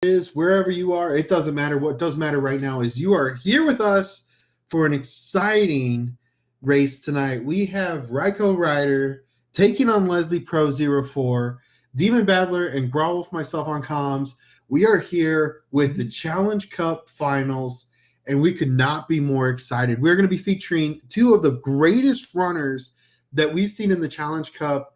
is, wherever you are, it doesn't matter. What does matter right now is you are here with us for an exciting race tonight. We have RaikouRider taking on Leslie Pro 04, Demon Battler, and Growl with myself on comms. We are here with the Challenge Cup finals, and we could not be more excited. We're going to be featuring two of the greatest runners that we've seen in the Challenge Cup.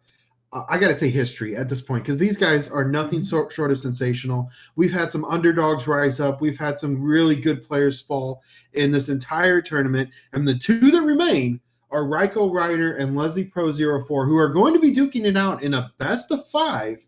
I got to say history at this point, because these guys are nothing short of sensational. We've had some underdogs rise up. We've had some really good players fall in this entire tournament. And the two that remain are RaikouRider and Leslie Pro 04, who are going to be duking it out in a best of 5.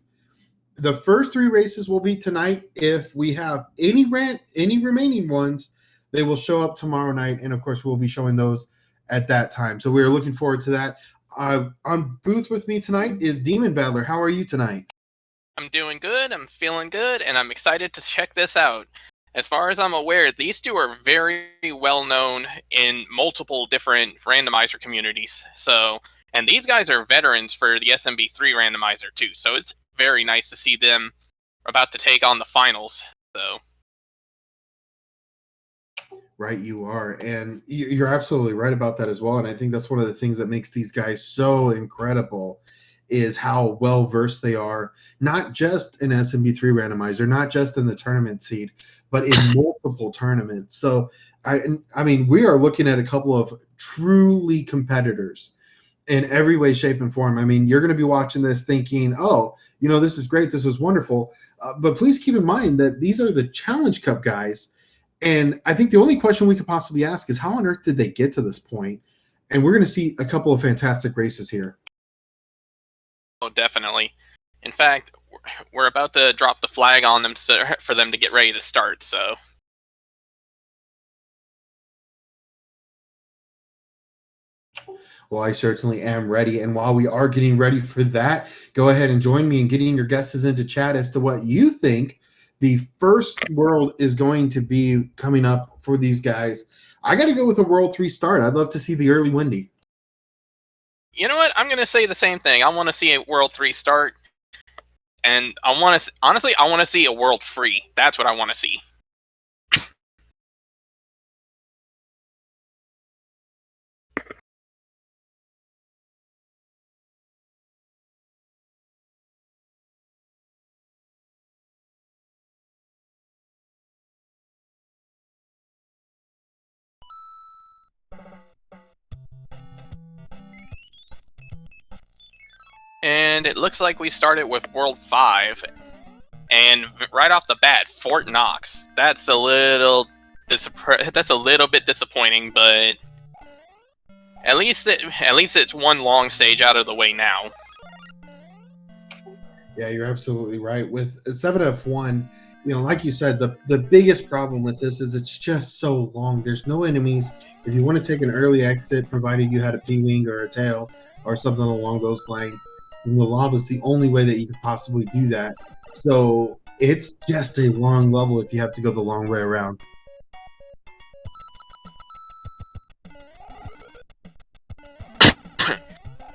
The first 3 races will be tonight. If we have any remaining ones, they will show up tomorrow night. And, of course, we'll be showing those at that time. So we're looking forward to that. On booth with me tonight is Demon Battler. How are you tonight? I'm doing good, I'm feeling good, and I'm excited to check this out. As far as I'm aware, these two are very well known in multiple different randomizer communities. And these guys are veterans for the SMB3 randomizer too, so it's very nice to see them about to take on the finals. Right, you are. And you're absolutely right about that as well. And I think that's one of the things that makes these guys so incredible is how well-versed they are, not just in SMB3 randomizer, not just in the tournament seed, but in multiple tournaments. So, I mean, we are looking at a couple of truly competitors in every way, shape, and form. I mean, you're going to be watching this thinking, oh, you know, this is great, this is wonderful. But please keep in mind that these are the Challenge Cup guys. And I think the only question we could possibly ask is how on earth did they get to this point? And we're going to see a couple of fantastic races here. Oh, definitely. In fact, we're about to drop the flag on them for them to get ready to start, so. Well, I certainly am ready. And while we are getting ready for that, go ahead and join me in getting your guesses into chat as to what you think the first world is going to be coming up for these guys. I got to go with a World 3 start. I'd love to see the early Windy. You know what? I'm going to say the same thing. I want to see a World 3 start. And I want to, honestly, I want to see a World Free. That's what I want to see. And it looks like we started with World 5. And right off the bat, Fort Knox. That's a little bit disappointing, but at least it's one long stage out of the way now. Yeah, you're absolutely right. With 7F1, you know, like you said, the biggest problem with this is it's just so long. There's no enemies. If you want to take an early exit, provided you had a P-Wing or a tail or something along those lines, the lava is the only way that you could possibly do that. So it's just a long level if you have to go the long way around.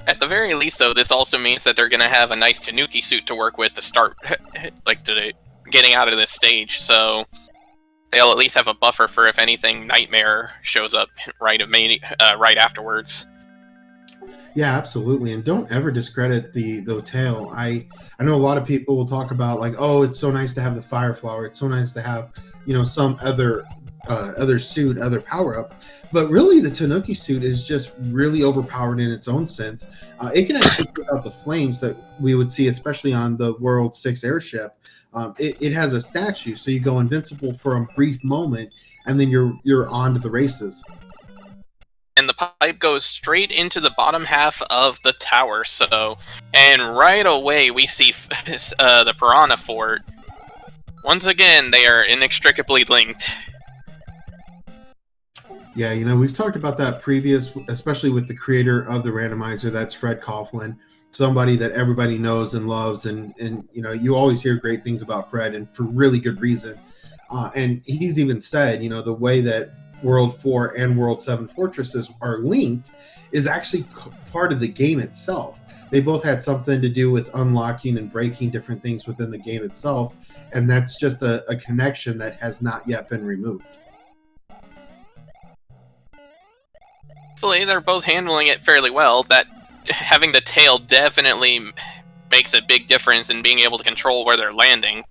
At the very least, though, this also means that they're going to have a nice Tanuki suit to work with to start, getting out of this stage. So they'll at least have a buffer for if anything Nightmare shows up right afterwards. Yeah, absolutely. And don't ever discredit the tail. I know a lot of people will talk about like, oh, it's so nice to have the fire flower. It's so nice to have, you know, some other suit, other power up. But really, the Tanuki suit is just really overpowered in its own sense. It can actually put out the flames that we would see, especially on the World 6 airship. It has a statue, so you go invincible for a brief moment, and then you're on to the races. And the pipe goes straight into the bottom half of the tower. And right away we see the Piranha Fort. Once again, they are inextricably linked. Yeah, you know, we've talked about that previous, especially with the creator of the randomizer. That's Fred Coughlin, somebody that everybody knows and loves, and you know, you always hear great things about Fred, and for really good reason. And he's even said, you know, the way that World 4 and World 7 fortresses are linked is actually part of the game itself. They both had something to do with unlocking and breaking different things within the game itself. and that's just a connection that has not yet been removed. Hopefully, they're both handling it fairly well. That having the tail definitely makes a big difference in being able to control where they're landing.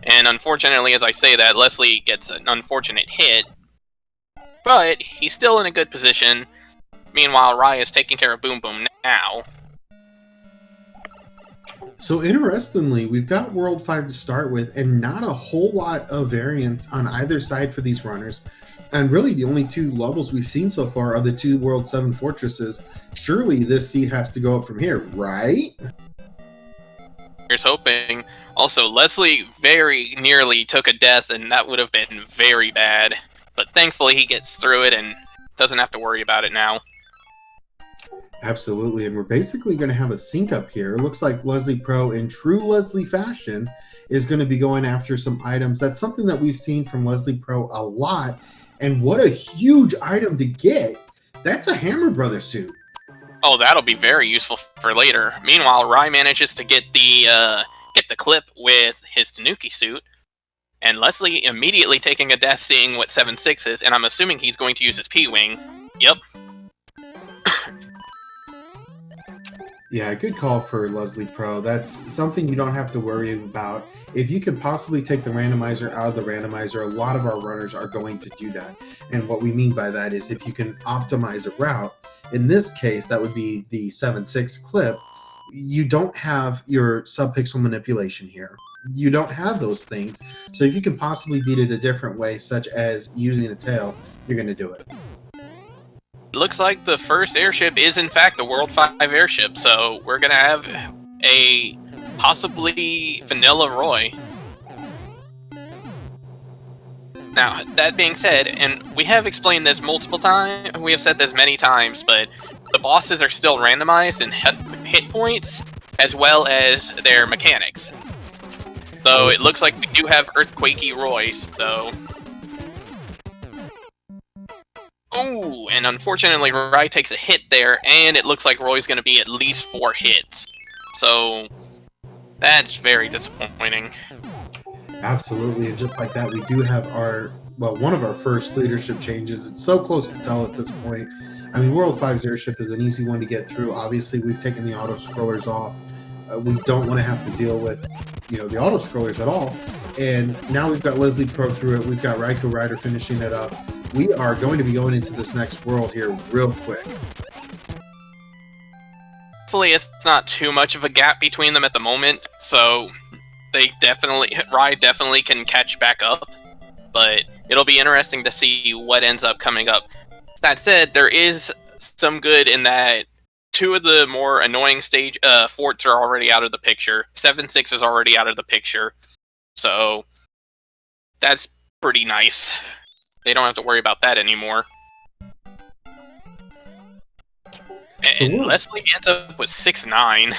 And unfortunately, as I say that, Leslie gets an unfortunate hit, but he's still in a good position. Meanwhile, Rai is taking care of Boom Boom now. So interestingly, we've got World 5 to start with, and not a whole lot of variance on either side for these runners. And really, the only two levels we've seen so far are the two World 7 fortresses. Surely this seed has to go up from here, right? Here's hoping. Also, Leslie very nearly took a death, and that would have been very bad. But thankfully, he gets through it and doesn't have to worry about it now. Absolutely, and we're basically going to have a sync up here. It looks like Leslie Pro, in true Leslie fashion, is going to be going after some items. That's something that we've seen from Leslie Pro a lot, and what a huge item to get. That's a Hammer Brothers suit. Oh, that'll be very useful for later. Meanwhile, Rai manages to get the clip with his Tanuki suit, and Leslie immediately taking a death, seeing what 7-6 is, and I'm assuming he's going to use his P-Wing. Yep. Yeah, good call for Leslie Pro. That's something you don't have to worry about. If you can possibly take the randomizer out of the randomizer, a lot of our runners are going to do that. And what we mean by that is if you can optimize a route, in this case, that would be the 7.6 clip, you don't have your subpixel manipulation here. You don't have those things. So if you can possibly beat it a different way, such as using a tail, you're going to do it. Looks like the first airship is in fact the World 5 airship, so we're gonna have a possibly vanilla Roy. Now, that being said, and we have explained this multiple times, we have said this many times, but the bosses are still randomized in hit points as well as their mechanics. Though it looks like we do have Earthquakey Roys, though. Ooh, and unfortunately, Rai takes a hit there, and it looks like Roy's going to be at least 4 hits. So, that's very disappointing. Absolutely, and just like that, we do have one of our first leadership changes. It's so close to tell at this point. I mean, World 5's airship is an easy one to get through. Obviously, we've taken the auto-scrollers off. We don't want to have to deal with, the auto-scrollers at all. And now we've got Leslie Pro through it. We've got RaikouRider finishing it up. We are going to be going into this next world here real quick. Hopefully it's not too much of a gap between them at the moment, so Rai definitely can catch back up, but it'll be interesting to see what ends up coming up. That said, there is some good in that 2 of the more annoying forts are already out of the picture. 7-6 is already out of the picture, so that's pretty nice. They don't have to worry about that anymore. And Leslie ends up with 6-9.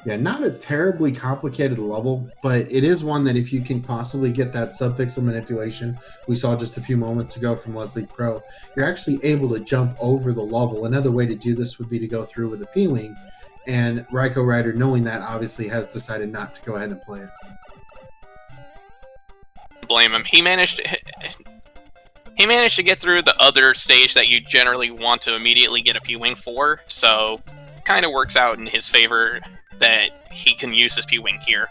Yeah, not a terribly complicated level, but it is one that if you can possibly get that subpixel manipulation we saw just a few moments ago from Leslie Pro, you're actually able to jump over the level. Another way to do this would be to go through with a P-Wing, and RaikouRider, knowing that, obviously has decided not to go ahead and play it. Blame him. He managed to get through the other stage that you generally want to immediately get a P-Wing for, so kind of works out in his favor that he can use his P-Wing here.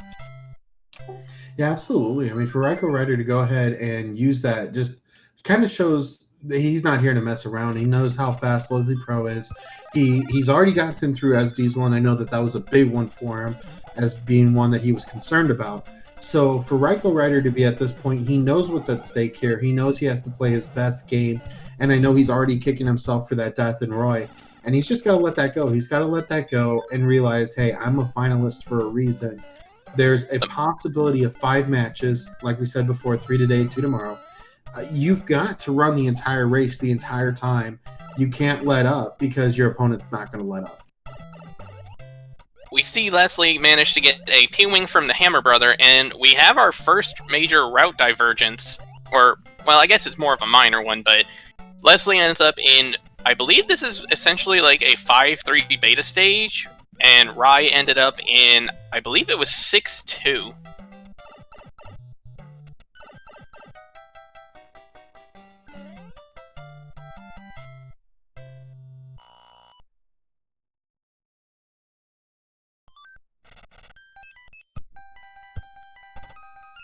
Yeah, absolutely. I mean, for RaikouRider to go ahead and use that just kind of shows that he's not here to mess around. He knows how fast Leslie Pro is. He's already gotten through as Diesel, and I know that was a big one for him as being one that he was concerned about. So for RaikouRider to be at this point, he knows what's at stake here. He knows he has to play his best game, and I know he's already kicking himself for that death in Roy, and he's just got to let that go. He's got to let that go and realize, hey, I'm a finalist for a reason. There's a possibility of 5 matches, like we said before, 3 today, 2 tomorrow. You've got to run the entire race the entire time. You can't let up because your opponent's not going to let up. We see Leslie manage to get a P-Wing from the Hammer Brother, and we have our first major route divergence. Or, well, I guess it's more of a minor one, but Leslie ends up in, I believe this is essentially like a 5-3 beta stage, and Rai ended up in, I believe it was 6-2.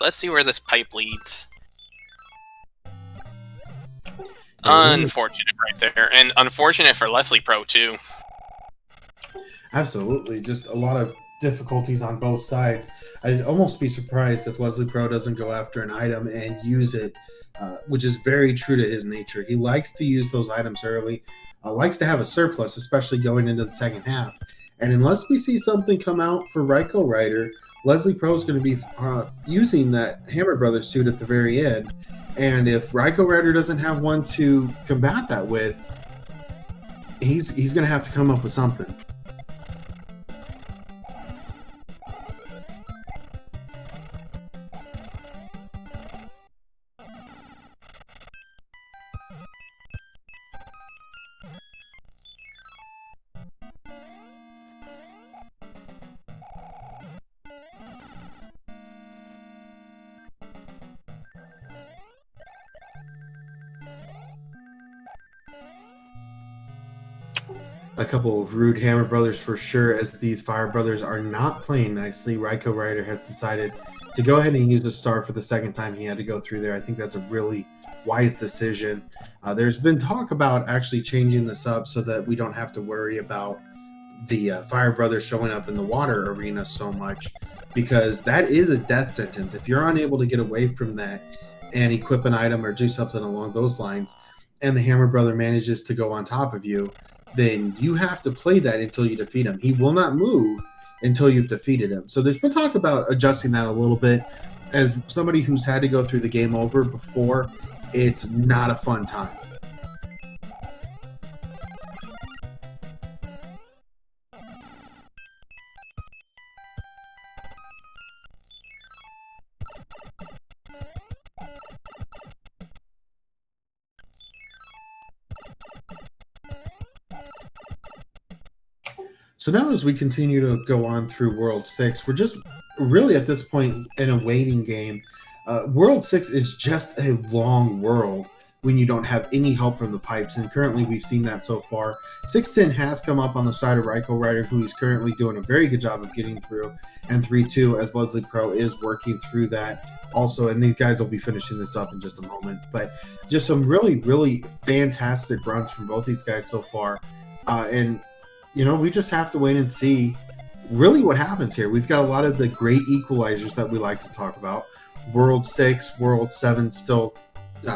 Let's see where this pipe leads. Unfortunate right there, and unfortunate for Leslie Pro too. Absolutely, just a lot of difficulties on both sides. I'd almost be surprised if Leslie Pro doesn't go after an item and use it, which is very true to his nature. He likes to use those items early, likes to have a surplus, especially going into the second half. And unless we see something come out for RaikouRider, Leslie Pro is going to be using that Hammer Brothers suit at the very end. And if RaikouRider doesn't have one to combat that with, he's going to have to come up with something. A couple of rude Hammer Brothers for sure, as these Fire Brothers are not playing nicely. RaikouRider has decided to go ahead and use a star for the second time he had to go through there. I think that's a really wise decision. There's been talk about actually changing this up so that we don't have to worry about the Fire Brothers showing up in the water arena so much, because that is a death sentence. If you're unable to get away from that and equip an item or do something along those lines, and the Hammer Brother manages to go on top of you, then you have to play that until you defeat him. He will not move until you've defeated him. So there's been talk about adjusting that a little bit. As somebody who's had to go through the game over before, it's not a fun time. So now as we continue to go on through World 6, we're just really at this point in a waiting game. World 6 is just a long world when you don't have any help from the pipes, and currently we've seen that so far. 610 has come up on the side of RaikouRider, who is currently doing a very good job of getting through, and 3-2 as Leslie Pro is working through that also, and these guys will be finishing this up in just a moment. But just some really, really fantastic runs from both these guys so far, and you know, we just have to wait and see really what happens here. We've got a lot of the great equalizers that we like to talk about. World 6, World 7 still,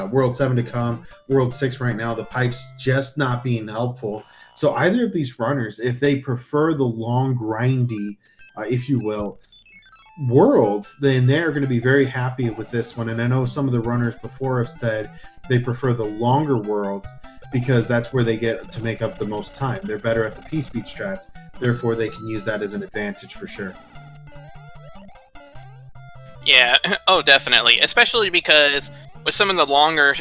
World 7 to come, World 6 right now. The pipes just not being helpful. So either of these runners, if they prefer the long, grindy, if you will, worlds, then they're going to be very happy with this one. And I know some of the runners before have said they prefer the longer worlds, because that's where they get to make up the most time. They're better at the P-speed strats, therefore they can use that as an advantage for sure. Yeah, oh definitely, especially because with some of the longer,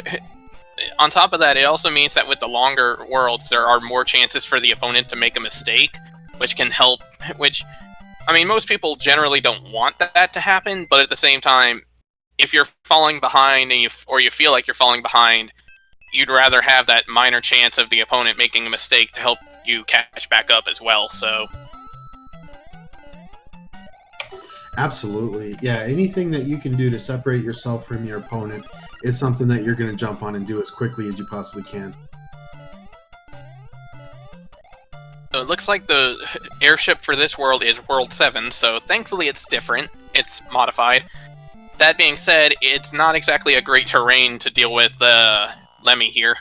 on top of that, it also means that with the longer worlds, there are more chances for the opponent to make a mistake, which can help, which, I mean, most people generally don't want that to happen, but at the same time, if you're falling behind, and you feel like you're falling behind, you'd rather have that minor chance of the opponent making a mistake to help you catch back up as well, so. Absolutely. Yeah, anything that you can do to separate yourself from your opponent is something that you're going to jump on and do as quickly as you possibly can. So it looks like the airship for this world is World 7, so thankfully it's different. It's modified. That being said, it's not exactly a great terrain to deal with Lemmy here.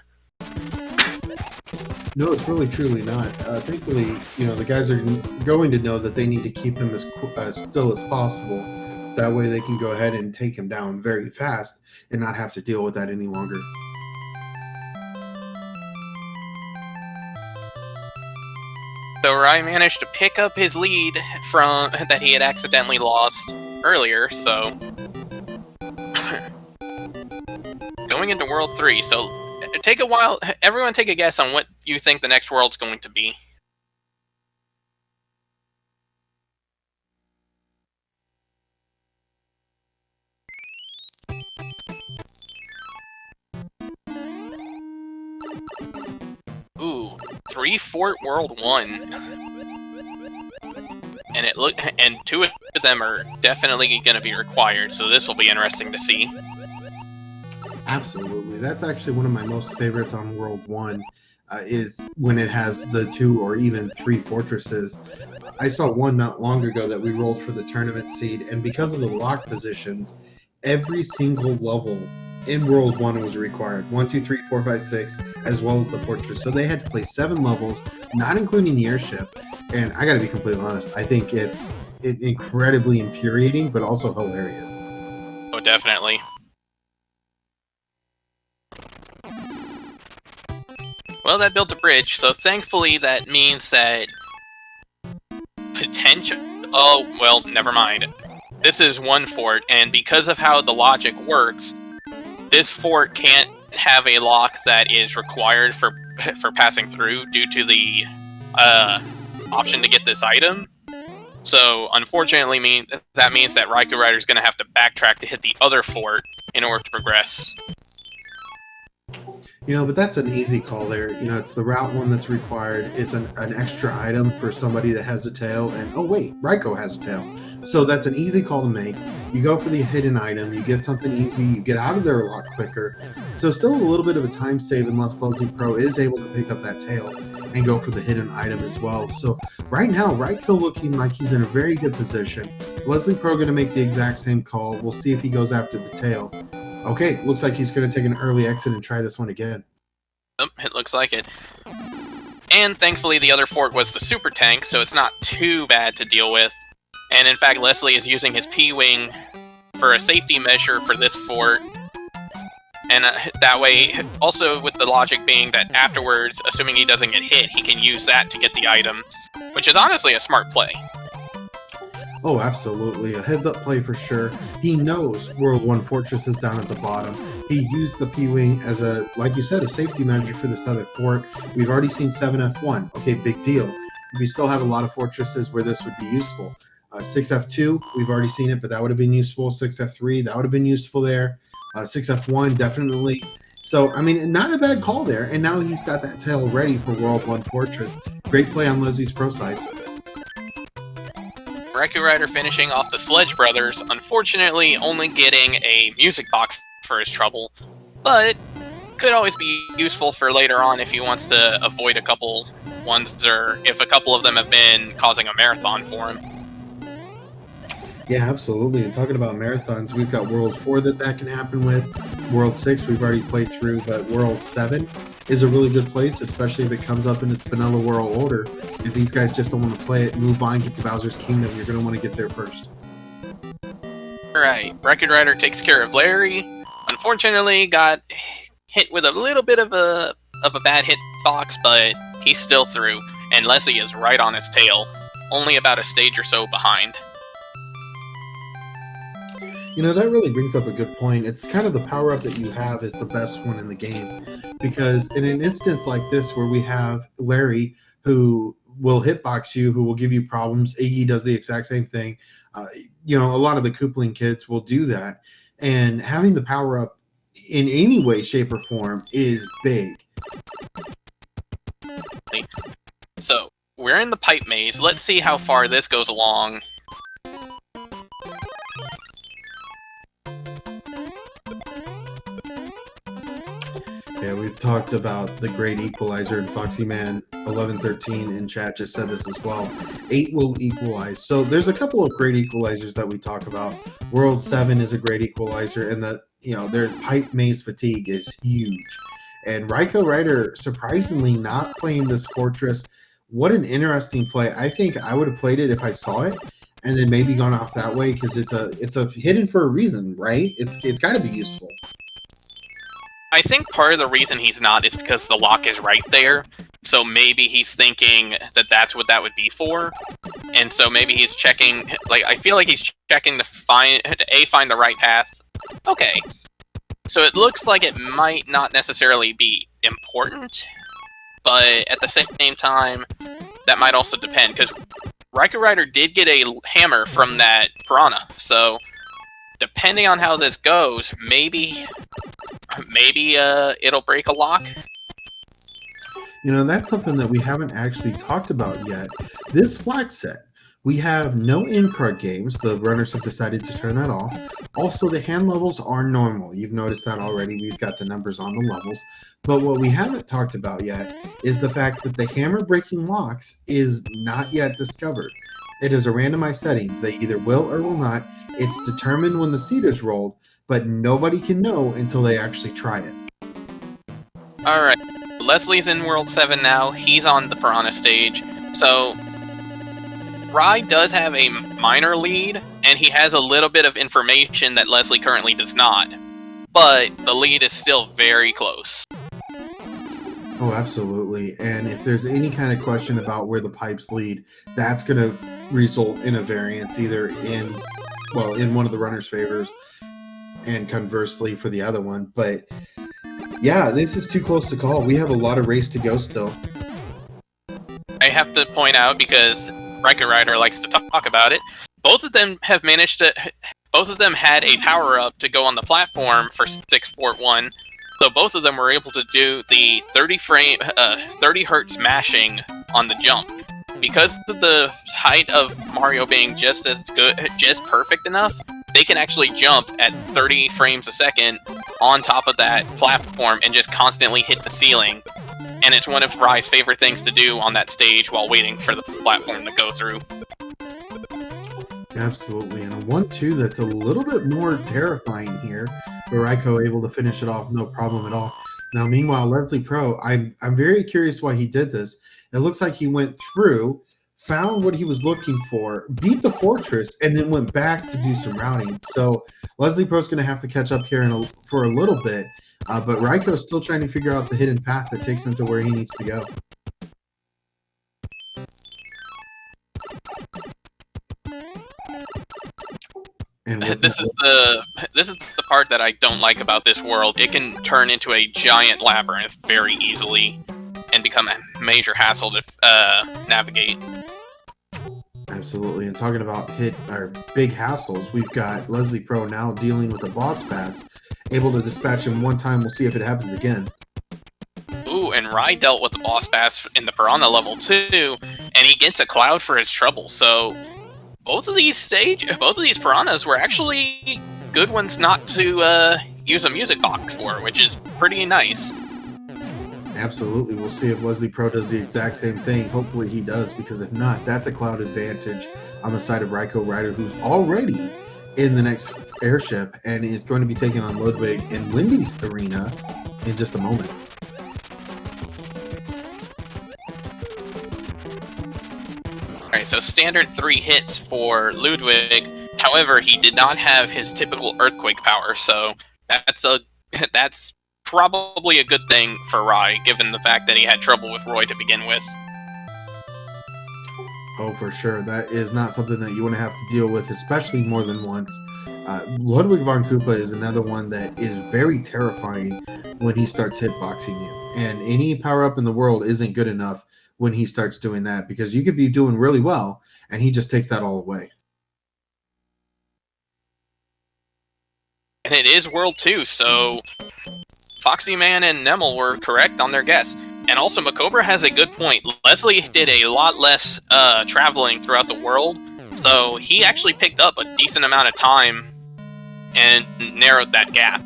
No, it's really truly not. Thankfully, you know, the guys are going to know that they need to keep him as still as possible. That way they can go ahead and take him down very fast and not have to deal with that any longer. So Rai managed to pick up his lead from that he had accidentally lost earlier, so going into World 3, so take a while. Everyone take a guess on what you think the next world's going to be. 3 Fort World 1. And 2 of them are definitely going to be required, so this will be interesting to see. Absolutely. That's actually one of my most favorites on World 1, is when it has the 2 or even 3 fortresses. I saw one not long ago that we rolled for the tournament seed, and because of the lock positions, every single level in World 1 was required. 1, 2, 3, 4, 5, 6, as well as the fortress. So they had to play 7 levels, not including the airship. And I got to be completely honest, I think it's incredibly infuriating, but also hilarious. Oh, definitely. Well, that built a bridge, so thankfully that means that potential... Oh, well, never mind. This is one fort, and because of how the logic works, this fort can't have a lock that is required for passing through due to the option to get this item. So, unfortunately, that means that RaikouRider is going to have to backtrack to hit the other fort in order to progress. You know, but that's an easy call there. You know, it's the Route 1 that's required. It's an extra item for somebody that has a tail. And, oh, wait, Raikou has a tail. So that's an easy call to make. You go for the hidden item. You get something easy. You get out of there a lot quicker. So still a little bit of a time save unless Leslie Pro is able to pick up that tail and go for the hidden item as well. So right now, Raikou looking like he's in a very good position. Leslie Pro going to make the exact same call. We'll see if he goes after the tail. Okay, looks like he's going to take an early exit and try this one again. Oh, it looks like it. And thankfully the other fort was the super tank, so it's not too bad to deal with. And in fact, Leslie is using his P-Wing for a safety measure for this fort. And that way, also with the logic being that afterwards, assuming he doesn't get hit, he can use that to get the item, which is honestly a smart play. Oh, absolutely. A heads-up play for sure. He knows World 1 Fortress is down at the bottom. He used the P-Wing as a, like you said, a safety measure for this other fort. We've already seen 7F1. Okay, big deal. We still have a lot of fortresses where this would be useful. 6F2, we've already seen it, but that would have been useful. 6F3, that would have been useful there. 6F1, definitely. So, I mean, not a bad call there. And now he's got that tail ready for World 1 Fortress. Great play on Leslie's pro side. RaikouRider finishing off the Sledge Brothers, unfortunately only getting a music box for his trouble, but could always be useful for later on if he wants to avoid a couple ones, or if a couple of them have been causing a marathon for him. Yeah, absolutely. And talking about marathons, we've got World 4 that can happen with. World 6 we've already played through, but World 7 is a really good place, especially if it comes up in its vanilla world order. If these guys just don't want to play it, move on, get to Bowser's Kingdom, you're going to want to get there first. Alright, RaikouRider takes care of Larry. Unfortunately, got hit with a little bit of a bad hitbox, but he's still through, and Leslie is right on his tail, only about a stage or so behind. You know, that really brings up a good point. It's kind of the power-up that you have is the best one in the game. Because in an instance like this where we have Larry who will hitbox you, who will give you problems, Iggy does the exact same thing. You know, a lot of the Koopling kids will do that. And having the power-up in any way, shape, or form is big. So, we're in the pipe maze. Let's see how far this goes along. Yeah, we've talked about the great equalizer, and FoxyMan1113 in chat just said this as well. 8 will equalize. So there's a couple of great equalizers that we talk about. World 7 is a great equalizer, and that, you know, their pipe maze fatigue is huge. And RaikouRider surprisingly not playing this fortress. What an interesting play. I think I would have played it if I saw it, and then maybe gone off that way, because it's a hidden for a reason, right? It's got to be useful. I think part of the reason he's not is because the lock is right there, so maybe he's thinking that that's what that would be for, and so maybe he's checking, like, I feel like he's checking to find the right path. Okay, so it looks like it might not necessarily be important, but at the same time, that might also depend, because RaikouRider did get a hammer from that piranha, so depending on how this goes, maybe it'll break a lock. You know, that's something that we haven't actually talked about yet. This flag set, we have no in-card games. The runners have decided to turn that off. Also, the hand levels are normal. You've noticed that already. We've got the numbers on the levels. But what we haven't talked about yet is the fact that the hammer breaking locks is not yet discovered. It is a randomized settings. They either will or will not. It's determined when the seed is rolled, but nobody can know until they actually try it. Alright, Leslie's in World 7 now. He's on the Piranha stage. So, Rye does have a minor lead, and he has a little bit of information that Leslie currently does not. But the lead is still very close. Oh, absolutely. And if there's any kind of question about where the pipes lead, that's going to result in a variance either in one of the runner's favors and conversely for the other one. But yeah, this is too close to call. We have a lot of race to go still. I have to point out, because RaikouRider likes to talk about it, both of them had a power-up to go on the platform for 641. So both of them were able to do the 30 hertz mashing on the jump. Because of the height of Mario being just perfect enough, they can actually jump at 30 frames a second on top of that platform and just constantly hit the ceiling. And it's one of Rye's favorite things to do on that stage while waiting for the platform to go through. Absolutely, and a 1-2 that's a little bit more terrifying here, but Raikou able to finish it off, no problem at all. Now, meanwhile, Leslie Pro, I'm very curious why he did this. It looks like he went through, found what he was looking for, beat the fortress, and then went back to do some routing. So Leslie Pro's going to have to catch up here for a little bit, but Raikou's still trying to figure out the hidden path that takes him to where he needs to go. And this is the part that I don't like about this world. It can turn into a giant labyrinth very easily and become a major hassle to navigate. Absolutely, and talking about big hassles, we've got Leslie Pro now dealing with the boss pass, able to dispatch him one time. We'll see if it happens again. Ooh, and Rye dealt with the boss pass in the Piranha level too, and he gets a cloud for his trouble. So both of these Piranhas were actually good ones not to use a music box for, which is pretty nice. Absolutely. We'll see if Leslie Pro does the exact same thing. Hopefully he does, because if not, that's a cloud advantage on the side of RaikouRider, who's already in the next airship and is going to be taking on Ludwig in Wendy's arena in just a moment. Alright, so standard 3 hits for Ludwig. However, he did not have his typical earthquake power, so that's probably a good thing for Rye, given the fact that he had trouble with Roy to begin with. Oh, for sure. That is not something that you want to have to deal with, especially more than once. Ludwig von Koopa is another one that is very terrifying when he starts hitboxing you. And any power-up in the world isn't good enough when he starts doing that, because you could be doing really well, and he just takes that all away. And it is World 2, so Foxy Man and Nemel were correct on their guess. And also, Macobra has a good point. Leslie did a lot less traveling throughout the world, so he actually picked up a decent amount of time and narrowed that gap.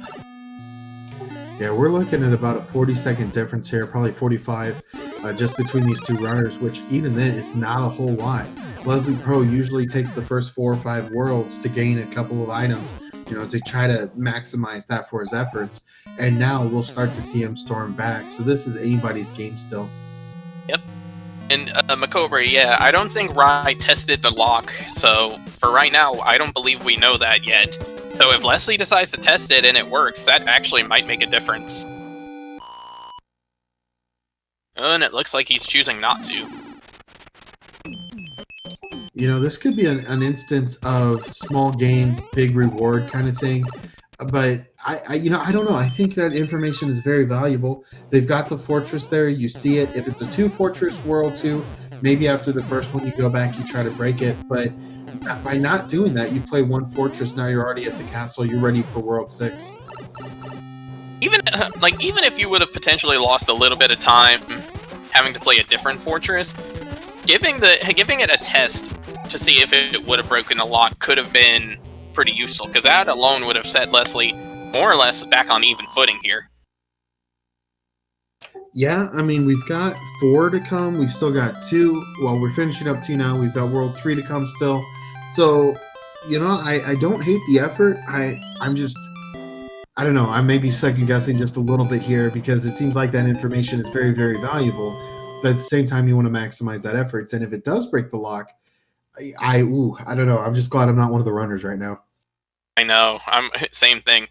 Yeah, we're looking at about a 40-second difference here, probably 45, just between these two runners, which even then is not a whole lot. Leslie Pro usually takes the first 4 or 5 worlds to gain a couple of items, to try to maximize that for his efforts. And now we'll start to see him storm back. So this is anybody's game still. Yep. And Macobra, yeah, I don't think Rye tested the lock. So for right now, I don't believe we know that yet. So if Leslie decides to test it and it works, that actually might make a difference. And it looks like he's choosing not to. This could be an instance of small gain, big reward kind of thing. But I don't know. I think that information is very valuable. They've got the fortress there. You see it. If it's a 2-fortress world too, maybe after the first one you go back, you try to break it. But by not doing that, you play 1 fortress. Now you're already at the castle. You're ready for World 6. Even if you would have potentially lost a little bit of time, having to play a different fortress, giving it a test to see if it would have broken the lock could have been pretty useful, because that alone would have set Leslie more or less back on even footing here. Yeah, I mean, we've got 4 to come. We've still got 2. Well, we're finishing up 2 now. We've got World 3 to come still. So, you know, I don't hate the effort. I'm just, I don't know. I may be second guessing just a little bit here because it seems like that information is very, very valuable. But at the same time, you want to maximize that effort. And if it does break the lock, I don't know. I'm just glad I'm not one of the runners right now. I know. Same thing.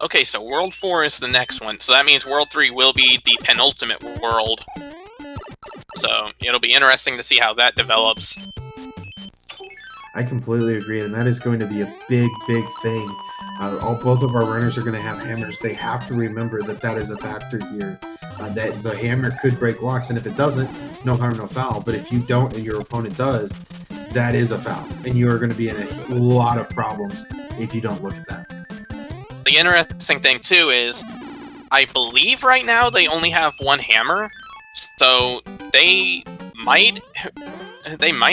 Okay, so World 4 is the next one. So that means World 3 will be the penultimate world. So it'll be interesting to see how that develops. I completely agree, and that is going to be a big, big thing. Both of our runners are going to have hammers. They have to remember that that is a factor here. That the hammer could break locks, and if it doesn't, no harm, no foul. But if you don't and your opponent does, that is a foul, and you are going to be in a lot of problems if you don't look at that. The interesting thing, too, is I believe right now they only have 1 hammer, so they might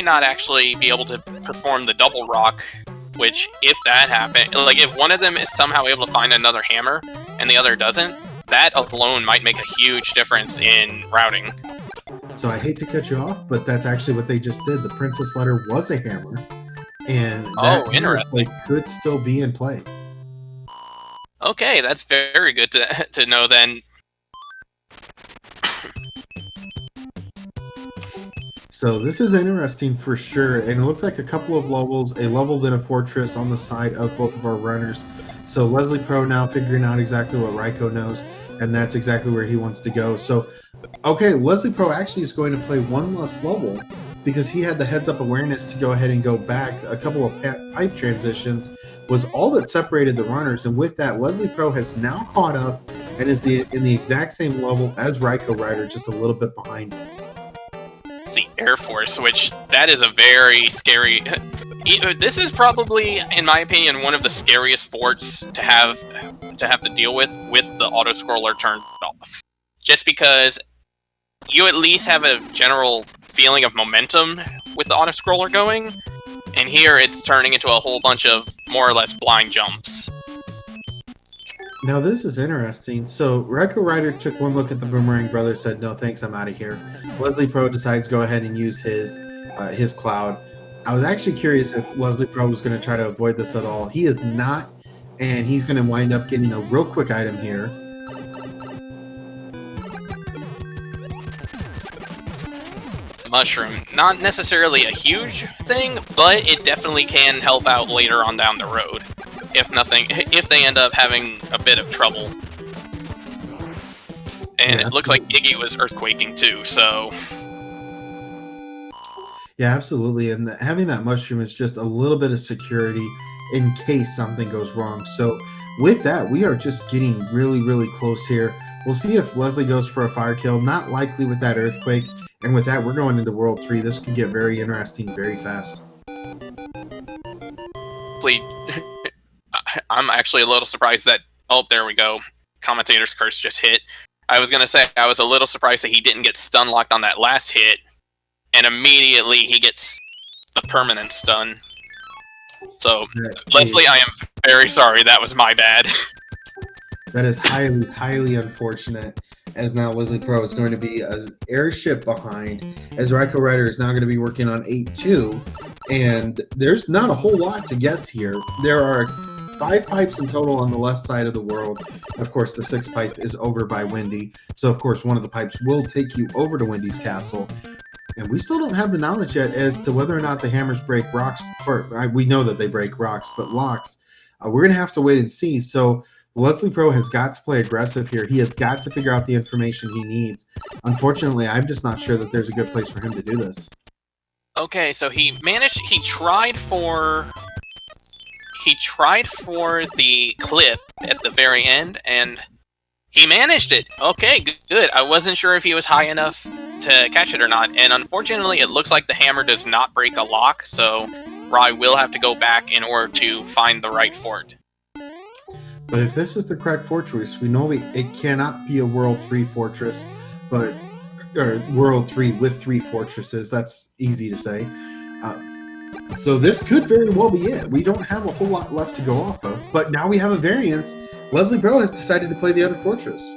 not actually be able to perform the double rock, which, if that happened, like, if one of them is somehow able to find another hammer and the other doesn't, that alone might make a huge difference in routing. So I hate to cut you off, but that's actually what they just did. The Princess Letter was a hammer, and that hammer play could still be in play. Okay, that's very good to know then. So this is interesting for sure, and it looks like a couple of levels, a level then a fortress on the side of both of our runners. So Leslie Pro now figuring out exactly what Raiko knows, and that's exactly where he wants to go. So, okay, Leslie Pro actually is going to play 1 less level because he had the heads-up awareness to go ahead and go back. A couple of pipe transitions was all that separated the runners, and with that, Leslie Pro has now caught up and is in the exact same level as RaikouRider, just a little bit behind him. The Air Force, which that is a very scary. This is probably, in my opinion, one of the scariest forts to have to deal with the auto scroller turned off. Just because you at least have a general feeling of momentum with the auto scroller going, and here it's turning into a whole bunch of more or less blind jumps. Now this is interesting. So RaikouRider took 1 look at the Boomerang Brother, said, "No thanks, I'm out of here." Leslie Pro decides to go ahead and use his cloud. I was actually curious if Leslie Pro was going to try to avoid this at all. He is not, and he's going to wind up getting a real quick item here. Mushroom, not necessarily a huge thing, but it definitely can help out later on down the road. If they end up having a bit of trouble. And it looks like Iggy was earthquaking too, so... Yeah, absolutely. And having that mushroom is just a little bit of security in case something goes wrong. So with that, we are just getting really, really close here. We'll see if Leslie goes for a fire kill. Not likely with that earthquake. And with that, we're going into World 3. This could get very interesting very fast. I'm actually a little surprised that... Oh, there we go. Commentator's curse just hit. I was going to say, I was a little surprised that he didn't get stun locked on that last hit. And immediately he gets the permanent stun. So, Leslie, I am very sorry. That was my bad. That is highly, highly unfortunate, as now Leslie Pro is going to be an airship behind, as RaikouRider is now going to be working on 8-2, and there's not a whole lot to guess here. There are 5 pipes in total on the left side of the world. Of course, the 6th pipe is over by Wendy, so of course one of the pipes will take you over to Wendy's castle. And we still don't have the knowledge yet as to whether or not the hammers break rocks. We know that they break rocks, but locks, we're going to have to wait and see. So Leslie Pro has got to play aggressive here. He has got to figure out the information he needs. Unfortunately, I'm just not sure that there's a good place for him to do this. Okay, so he tried for the clip at the very end, and he managed it. Okay, good. I wasn't sure if he was high enough to catch it or not, and unfortunately it looks like the hammer does not break a lock, so Rai will have to go back in order to find the right fort. But if this is the correct fortress, we know it cannot be a World 3 fortress. but or World 3 with 3 fortresses. That's easy to say. So this could very well be it. We don't have a whole lot left to go off of, but now we have a variance. Leslie Bro has decided to play the other fortress.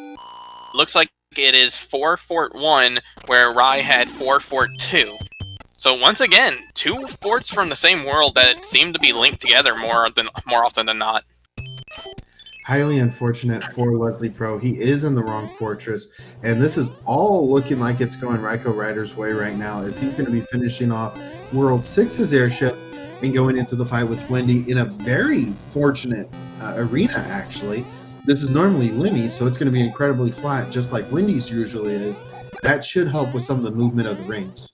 Looks like it is 4 Fort 1, where Rai had 4 Fort 2. So once again, 2 forts from the same world that seem to be linked together more often than not. Highly unfortunate for Leslie Pro. He is in the wrong fortress, and this is all looking like it's going RaikouRider's way right now, as he's going to be finishing off World 6's airship and going into the fight with Wendy in a very fortunate arena, actually. This is normally Limmy, so it's going to be incredibly flat, just like Wendy's usually is. That should help with some of the movement of the rings.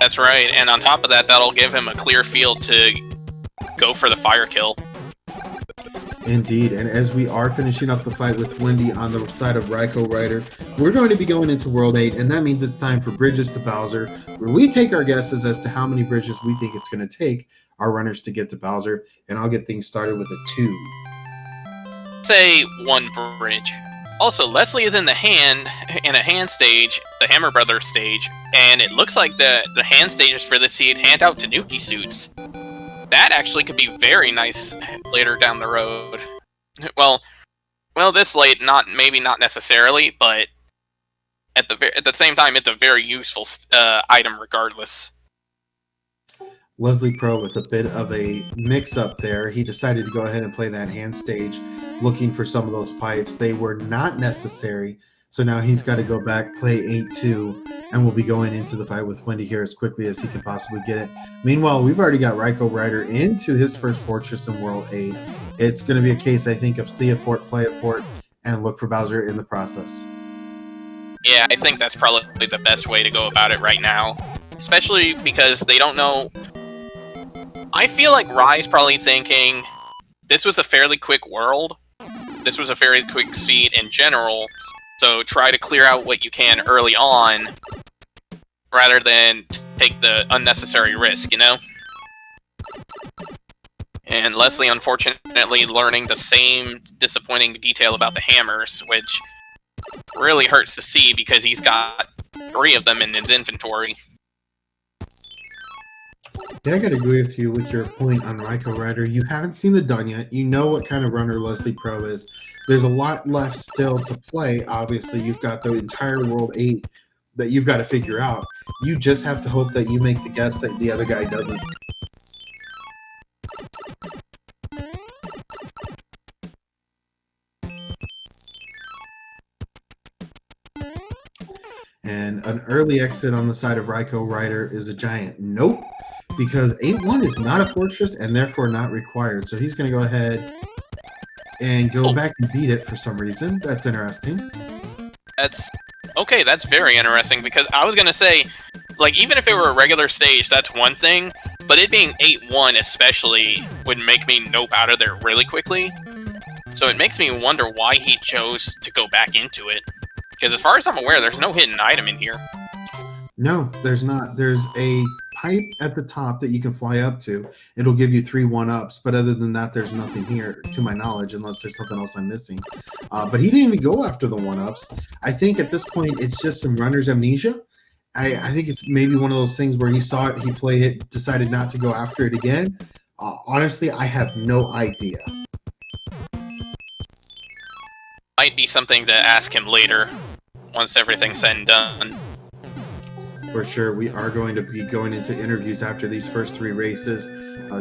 That's right, and on top of that, that'll give him a clear field to go for the fire kill. Indeed, and as we are finishing up the fight with Wendy on the side of RaikouRider, we're going to be going into World 8, and that means it's time for Bridges to Bowser, where we take our guesses as to how many bridges we think it's going to take our runners to get to Bowser, and I'll get things started with a 2. Say 1 bridge. Also, Leslie is in a hand stage, the Hammer Brothers stage, and it looks like the hand stages for this seed hand out Tanuki suits. That actually could be very nice later down the road. Well, this late, maybe not necessarily, but at the same time, it's a very useful item regardless. Leslie Pro with a bit of a mix-up there. He decided to go ahead and play that hand stage, looking for some of those pipes. They were not necessary, so now he's got to go back, play 8-2, and we'll be going into the fight with Wendy here as quickly as he can possibly get it. Meanwhile, we've already got RaikouRider into his first fortress in World 8. It's going to be a case, I think, of see a fort, play a fort, and look for Bowser in the process. Yeah, I think that's probably the best way to go about it right now, especially because they don't know. I feel like Rai's probably thinking, this was a fairly quick world. This was a fairly quick seed in general. So try to clear out what you can early on, rather than take the unnecessary risk, you know? And Leslie, unfortunately, learning the same disappointing detail about the hammers, which really hurts to see because he's got 3 of them in his inventory. Yeah, I gotta agree with you with your point on RaikouRider. You haven't seen the done yet. You know what kind of runner Leslie Pro is. There's a lot left still to play. Obviously, you've got the entire World 8 that you've got to figure out. You just have to hope that you make the guess that the other guy doesn't. And an early exit on the side of RaikouRider is a giant nope, because 8-1 is not a fortress and therefore not required. So he's going to go ahead and go back and beat it for some reason. That's interesting. That's very interesting, because I was going to say, like, even if it were a regular stage, that's one thing, but it being 8-1 especially would make me nope out of there really quickly. So it makes me wonder why he chose to go back into it. Because as far as I'm aware, there's no hidden item in here. No, there's not. There's a pipe at the top that you can fly up to. It'll give you 3 1-ups, but other than that, there's nothing here, to my knowledge, unless there's something else I'm missing. But he didn't even go after the 1-ups. I think at this point, it's just some runner's amnesia. I think it's maybe one of those things where he saw it, he played it, decided not to go after it again. Honestly, I have no idea. Might be something to ask him later, once everything's said and done. For sure, we are going to be going into interviews after these first 3 races.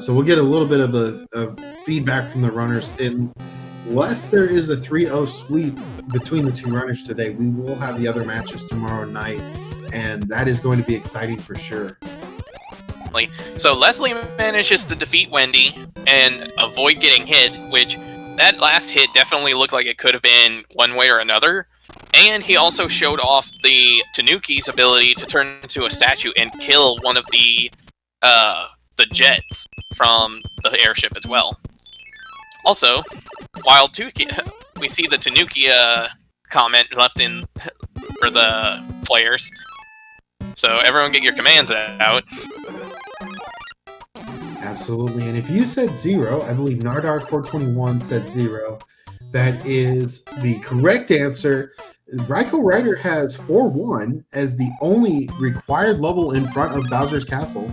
So we'll get a little bit of a feedback from the runners. Unless there is a 3-0 sweep between the 2 runners today, we will have the other matches tomorrow night, and that is going to be exciting for sure. So Leslie manages to defeat Wendy and avoid getting hit, which that last hit definitely looked like it could have been one way or another. And he also showed off the Tanuki's ability to turn into a statue and kill one of the jets from the airship as well. Also, while we see the Tanuki comment left in for the players. So everyone get your commands out. Absolutely, and if you said 0, I believe Nardar421 said 0. That is the correct answer. RaikouRider has 4-1 as the only required level in front of Bowser's Castle.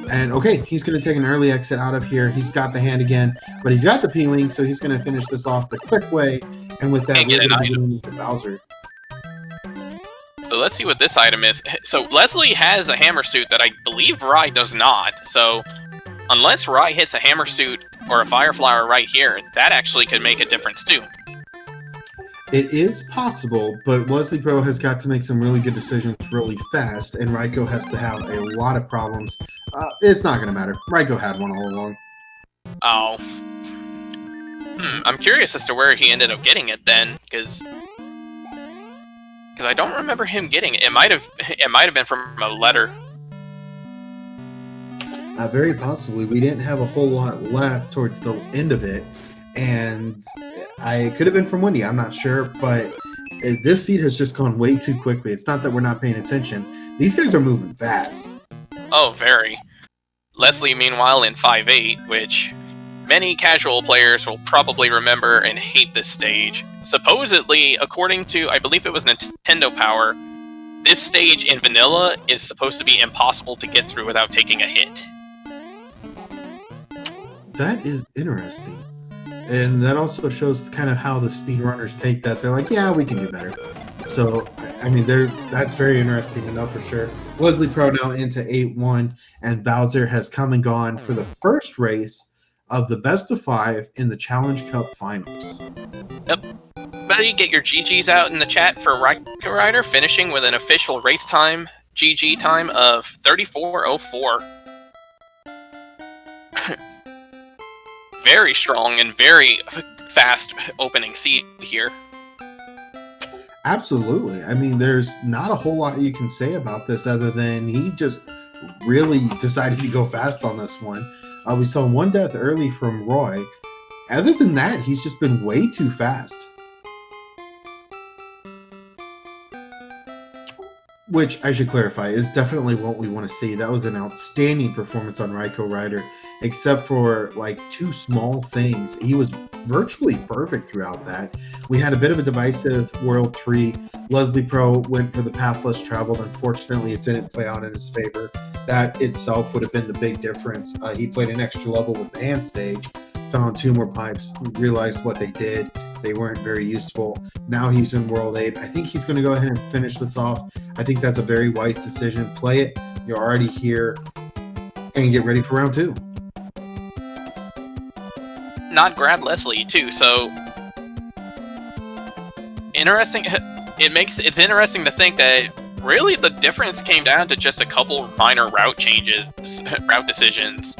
And okay, he's going to take an early exit out of here. He's got the hand again, but he's got the P-Wing, so he's going to finish this off the quick way. And with that, we're going to get into Bowser. So let's see what this item is. So Leslie has a hammer suit that I believe Rai does not. So unless Rai hits a hammer suit or a fire flower right here, that actually could make a difference too. It is possible, but Leslie Pro has got to make some really good decisions really fast, and Raikou has to have a lot of problems. It's not going to matter. Raikou had one all along. Oh. I'm curious as to where he ended up getting it then, because I don't remember him getting it. It might have been from a letter. Very possibly. We didn't have a whole lot left towards the end of it, and it could have been from Wendy. I'm not sure, but this seed has just gone way too quickly. It's not that we're not paying attention. These guys are moving fast. Oh, very. Leslie, meanwhile, in 5-8, which many casual players will probably remember and hate this stage. Supposedly, according to, I believe it was Nintendo Power, this stage in vanilla is supposed to be impossible to get through without taking a hit. That is interesting. And that also shows kind of how the speedrunners take that. They're like, yeah, we can do better. So, I mean, that's very interesting to know for sure. Leslie Pro now into 8-1, and Bowser has come and gone for the first race of the best of 5 in the Challenge Cup Finals. Yep. Buddy, get your GGs out in the chat for RaikouRider, finishing with an official race time, GG time of 34:04. Very strong and very fast opening seat here. Absolutely. I mean, there's not a whole lot you can say about this other than he just really decided to go fast on this one. We saw one death early from Roy. Other than that, he's just been way too fast. Which, I should clarify, is definitely what we want to see. That was an outstanding performance on RaikouRider, except for, like, 2 small things. He was virtually perfect throughout that. We had a bit of a divisive World 3. Leslie Pro went for the path less traveled. Unfortunately, it didn't play out in his favor. That itself would have been the big difference. He played an extra level with the hand stage, found 2 more pipes, realized what they did. They weren't very useful. Now he's in World 8. I think he's going to go ahead and finish this off. I think that's a very wise decision. Play it. You're already here. And get ready for round 2. Not grab Leslie, too, so... Interesting. It's interesting to think that really the difference came down to just a couple minor route decisions.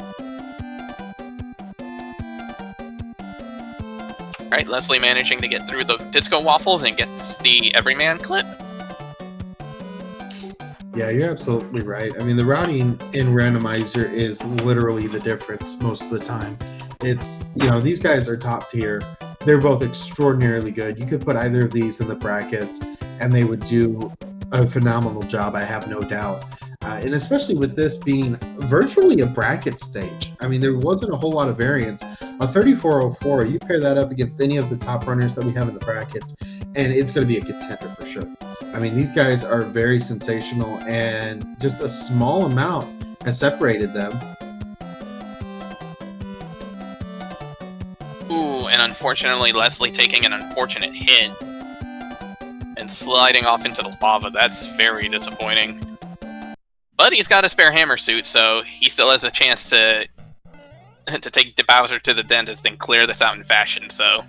Right, Leslie managing to get through the disco waffles and gets the everyman clip. Yeah, you're absolutely right. I mean, the routing in Randomizer is literally the difference most of the time. It's, you know, these guys are top tier. They're both extraordinarily good. You could put either of these in the brackets and they would do a phenomenal job, I have no doubt. And especially with this being virtually a bracket stage. I mean, there wasn't a whole lot of variance. On 3404, you pair that up against any of the top runners that we have in the brackets, and it's going to be a contender for sure. I mean, these guys are very sensational, and just a small amount has separated them. Ooh, and unfortunately, Leslie taking an unfortunate hit and sliding off into the lava. That's very disappointing. But he's got a spare hammer suit, so he still has a chance to take Bowser to the dentist and clear this out in fashion, so...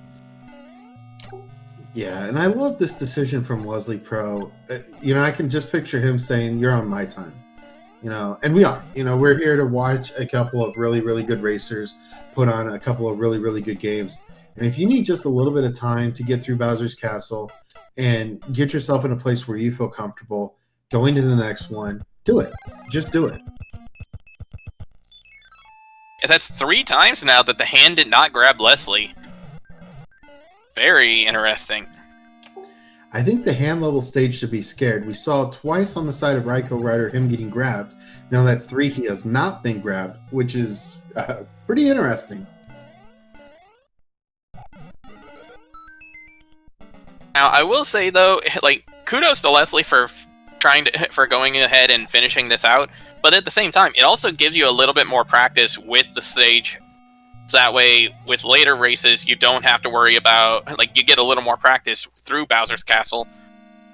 Yeah, and I love this decision from Leslie Pro. You know, I can just picture him saying, "You're on my time." You know, and we are. You know, we're here to watch a couple of really, really good racers put on a couple of really, really good games. And if you need just a little bit of time to get through Bowser's Castle and get yourself in a place where you feel comfortable going to the next one, do it. Just do it. That's 3 times now that the hand did not grab Leslie. Very interesting. I think the hand level stage should be scared. We saw twice on the side of RaikouRider him getting grabbed. Now that's 3 he has not been grabbed, which is pretty interesting. Now, I will say though, like, kudos to Leslie for going ahead and finishing this out. But at the same time, it also gives you a little bit more practice with the stage. So that way, with later races, you don't have to worry about, like, you get a little more practice through Bowser's Castle.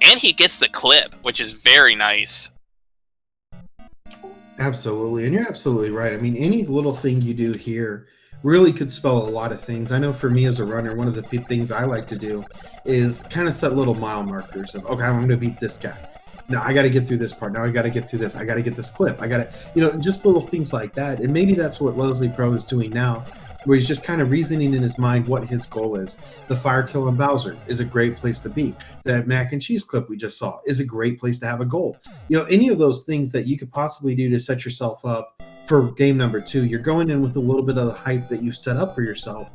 And he gets the clip, which is very nice. Absolutely, and you're absolutely right. I mean, any little thing you do here really could spell a lot of things. I know for me as a runner, one of the things I like to do is kind of set little mile markers of, okay, I'm going to beat this guy. Now I got to get through this part. Now I got to get through this. I got to get this clip. I got to, just little things like that. And maybe that's what Leslie Pro is doing now, where he's just kind of reasoning in his mind what his goal is. The fire kill on Bowser is a great place to be. That mac and cheese clip we just saw is a great place to have a goal. Any of those things that you could possibly do to set yourself up for game number 2, you're going in with a little bit of the hype that you've set up for yourself.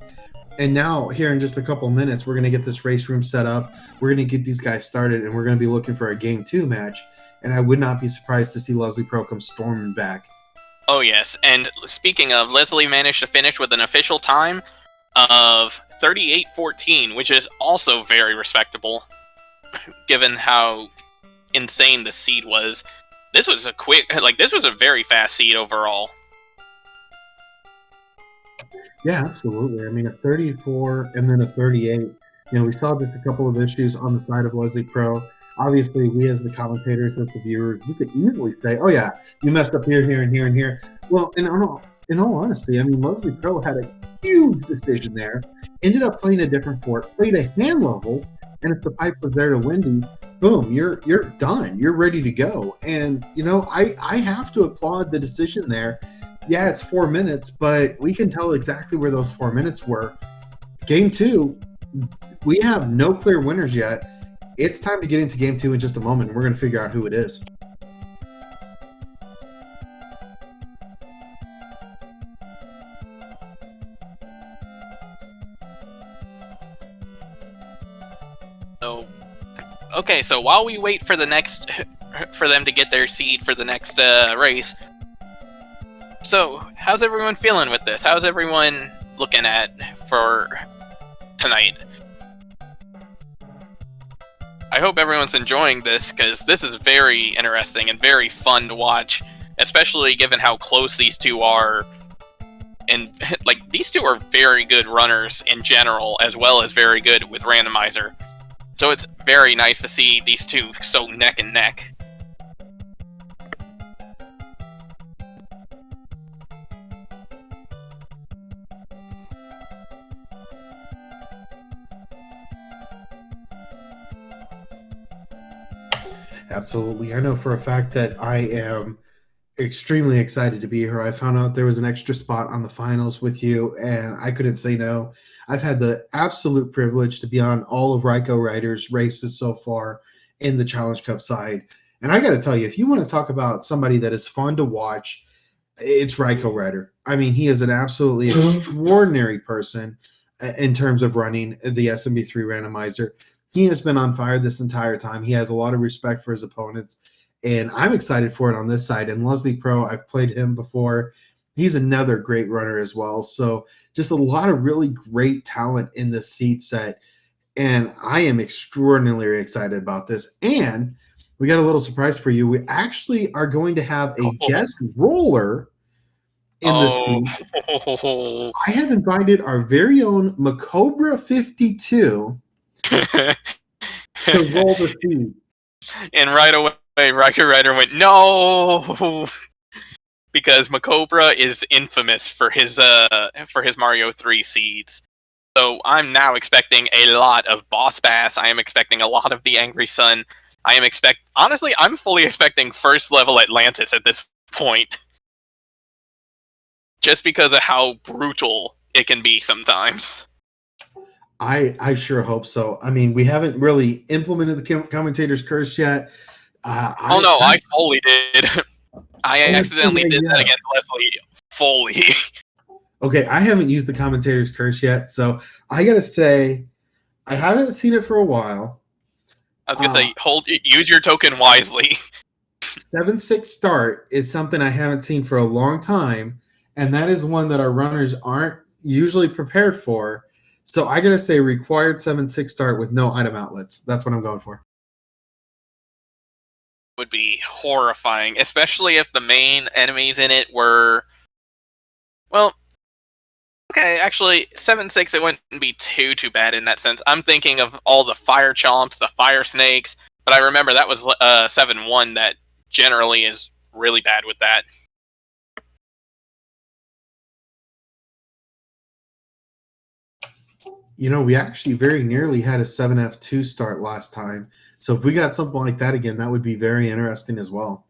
And now, here in just a couple minutes, we're going to get this race room set up. We're going to get these guys started, and we're going to be looking for a game 2 match. And I would not be surprised to see Leslie Pro come storming back. Oh, yes. And speaking of, Leslie managed to finish with an official time of 38:14, which is also very respectable, given how insane the seed was. This was a very fast seed overall. Yeah, absolutely. I mean, a 34 and then a 38. We saw just a couple of issues on the side of Leslie Pro. Obviously, we as the commentators, as the viewers, we could easily say, oh yeah, you messed up here, here, and here, and here. Well, in all honesty, I mean, Leslie Pro had a huge decision there, ended up playing a different port, played a hand level, and if the pipe was there to Wendy, boom, you're done. You're ready to go. And, I have to applaud the decision there. Yeah, it's 4 minutes, but we can tell exactly where those 4 minutes were. Game 2, we have no clear winners yet. It's time to get into game 2 in just a moment. We're going to figure out who it is. Okay, so while we wait for for them to get their seed for the next race, so how's everyone feeling with this? How's everyone looking at for tonight? I hope everyone's enjoying this, because this is very interesting and very fun to watch, especially given how close these two are. And, like, these two are very good runners in general, as well as very good with Randomizer. So it's very nice to see these two so neck and neck. Absolutely. I know for a fact that I am extremely excited to be here. I found out there was an extra spot on the finals with you, and I couldn't say no. I've had the absolute privilege to be on all of RaikouRider's races so far in the Challenge Cup side. And I got to tell you, if you want to talk about somebody that is fun to watch, it's RaikouRider. I mean, he is an absolutely extraordinary person in terms of running the SMB3 randomizer. He has been on fire this entire time. He has a lot of respect for his opponents, and I'm excited for it on this side. And Leslie Pro, I've played him before. He's another great runner as well. So just a lot of really great talent in the seed set, and I am extraordinarily excited about this. And we got a little surprise for you. We actually are going to have a guest roller in the seed. I have invited our very own Macobra 52 to roll the seed. And right away, RaikouRider went, no! Because Macobra is infamous for his Mario 3 seeds. So I'm now expecting a lot of Boss Bass. I am expecting a lot of the Angry Sun. Honestly, I'm fully expecting first level Atlantis at this point. Just because of how brutal it can be sometimes. I sure hope so. I mean, we haven't really implemented the commentator's curse yet. I fully did. I accidentally did that against Leslie fully. Okay, I haven't used the commentator's curse yet, so I gotta say, I haven't seen it for a while. I was gonna say, use your token wisely. 7-6 start is something I haven't seen for a long time, and that is one that our runners aren't usually prepared for. So I gotta say, required 7-6 start with no item outlets. That's what I'm going for. Would be horrifying, especially if the main enemies in it were, well, okay, actually 7-6 it wouldn't be too bad in that sense. I'm thinking of all the fire chomps, the fire snakes, but I remember that was 7-1 that generally is really bad with that. You know, we actually very nearly had a 7F2 start last time. So if we got something like that again, that would be very interesting as well.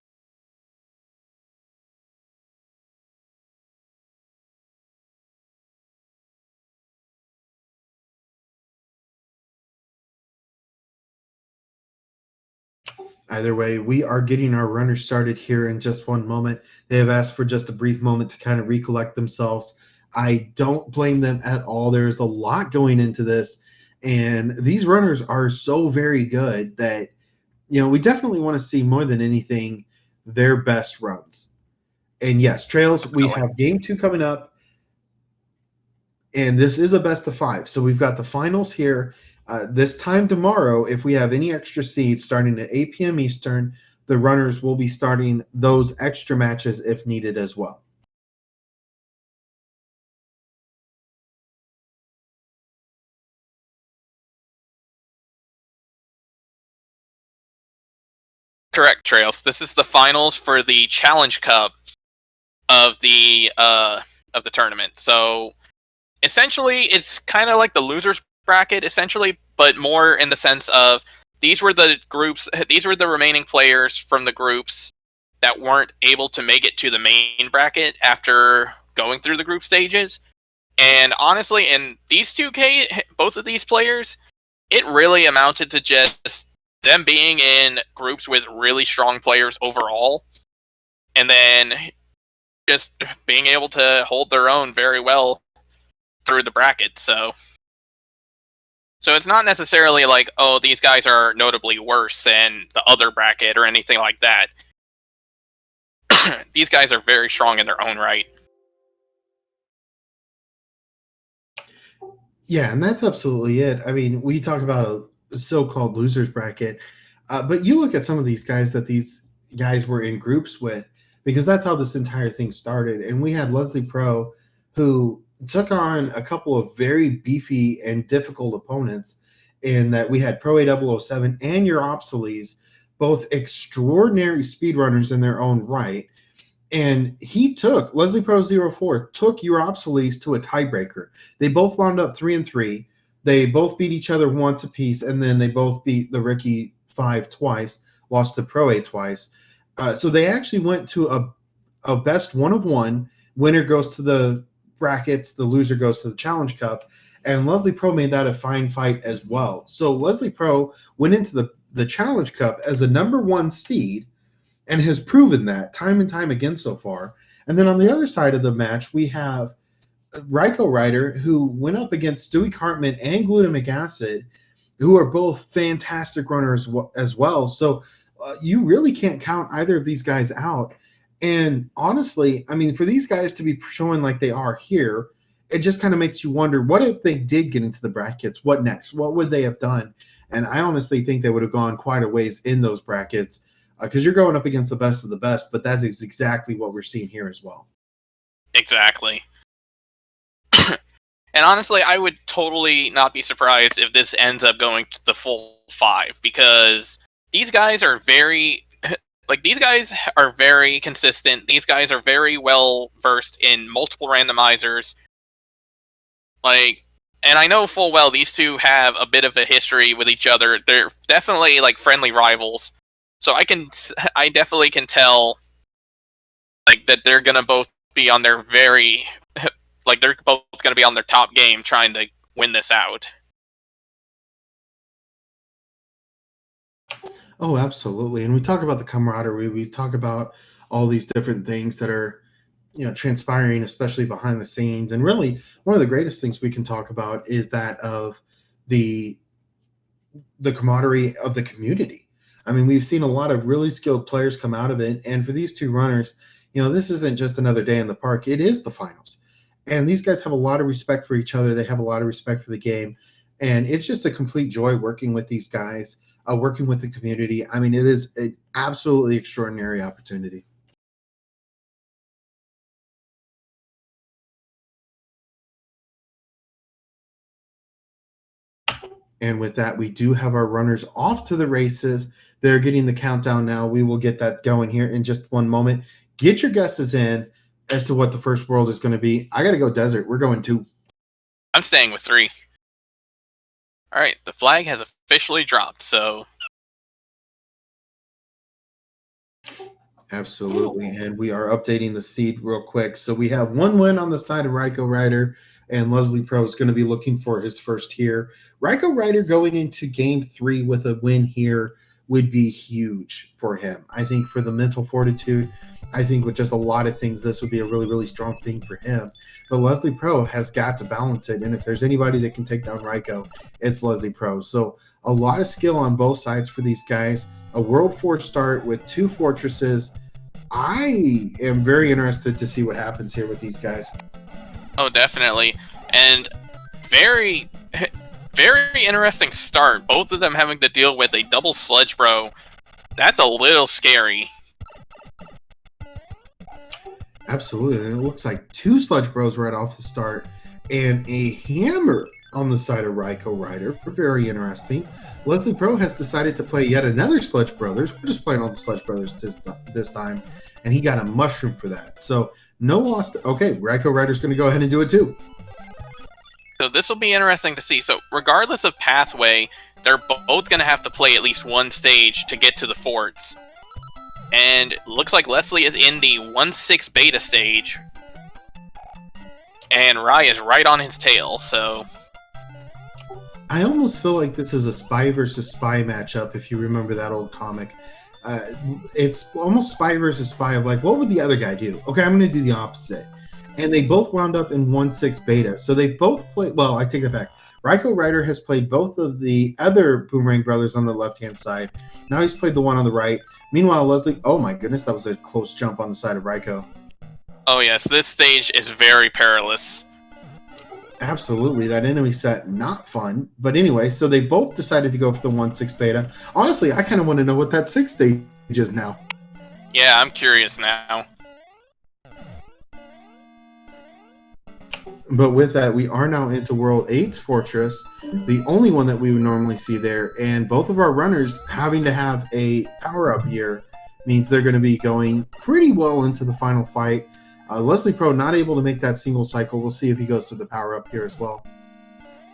Either way, we are getting our runners started here in just one moment. They have asked for just a brief moment to kind of recollect themselves. I don't blame them at all. There's a lot going into this, and these runners are so very good that, you know, we definitely want to see more than anything their best runs. And yes, Trails, we have game 2 coming up, and this is a best of 5. So we've got the finals here. This time tomorrow, if we have any extra seeds starting at 8 p.m. Eastern, the runners will be starting those extra matches if needed as well. Correct, Trails. This is the finals for the Challenge Cup of the tournament. So essentially, it's kind of like the losers bracket, essentially, but more in the sense of these were the remaining players from the groups that weren't able to make it to the main bracket after going through the group stages. And honestly, in these both of these players, it really amounted to just them being in groups with really strong players overall, and then just being able to hold their own very well through the bracket. So it's not necessarily like, oh, these guys are notably worse than the other bracket or anything like that. These guys are very strong in their own right. Yeah, and that's absolutely it. I mean, we talk about a so-called losers bracket, but you look at some of these guys that these guys were in groups with, because that's how this entire thing started. And we had Leslie Pro, who took on a couple of very beefy and difficult opponents, in that we had Pro A007 and your Opsiles, both extraordinary speedrunners in their own right. And he took Leslie Pro 04 took Europsiles to a tiebreaker. They both wound up 3-3. They both beat each other once apiece, and then they both beat the Ricky 5 twice, lost to Pro A twice. So they actually went to a best 1-of-1. Winner goes to the brackets, the loser goes to the Challenge Cup. And Leslie Pro made that a fine fight as well. So Leslie Pro went into the Challenge Cup as a #1 seed, and has proven that time and time again so far. And then on the other side of the match, we have RaikouRider, who went up against Stewie Cartman and Glutamic Acid, who are both fantastic runners as well. So you really can't count either of these guys out. And honestly, I mean, for these guys to be showing like they are here, it just kind of makes you wonder, what if they did get into the brackets? What next? What would they have done? And I honestly think they would have gone quite a ways in those brackets, because you're going up against the best of the best, but that is exactly what we're seeing here as well. Exactly. And honestly, I would totally not be surprised if this ends up going to the full 5, because these guys are very consistent. These guys are very well versed in multiple randomizers. And I know full well these two have a bit of a history with each other. They're definitely friendly rivals. So I definitely can tell that they're gonna both be on their they're both gonna be on their top game trying to win this out. Oh, absolutely. And we talk about the camaraderie. We talk about all these different things that are, you know, transpiring, especially behind the scenes. And really, one of the greatest things we can talk about is that of the camaraderie of the community. I mean, we've seen a lot of really skilled players come out of it. And for these two runners, you know, this isn't just another day in the park. It is the finals. And these guys have a lot of respect for each other. They have a lot of respect for the game. And it's just a complete joy working with these guys, working with the community. I mean, it is an absolutely extraordinary opportunity. And with that, we do have our runners off to the races. They're getting the countdown now. We will get that going here in just one moment. Get your guesses in as to what the first world is going to be. I got to go desert. We're going 2. I'm staying with 3. All right, the flag has officially dropped, so... Absolutely, and we are updating the seed real quick. So we have 1 win on the side of RaikouRider, and Leslie Pro is going to be looking for his first here. RaikouRider going into game 3 with a win here would be huge for him. I think for the mental fortitude, I think with just a lot of things, this would be a really, really strong thing for him. But Leslie Pro has got to balance it, and if there's anybody that can take down Raikou, it's Leslie Pro. So a lot of skill on both sides for these guys. A World 4 start with 2 fortresses. I am very interested to see what happens here with these guys. Oh, definitely. And very, very interesting start. Both of them having to deal with a double Sludge Bro. That's a little scary. Absolutely. And it looks like 2 Sludge Bros right off the start and a hammer on the side of RaikouRider. Very interesting. Leslie Pro has decided to play yet another Sludge Brothers. We're just playing all the Sludge Brothers this time. And he got a mushroom for that. So no loss. Okay, RaikouRider's going to go ahead and do it too. So this will be interesting to see. So regardless of pathway, they're both going to have to play at least 1 stage to get to the forts. And looks like Leslie is in the 1/6 beta stage. And Rai is right on his tail, so... I almost feel like this is a spy versus spy matchup, if you remember that old comic. It's almost spy versus spy of like, what would the other guy do? Okay, I'm going to do the opposite. And they both wound up in 1/6 beta. So they both played, well, I take that back. RaikouRider has played both of the other Boomerang Brothers on the left-hand side. Now he's played the one on the right. Meanwhile, Leslie, oh my goodness, that was a close jump on the side of Raikou. Oh yes, this stage is very perilous. Absolutely, that enemy set, not fun. But anyway, so they both decided to go for the 1/6 beta. Honestly, I kind of want to know what that 6 stage is now. Yeah, I'm curious now. But with that, we are now into World 8's Fortress, the only one that we would normally see there. And both of our runners having to have a power-up here means they're going to be going pretty well into the final fight. Leslie Pro not able to make that single cycle. We'll see if he goes through the power-up here as well.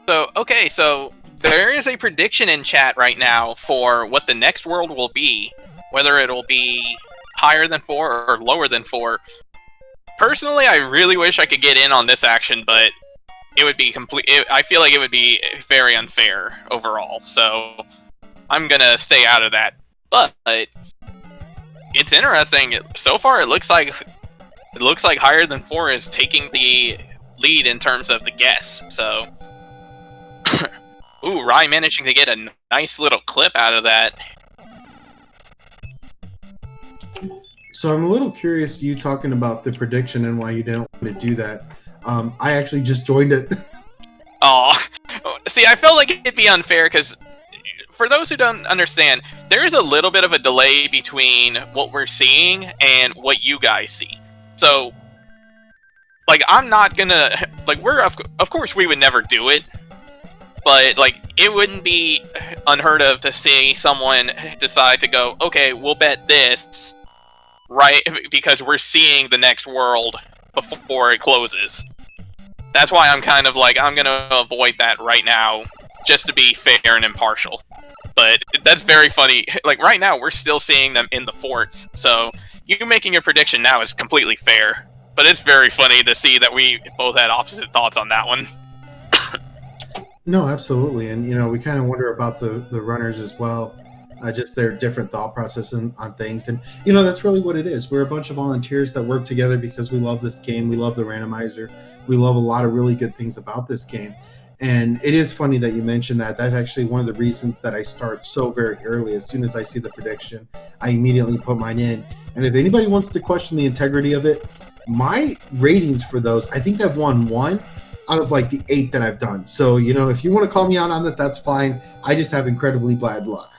So, okay, so there is a prediction in chat right now for what the next world will be. Whether it'll be higher than 4 or lower than 4. Personally, I really wish I could get in on this action, but it would be I feel like it would be very unfair overall, so I'm gonna stay out of that. But it's interesting. So far, it looks like higher than 4 is taking the lead in terms of the guess. So, ooh, Rai managing to get a nice little clip out of that. So I'm a little curious, you talking about the prediction and why you didn't want to do that. I actually just joined it. Oh, see, I felt like it'd be unfair because, for those who don't understand, there is a little bit of a delay between what we're seeing and what you guys see. So, like, I'm not gonna, like, of course we would never do it, but, like, it wouldn't be unheard of to see someone decide to go, okay, we'll bet this, right, because we're seeing the next world before it closes. That's why I'm kind of like, I'm gonna avoid that right now, just to be fair and impartial. But that's very funny. Like, right now, we're still seeing them in the forts, so you making a prediction now is completely fair. But it's very funny to see that we both had opposite thoughts on that one. No, absolutely. And, you know, we kind of wonder about the runners as well. Just their different thought process on things. And, you know, that's really what it is. We're a bunch of volunteers that work together because we love this game. We love the randomizer. We love a lot of really good things about this game. And it is funny that you mentioned that. That's actually one of the reasons that I start so very early. As soon as I see the prediction, I immediately put mine in. And if anybody wants to question the integrity of it, my ratings for those, I think I've won 1 out of like the 8 that I've done. So, you know, if you want to call me out on that, that's fine. I just have incredibly bad luck.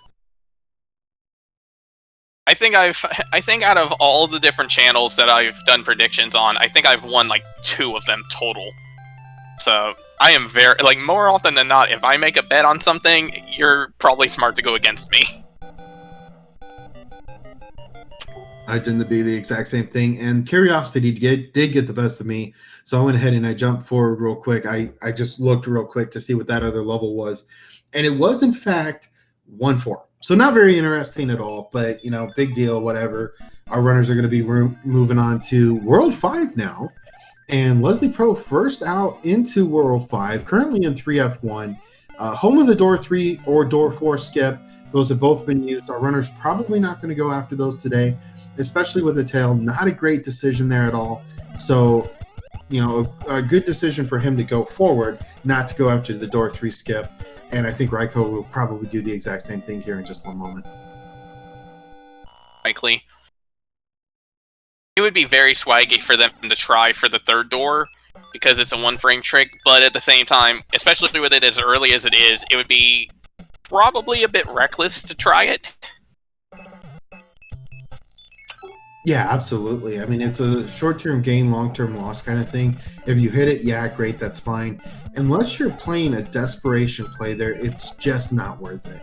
I think out of all the different channels that I've done predictions on, I think I've won like 2 of them total. So I am very, like, more often than not, if I make a bet on something, you're probably smart to go against me. I tend to be the exact same thing, and curiosity did get the best of me. So I went ahead and I jumped forward real quick. I just looked real quick to see what that other level was, and it was in fact 1-4. So not very interesting at all, but you know, big deal, whatever. Our runners are going to be moving on to World 5 now, and Leslie Pro first out into World 5, currently in 3F1, home of the door 3 or door 4 skip. Those have both been used. Our runners probably not going to go after those today, especially with the tail. Not a great decision there at all. So, you know, a good decision for him to go forward, not to go after the door 3 skip. And I think Raiko will probably do the exact same thing here in just one moment. Likely. It would be very swaggy for them to try for the 3rd door, because it's a 1-frame trick, but at the same time, especially with it as early as it is, it would be probably a bit reckless to try it. Yeah, absolutely. I mean, it's a short-term gain, long-term loss kind of thing. If you hit it, yeah, great, that's fine. Unless you're playing a desperation play there, it's just not worth it.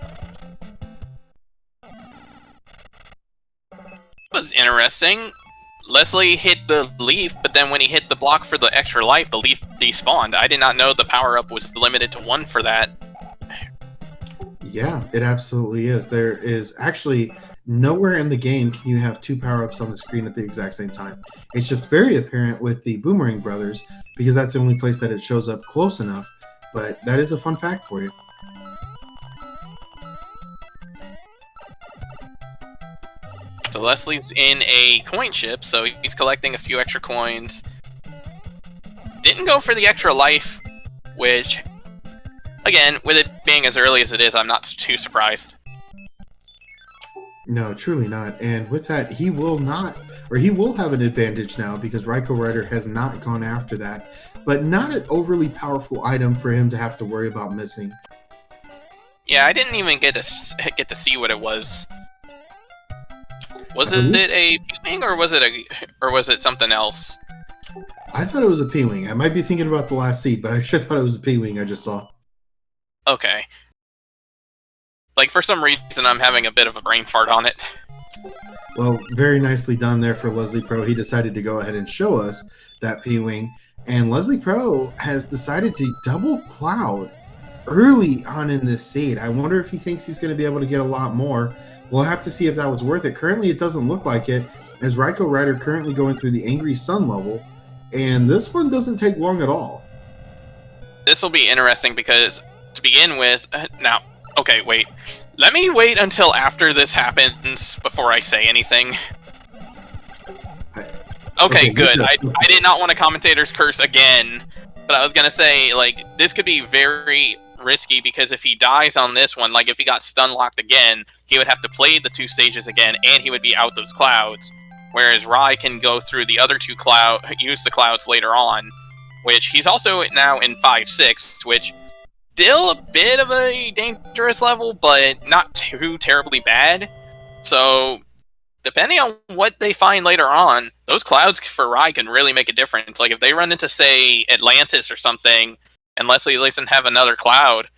It was interesting. Leslie hit the leaf, but then when he hit the block for the extra life, the leaf despawned. I did not know the power-up was limited to 1 for that. Yeah, it absolutely is. There is actually nowhere in the game can you have 2 power-ups on the screen at the exact same time. It's just very apparent with the Boomerang Brothers, because that's the only place that it shows up close enough. But that is a fun fact for you. So Leslie's in a coin ship, so he's collecting a few extra coins. Didn't go for the extra life, which, again, with it being as early as it is, I'm not too surprised. No, truly not. And with that, he will have an advantage now, because RaikouRider has not gone after that. But not an overly powerful item for him to have to worry about missing. Yeah, I didn't even get to see what it was. Was it a P-Wing, or was it something else? I thought it was a P-Wing. I might be thinking about the last seed, but I sure thought it was a P-Wing I just saw. Okay. Like, for some reason, I'm having a bit of a brain fart on it. Well, very nicely done there for Leslie Pro. He decided to go ahead and show us that P-Wing. And Leslie Pro has decided to double cloud early on in this seed. I wonder if he thinks he's going to be able to get a lot more. We'll have to see if that was worth it. Currently, it doesn't look like it, as RaikouRider currently going through the Angry Sun level. And this one doesn't take long at all. This will be interesting because, to begin with, now, okay, wait. Let me wait until after this happens before I say anything. Okay, good. I did not want a commentator's curse again, but I was going to say, like, this could be very risky, because if he dies on this one, like, if he got stun locked again, he would have to play the 2 stages again, and he would be out those clouds. Whereas Rai can go through the other 2 clouds, use the clouds later on, which he's also now in 5-6, which still a bit of a dangerous level, but not too terribly bad. So, depending on what they find later on, those clouds for Rai can really make a difference. Like, if they run into, say, Atlantis or something, and Leslie doesn't have another cloud,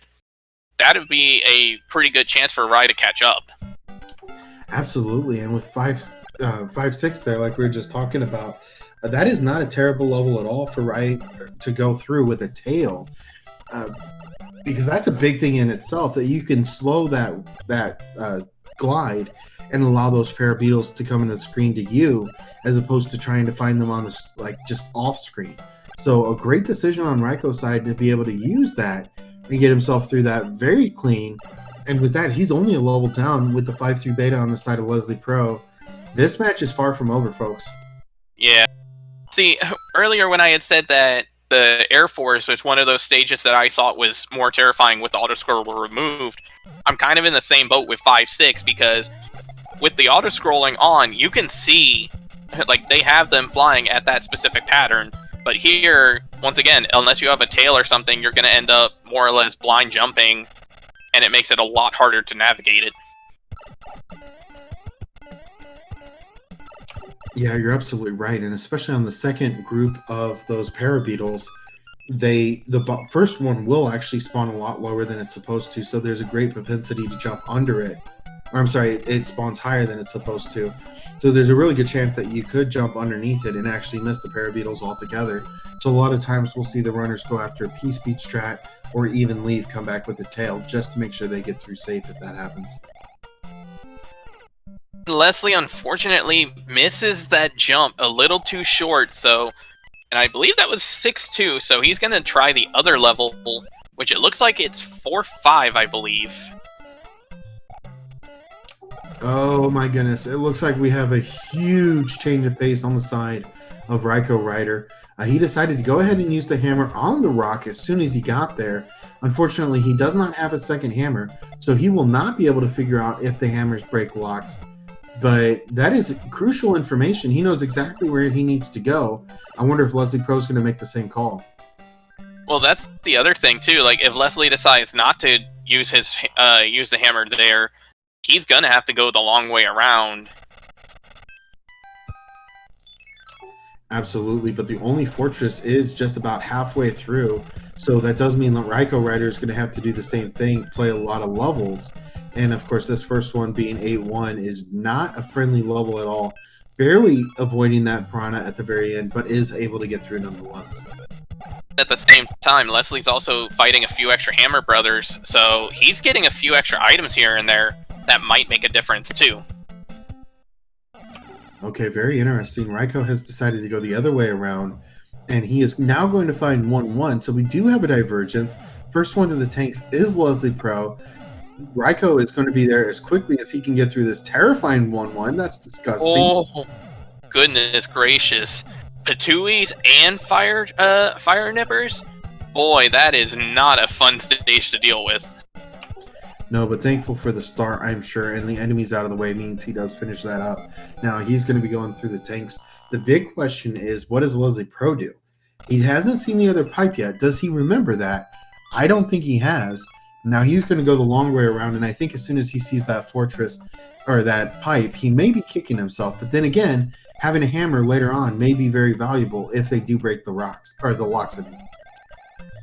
that would be a pretty good chance for Rai to catch up. Absolutely, and with 5-6 there, like we were just talking about, that is not a terrible level at all for Rai to go through with a tail, because that's a big thing in itself, that you can slow that glide and allow those parabeetles to come in the screen to you, as opposed to trying to find them on this, like, just off screen. So a great decision on Raiko's side to be able to use that and get himself through that very clean. And with that, he's only a level down with the 5-3 beta on the side of Leslie Pro. This match is far from over, folks. Yeah. See, earlier when I had said that the Air Force was one of those stages that I thought was more terrifying with the autoscroll were removed, I'm kind of in the same boat with 5-6, because with the auto-scrolling on, you can see like they have them flying at that specific pattern. But here, once again, unless you have a tail or something, you're going to end up more or less blind jumping, and it makes it a lot harder to navigate it. Yeah, you're absolutely right, and especially on the second group of those parabeetles, the first one will actually spawn a lot lower than it's supposed to, so there's a great propensity to jump under it. Or I'm sorry, it spawns higher than it's supposed to. So there's a really good chance that you could jump underneath it and actually miss the parabeetles altogether. So a lot of times we'll see the runners go after a P-speed strat or even leave, come back with the tail just to make sure they get through safe if that happens. Leslie unfortunately misses that jump a little too short, so, and I believe that was 6-2, so he's going to try the other level, which it looks like it's 4-5, I believe. Oh my goodness, it looks like we have a huge change of pace on the side of RaikouRider. He decided to go ahead and use the hammer on the rock as soon as he got there. Unfortunately, he does not have a second hammer, so he will not be able to figure out if the hammers break locks. But that is crucial information. He knows exactly where he needs to go. I wonder if Leslie Pro is going to make the same call. Well, that's the other thing too. Like, if Leslie decides not to use his use the hammer there, he's gonna have to go the long way around. Absolutely, but the only fortress is just about halfway through, so that does mean that RaikouRider is going to have to do the same thing, play a lot of levels. And of course, this first one being 8-1 is not a friendly level at all, barely avoiding that piranha at the very end, but is able to get through nonetheless. At the same time, Leslie's also fighting a few extra Hammer Brothers, so he's getting a few extra items here and there that might make a difference too. Okay, very interesting. Raikou has decided to go the other way around, and he is now going to find 1-1, so we do have a divergence. First one to the tanks is Leslie Pro. Raikou is going to be there as quickly as he can get through this terrifying 1-1. That's disgusting. Oh, goodness gracious. Patuis and fire nippers? Boy, that is not a fun stage to deal with. No, but thankful for the start, I'm sure, and the enemies out of the way means he does finish that up. Now, he's going to be going through the tanks. The big question is, what does Leslie Pro do? He hasn't seen the other pipe yet. Does he remember that? I don't think he has. Now, he's going to go the long way around, and I think as soon as he sees that fortress, or that pipe, he may be kicking himself. But then again, having a hammer later on may be very valuable if they do break the rocks, or the locks, I mean.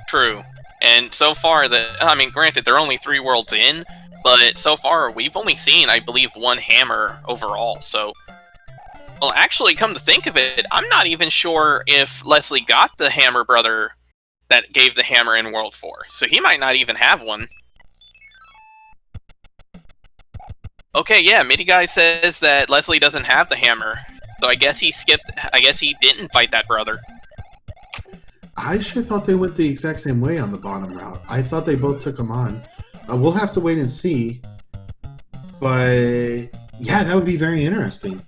True. And so far, granted, they're only 3 worlds in, but so far, we've only seen, I believe, 1 hammer overall, so... Well, actually, come to think of it, I'm not even sure if Leslie got the Hammer Brother that gave the hammer in World 4, so he might not even have one. Okay, yeah, Mitty Guy says that Leslie doesn't have the hammer, so I guess he didn't fight that brother. I sure thought they went the exact same way on the bottom route. I thought they both took them on. We'll have to wait and see. But yeah, that would be very interesting.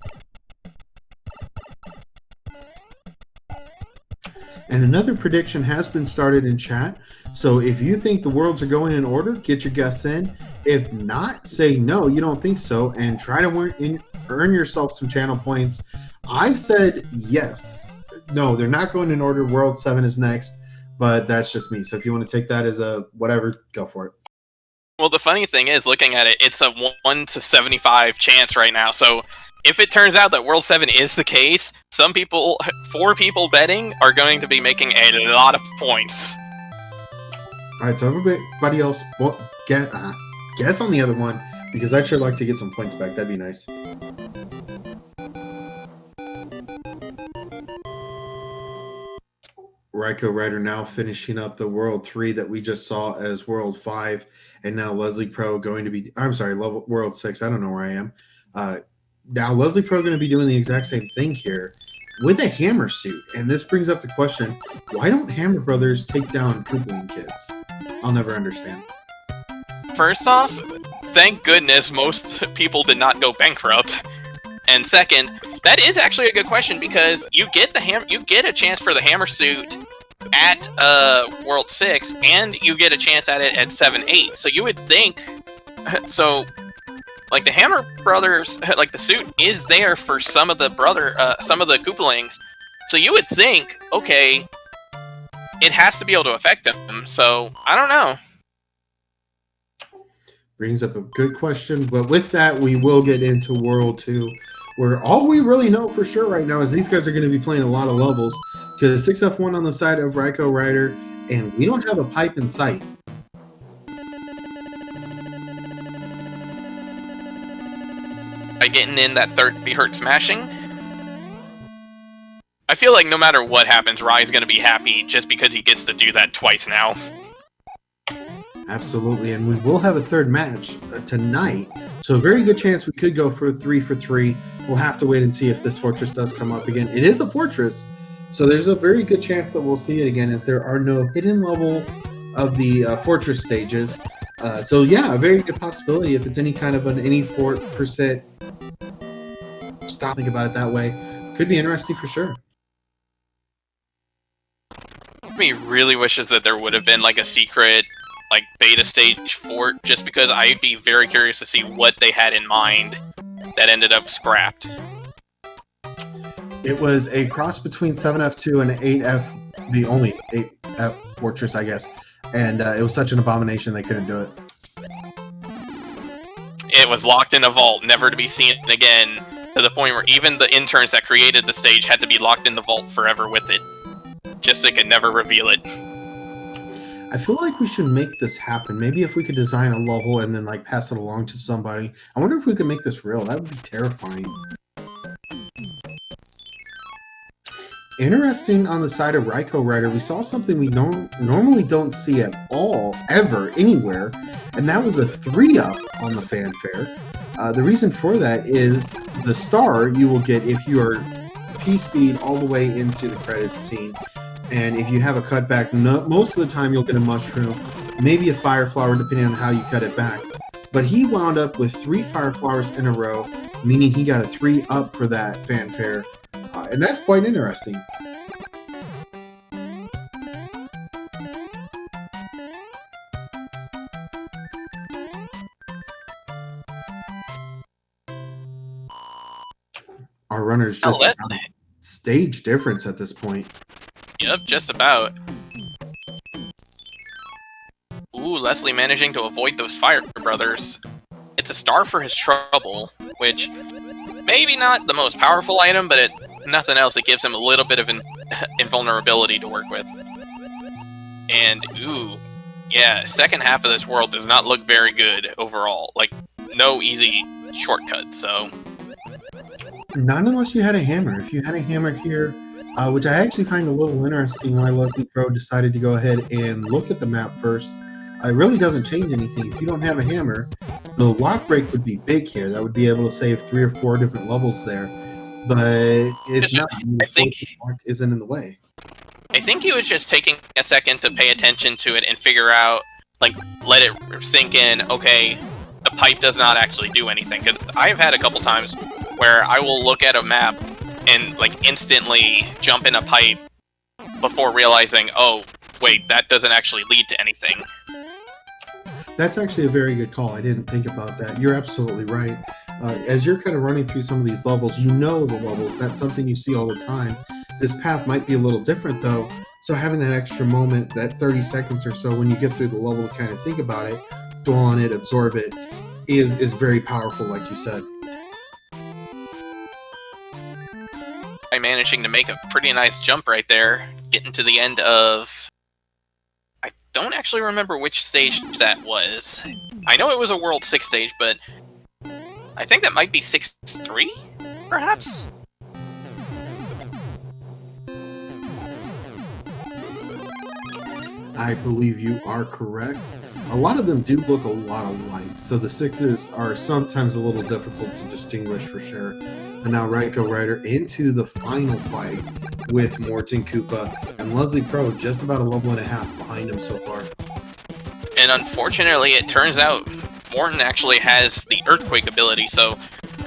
And another prediction has been started in chat. So if you think the worlds are going in order, get your guess in. If not, say no, you don't think so, and try to earn yourself some channel points. I said yes. No, they're not going in order. World 7 is next, but that's just me. So if you want to take that as a whatever, go for it. Well, the funny thing is, looking at it, it's a 1 to 75 chance right now. So if it turns out that World 7 is the case, 4 people betting are going to be making a lot of points. All right, so everybody else guess on the other one, because I'd sure like to get some points back. That'd be nice. RaikouRider now finishing up the World 3 that we just saw as World 5, and now Leslie Pro going to be, World 6, I don't know where I am. Now Leslie Pro going to be doing the exact same thing here with a hammer suit, and this brings up the question, why don't Hammer Brothers take down Koopaling kids? I'll never understand. First off, thank goodness most people did not go bankrupt. And second, that is actually a good question, because you get a chance for the hammer suit at World 6, and you get a chance at it at 7-8. So you would think, Like the Hammer Brothers, like the suit is there for some of the Koopalings. So you would think, okay, it has to be able to affect them. So I don't know. Brings up a good question, but with that, we will get into World 2, where all we really know for sure right now is these guys are going to be playing a lot of levels, because 6F1 on the side of RaikouRider, and we don't have a pipe in sight. By getting in that 30 hertz smashing, I feel like no matter what happens, Rai's going to be happy just because he gets to do that twice now. Absolutely, and we will have a third match tonight, so a very good chance we could go for 3 for 3. We'll have to wait and see if this fortress does come up again. It is a fortress, so there's a very good chance that we'll see it again, as there are no hidden level of the fortress stages. So yeah, a very good possibility if it's any kind of an any 4%. Stop, think about it that way. Could be interesting for sure. Me really wishes that there would have been like a secret like beta stage fort, just because I'd be very curious to see what they had in mind that ended up scrapped. It was a cross between 7F2 and 8F, the only 8F fortress, I guess, and it was such an abomination they couldn't do it. It was locked in a vault, never to be seen again, to the point where even the interns that created the stage had to be locked in the vault forever with it, just so they could never reveal it. I feel like we should make this happen. Maybe if we could design a level and then like pass it along to somebody. I wonder if we could make this real. That would be terrifying. Interesting on the side of RaikouRider, we saw something we normally don't see at all, ever, anywhere, and that was a 3-up on the fanfare. The reason for that is the star you will get if you are P-speed all the way into the credits scene. And if you have a cutback, most of the time you'll get a mushroom, maybe a fire flower, depending on how you cut it back. But he wound up with 3 fire flowers in a row, meaning he got a 3-up for that fanfare. And that's quite interesting. Our runners just have a stage difference at this point. Yep, just about. Ooh, Leslie managing to avoid those fire brothers. It's a star for his trouble, which maybe not the most powerful item, but nothing else, it gives him a little bit of invulnerability to work with. And, ooh, yeah, second half of this world does not look very good overall. Like, no easy shortcut, so... Not unless you had a hammer. If you had a hammer here, which I actually find a little interesting why Leslie Pro decided to go ahead and look at the map first. It really doesn't change anything. If you don't have a hammer, the lock break would be big here. That would be able to save 3 or 4 different levels there. But it's not. I think isn't in the way. I think he was just taking a second to pay attention to it and figure out, like, let it sink in, okay, the pipe does not actually do anything. Because I've had a couple times where I will look at a map and, like, instantly jump in a pipe before realizing, oh, wait, that doesn't actually lead to anything. That's actually a very good call. I didn't think about that. You're absolutely right. As you're kind of running through some of these levels, you know the levels. That's something you see all the time. This path might be a little different, though. So having that extra moment, that 30 seconds or so when you get through the level to kind of think about it, dwell on it, absorb it, is very powerful, like you said. By managing to make a pretty nice jump right there, getting to the end of... I don't actually remember which stage that was. I know it was a World 6 stage, but I think that might be 6-3, perhaps? I believe you are correct. A lot of them do look a lot alike, so the 6s are sometimes a little difficult to distinguish for sure. And now RaikouRider into the final fight with Morton Koopa and Leslie Pro just about a level and a half behind him so far. And unfortunately, it turns out Morton actually has the Earthquake ability, so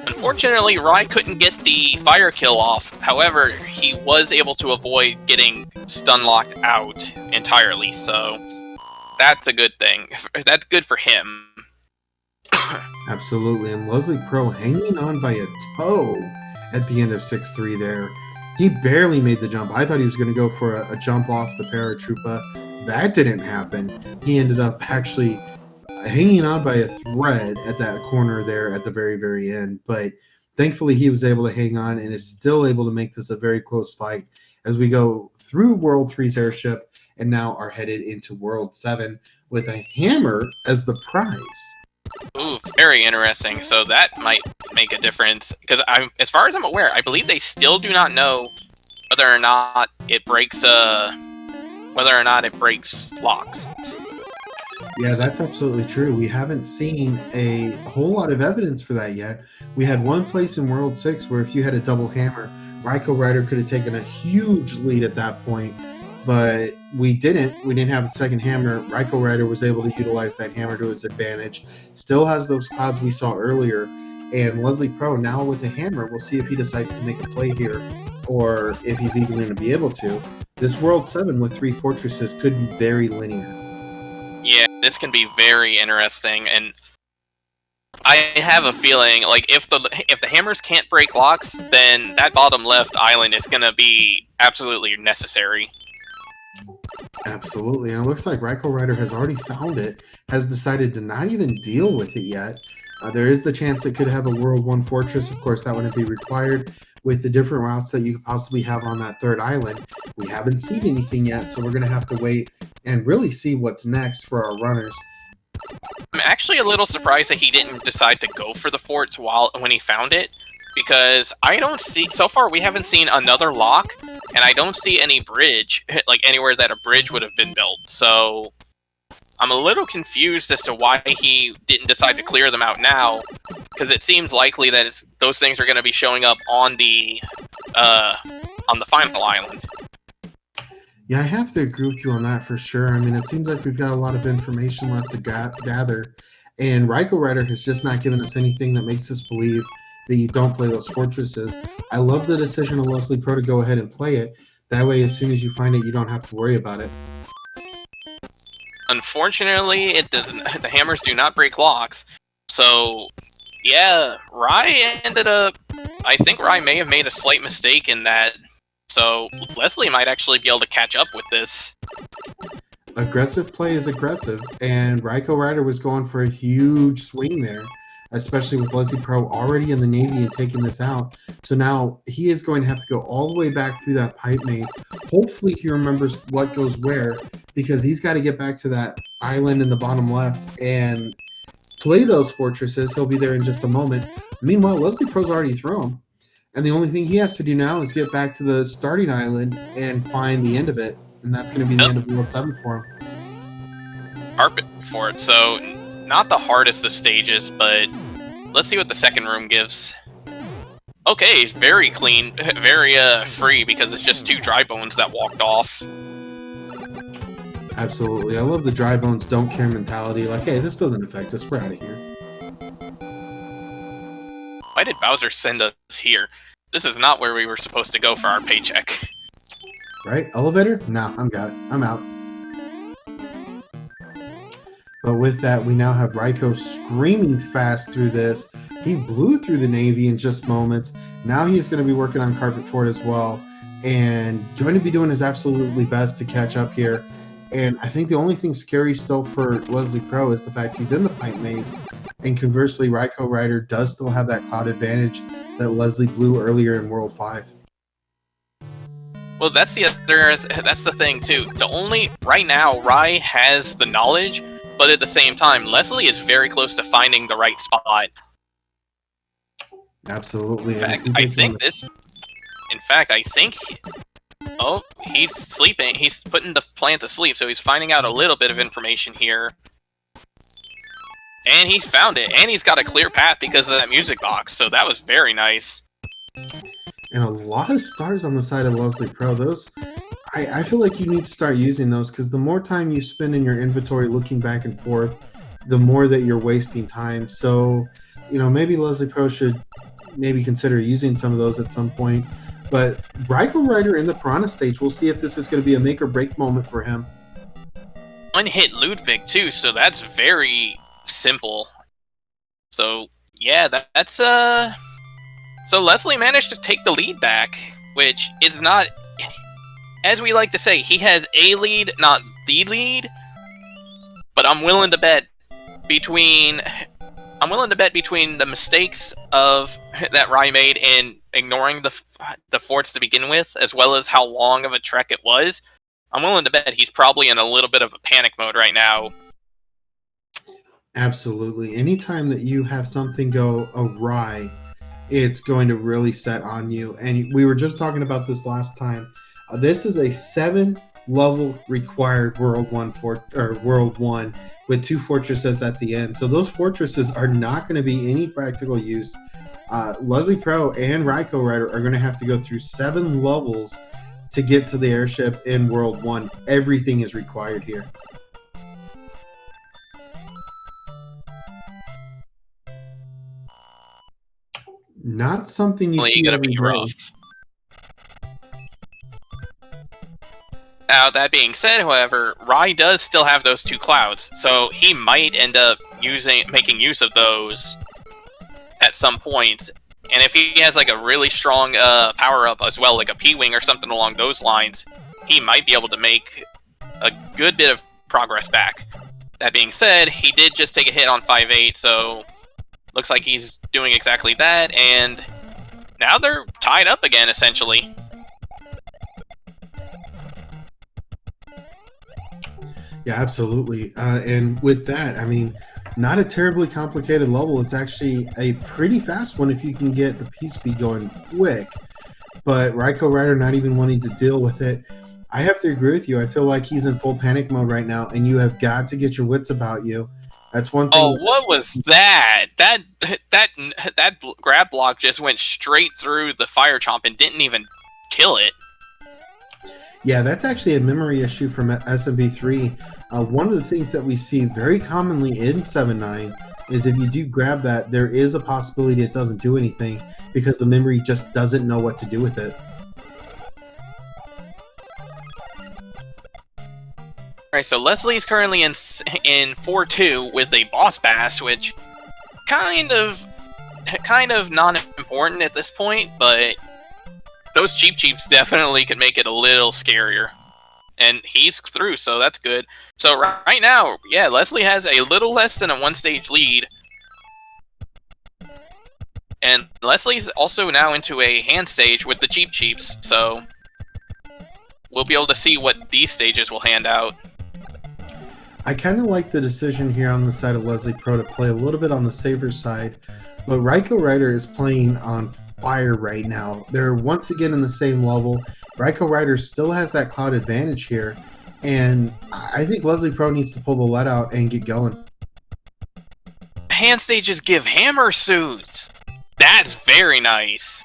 unfortunately, Rai couldn't get the fire kill off. However, he was able to avoid getting stun locked out entirely, so that's a good thing. That's good for him. Absolutely. And Leslie Pro hanging on by a toe at the end of 6-3 there. He barely made the jump. I thought he was going to go for a jump off the paratroopa. That didn't happen. He ended up actually hanging on by a thread at that corner there at the very, very end. But thankfully, he was able to hang on and is still able to make this a very close fight as we go through World 3's airship and now are headed into World 7 with a hammer as the prize. Ooh, very interesting. So that might make a difference because as far as I'm aware, I believe they still do not know whether or not it breaks locks. Yeah, that's absolutely true. We haven't seen a whole lot of evidence for that yet. We had one place in World 6 where if you had a double hammer, RaikouRider could have taken a huge lead at that point, but we didn't. We didn't have the second hammer. RaikouRider was able to utilize that hammer to his advantage. Still has those clouds we saw earlier, and Leslie Pro now with the hammer, we'll see if he decides to make a play here or if he's even going to be able to. This World 7 with 3 fortresses could be very linear. Yeah, this can be very interesting, and I have a feeling like if the hammers can't break locks, then that bottom left island is going to be absolutely necessary. Absolutely, and it looks like RaikouRider has already found it, has decided to not even deal with it yet. There is the chance it could have a World 1 fortress. Of course, that wouldn't be required with the different routes that you could possibly have on that third island. We haven't seen anything yet, so we're going to have to wait and really see what's next for our runners. I'm actually a little surprised that he didn't decide to go for the forts when he found it, because I don't see, so far we haven't seen another lock, and I don't see any bridge, like anywhere that a bridge would have been built, so I'm a little confused as to why he didn't decide to clear them out now, because it seems likely that those things are going to be showing up on the final island. Yeah, I have to agree with you on that for sure. I mean, it seems like we've got a lot of information left to gather, and RaikouRider has just not given us anything that makes us believe that you don't play those fortresses. I love the decision of Leslie Pro to go ahead and play it. That way, as soon as you find it, you don't have to worry about it. Unfortunately, it doesn't. The hammers do not break locks. So, yeah, Rai ended up. I think Rai may have made a slight mistake in that. So Leslie might actually be able to catch up with this. Aggressive play is aggressive, and RaikouRider was going for a huge swing there, especially with Leslie Pro already in the Navy and taking this out. So now he is going to have to go all the way back through that pipe maze. Hopefully he remembers what goes where, because he's got to get back to that island in the bottom left and play those fortresses. He'll be there in just a moment. Meanwhile, Leslie Pro's already thrown them. And the only thing he has to do now is get back to the starting island and find the end of it. And that's going to be the end of World 7 for him. Carpet for it, so not the hardest of stages, but let's see what the second room gives. Okay, it's very clean, very free, because it's just 2 dry bones that walked off. Absolutely. I love the dry bones don't care mentality. Like, hey, this doesn't affect us. We're out of here. Why did Bowser send us here? This is not where we were supposed to go for our paycheck. Right? Elevator? Nah, I'm got it. I'm out. But with that, we now have Raikou screaming fast through this. He blew through the Navy in just moments. Now he's going to be working on Carpet Fort as well, and going to be doing his absolutely best to catch up here. And I think the only thing scary still for Leslie Pro is the fact he's in the pipe maze. And conversely, RaikouRider does still have that cloud advantage that Leslie blew earlier in World 5. Well, that's the thing too. Right now, Rai has the knowledge, but at the same time, Leslie is very close to finding the right spot. Absolutely. In fact, I think oh, he's sleeping. He's putting the plant to sleep, so he's finding out a little bit of information here. And he's found it, and he's got a clear path because of that music box, so that was very nice. And a lot of stars on the side of Leslie Pro. Those, I feel like you need to start using those, because the more time you spend in your inventory looking back and forth, the more that you're wasting time. So, maybe Leslie Pro should maybe consider using some of those at some point. But RaikouRider in the Piranha stage, we'll see if this is going to be a make or break moment for him. One hit Ludwig too, so that's very simple. So yeah, that's so Leslie managed to take the lead back, which is not, as we like to say, he has a lead, not the lead. But I'm willing to bet between the mistakes of that Rai made in ignoring the forts to begin with, as well as how long of a trek it was. I'm willing to bet he's probably in a little bit of a panic mode right now. Absolutely. Anytime that you have something go awry, it's going to really set on you. And we were just talking about this last time. This is a 7-level required World 1 with 2 fortresses at the end. So those fortresses are not going to be any practical use. Leslie Pro and RaikouRider are going to have to go through 7 levels to get to the airship in World 1. Everything is required here. Not something you see Gonna be rough. Now, that being said, however, Rai does still have those 2 clouds, so he might end up making use of those at some point. And if he has like a really strong power-up as well, like a P-Wing or something along those lines, he might be able to make a good bit of progress back. That being said, he did just take a hit on 5-8, so looks like he's doing exactly that, and now they're tied up again, essentially. Yeah, absolutely. And with that, I mean, not a terribly complicated level. It's actually a pretty fast one if you can get the P-Speed going quick. But RaikouRider not even wanting to deal with it. I have to agree with you. I feel like he's in full panic mode right now, and you have got to get your wits about you. That's one thing. Oh, what was that? That grab block just went straight through the fire chomp and didn't even kill it. Yeah, that's actually a memory issue from SMB3. One of the things that we see very commonly in 7.9 is if you do grab that, there is a possibility it doesn't do anything because the memory just doesn't know what to do with it. Alright, so Leslie's currently in 4-2 with a boss bass, which kind of non-important at this point, but those cheeps definitely could make it a little scarier. And he's through, so that's good. So right now, yeah, Leslie has a little less than a 1-stage lead. And Leslie's also now into a hand stage with the cheeps, so we'll be able to see what these stages will hand out. I kind of like the decision here on the side of Leslie Pro to play a little bit on the safer side, but RaikouRider is playing on fire right now. They're once again in the same level. RaikouRider still has that cloud advantage here, and I think Leslie Pro needs to pull the let out and get going. Hand stages give hammer suits. That's very nice.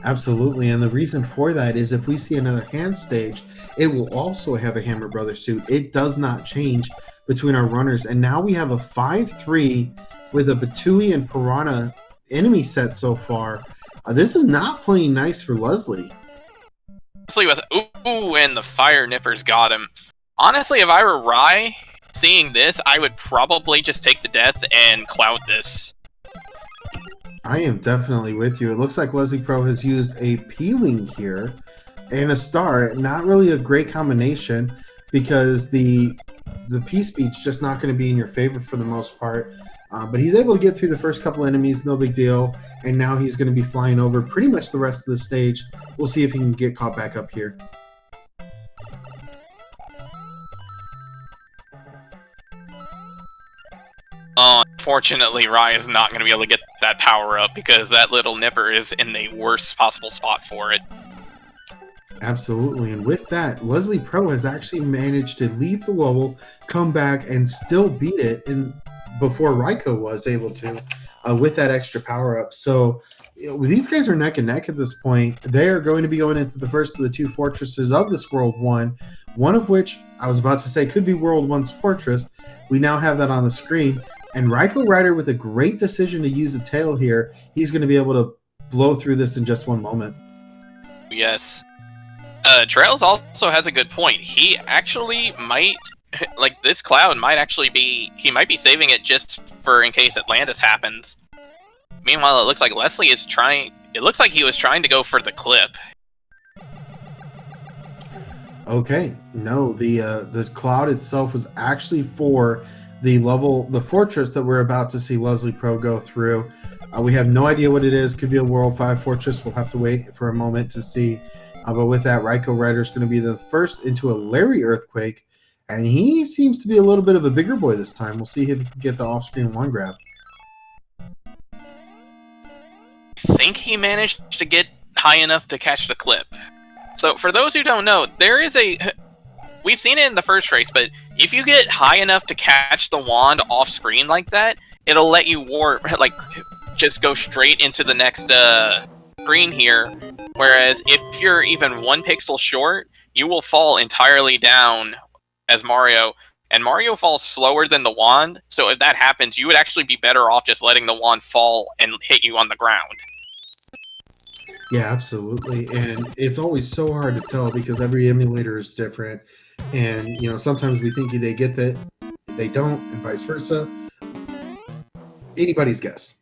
Absolutely, and the reason for that is if we see another hand stage, it will also have a Hammer Brother suit. It does not change between our runners, and now we have a 5-3 with a Batui and Piranha enemy set so far. This is not playing nice for Leslie. Honestly, with ooh, and the fire nippers got him. Honestly, if I were Rai, seeing this, I would probably just take the death and cloud this. I am definitely with you. It looks like Leslie Pro has used a P-Wing here and a star. Not really a great combination because the P-Speed's just not going to be in your favor for the most part. But he's able to get through the first couple enemies, no big deal. And now he's going to be flying over pretty much the rest of the stage. We'll see if he can get caught back up here. Unfortunately, Rai is not going to be able to get that power up because that little nipper is in the worst possible spot for it. Absolutely, and with that, Leslie Pro has actually managed to leave the level, come back, and still beat it before Raikou was able to with that extra power up. So these guys are neck and neck at this point. They are going to be going into the first of the 2 fortresses of this World 1, one of which I was about to say could be World 1's fortress. We now have that on the screen. And RaikouRider with a great decision to use a tail here. He's going to be able to blow through this in just one moment. Yes. Trails also has a good point. He actually might like this cloud might actually be, he might be saving it just for in case Atlantis happens. Meanwhile, it looks like Leslie is trying, it looks like he was trying to go for the clip. Okay, no, the cloud itself was actually for the fortress that we're about to see Leslie Pro go through. We have no idea what it is. Could be a World 5 fortress. We'll have to wait for a moment to see. But with that, RaikouRider is going to be the first into a Larry Earthquake, and he seems to be a little bit of a bigger boy this time. We'll see if he can get the off-screen one grab. I think he managed to get high enough to catch the clip. So for those who don't know, there is we've seen it in the first race, but if you get high enough to catch the wand off screen like that, it'll let you warp, like, just go straight into the next screen here. Whereas if you're even 1 pixel short, you will fall entirely down as Mario, and Mario falls slower than the wand, so if that happens, you would actually be better off just letting the wand fall and hit you on the ground. Yeah, absolutely. And it's always so hard to tell because every emulator is different. And, you know, sometimes we think they get that, they don't, and vice versa. Anybody's guess.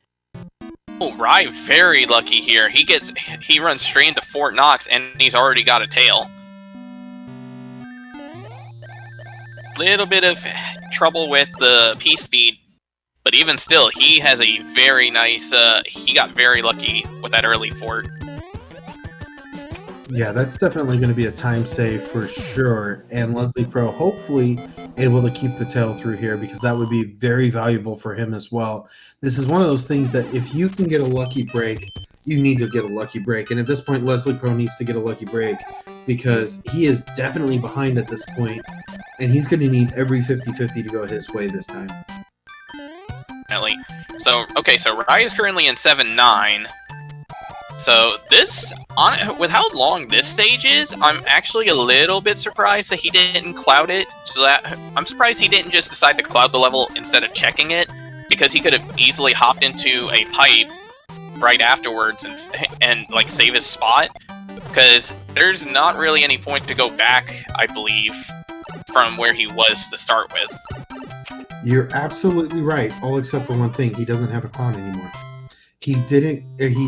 Oh, Rai very lucky here. He runs straight into Fort Knox and he's already got a tail. Little bit of trouble with the P-Speed, but even still, he has a very nice, he got very lucky with that early fort. Yeah, that's definitely going to be a time save for sure. And Leslie Pro hopefully able to keep the tail through here because that would be very valuable for him as well. This is one of those things that if you can get a lucky break, you need to get a lucky break. And at this point, Leslie Pro needs to get a lucky break because he is definitely behind at this point, and he's going to need every 50-50 to go his way this time. Definitely. So, okay, so Rai is currently in 7-9. So this, with how long this stage is, I'm actually a little bit surprised that he didn't cloud it. So that I'm surprised he didn't just decide to cloud the level instead of checking it, because he could have easily hopped into a pipe right afterwards and like save his spot. Because there's not really any point to go back, I believe, from where he was to start with. You're absolutely right, all except for one thing: he doesn't have a cloud anymore. He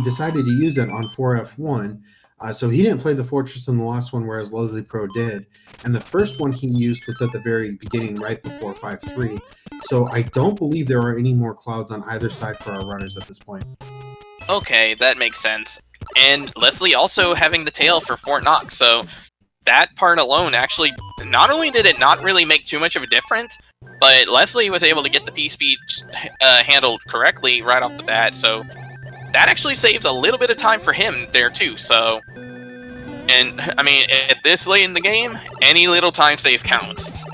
decided to use it on 4F1, so he didn't play the fortress in the last one, whereas Leslie Pro did. And the first one he used was at the very beginning, right before 5-3. So I don't believe there are any more clouds on either side for our runners at this point. Okay, that makes sense. And Leslie also having the tail for Fort Knox, so that part alone actually, not only did it not really make too much of a difference, but Leslie was able to get the P-Speed handled correctly right off the bat, so that actually saves a little bit of time for him there too, so... And, I mean, at this late in the game, any little time save counts.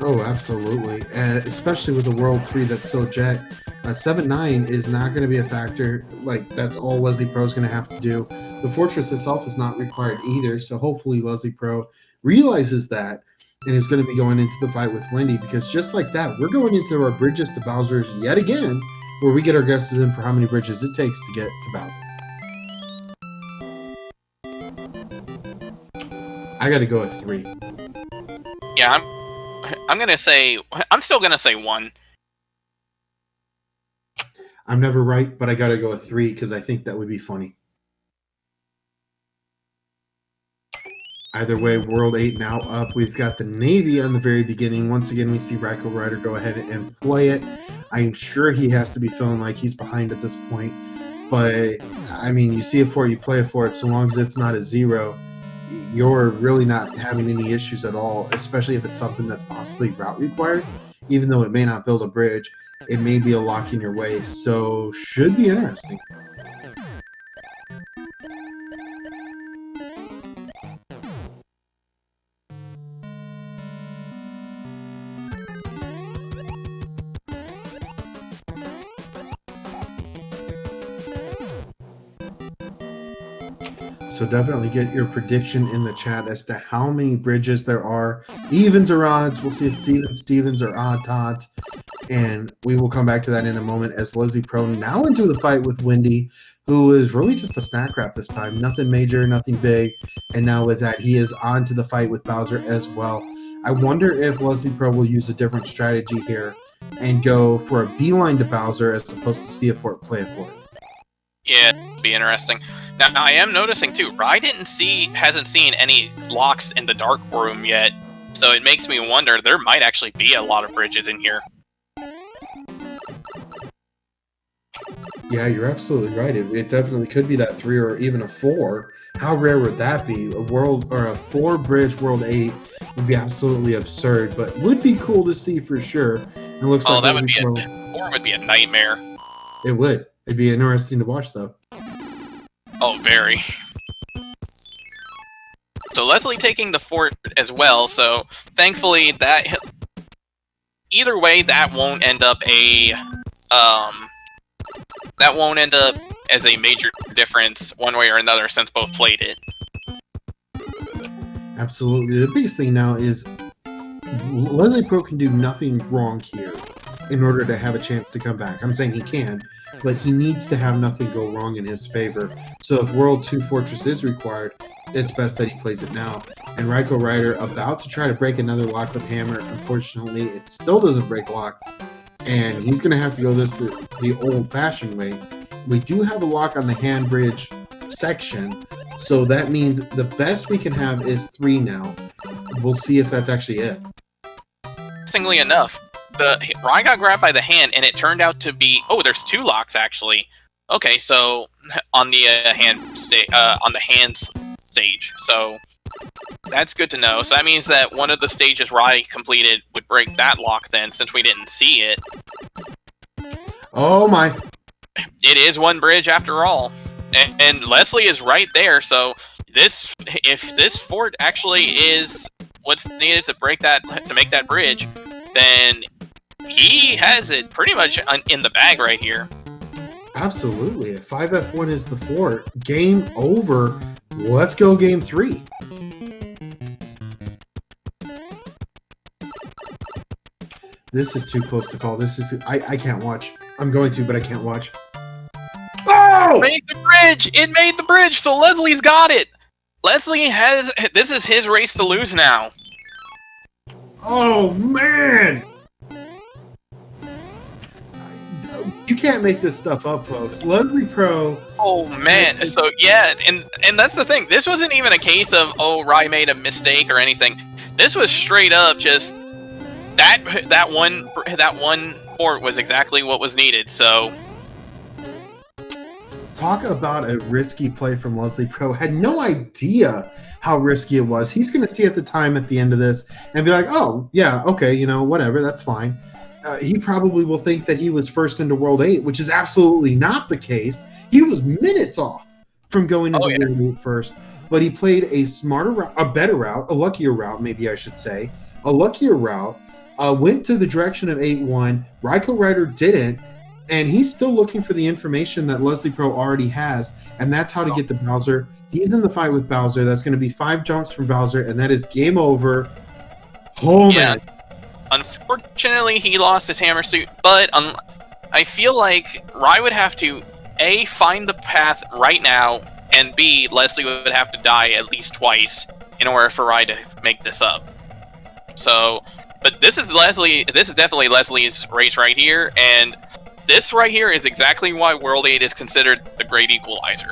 Oh, absolutely. Especially with the World 3 that's so jet. 7-9 is not going to be a factor. Like, that's all Leslie Pro is going to have to do. The fortress itself is not required either, so hopefully Leslie Pro realizes that and is going to be going into the fight with Wendy, because just like that, we're going into our bridges to Bowser's yet again, where we get our guesses in for how many bridges it takes to get to Bowser. I got to go with 3. Yeah, I'm still gonna say 1. I'm never right, but I got to go with 3 because I think that would be funny. Either way, World 8 now up. We've got the Navy on the very beginning. Once again, we see RaikouRider go ahead and play it. I'm sure he has to be feeling like he's behind at this point. But, I mean, you see a fort, you play a fort. So long as it's not a 0, you're really not having any issues at all, especially if it's something that's possibly route required. Even though it may not build a bridge, it may be a lock in your way. So, should be interesting. So definitely get your prediction in the chat as to how many bridges there are. Evens or odds. We'll see if it's even Stevens or odd odds. And we will come back to that in a moment as Leslie Pro now into the fight with Wendy, who is really just a snack wrap this time. Nothing major, nothing big. And now with that, he is on to the fight with Bowser as well. I wonder if Leslie Pro will use a different strategy here and go for a beeline to Bowser as opposed to see a fort, play a fort. Yeah, it'll be interesting. Now, I am noticing too, Rye hasn't seen any locks in the dark room yet, so it makes me wonder there might actually be a lot of bridges in here. Yeah, you're absolutely right. It definitely could be that 3 or even a 4. How rare would that be? A 4-bridge World 8 would be absolutely absurd, but would be cool to see for sure. It looks like that would be 4 would be a nightmare. It would. It'd be interesting to watch, though. Oh, very. So Leslie taking the fort as well, so thankfully that... Either way, that won't end up as a major difference one way or another since both played it. Absolutely. The biggest thing now is Leslie Pro can do nothing wrong here in order to have a chance to come back. I'm saying he can, but he needs to have nothing go wrong in his favor. So if World 2 Fortress is required, it's best that he plays it now. And RaikouRider about to try to break another lock with Hammer. Unfortunately, it still doesn't break locks. And he's going to have to go the old-fashioned way. We do have a lock on the hand bridge section, so that means the best we can have is 3 now. We'll see if that's actually it. Interestingly enough, Rye got grabbed by the hand, and it turned out to be... Oh, there's 2 locks, actually. Okay, so on the hands stage. So that's good to know. So that means that one of the stages Rye completed would break that lock then, since we didn't see it. Oh my! It is 1 bridge after all, and Leslie is right there. So if this fort actually is what's needed to make that bridge, then he has it pretty much in the bag right here. Absolutely. If 5F1 is the fort, game over. Let's go game 3. This is too close to call. I can't watch. I'm going to, but I can't watch. Oh! It made the bridge! It made the bridge, so Leslie's got it! This is his race to lose now. Oh, man! You can't make this stuff up, folks. Leslie Pro... Oh, man. So, yeah, and that's the thing. This wasn't even a case of, oh, Rye made a mistake or anything. This was straight up just... That one fort was exactly what was needed, so... Talk about a risky play from Leslie Pro. Had no idea how risky it was. He's going to see at the time at the end of this and be like, oh, yeah, okay, you know, whatever, that's fine. He probably will think that he was first into World 8, which is absolutely not the case. He was minutes off from going into World 8 first, but he played a smarter route, a better route, a luckier route, maybe I should say. A luckier route, went to the direction of 8-1. RaikouRider didn't, and he's still looking for the information that Leslie Pro already has, and that's how to get the Bowser. He's in the fight with Bowser. That's going to be 5 jumps from Bowser, and that is game over. Oh, man. Unfortunately, he lost his hammer suit, but I feel like Rye would have to, A, find the path right now, and B, Leslie would have to die at least twice in order for Rye to make this up. So, but this is definitely Leslie's race right here, and this right here is exactly why World 8 is considered the great equalizer.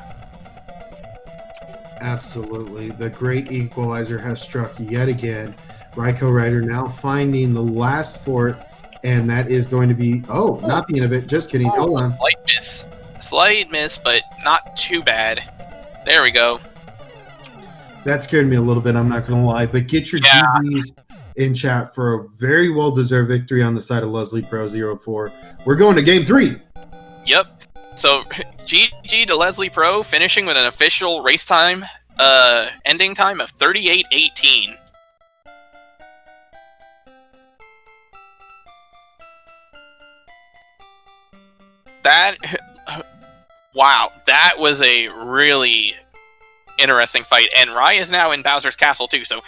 Absolutely. The great equalizer has struck yet again. RaikouRider now finding the last fort, and that is going to be... Oh, not the end of it. Just kidding. Hold on. Slight miss, but not too bad. There we go. That scared me a little bit, I'm not going to lie. But get your GGs in chat for a very well-deserved victory on the side of Leslie Pro 04. We're going to game 3. Yep. So, GG to Leslie Pro, finishing with an official race time, ending time of 38:18. Wow, that was a really interesting fight, and Rye is now in Bowser's Castle too, so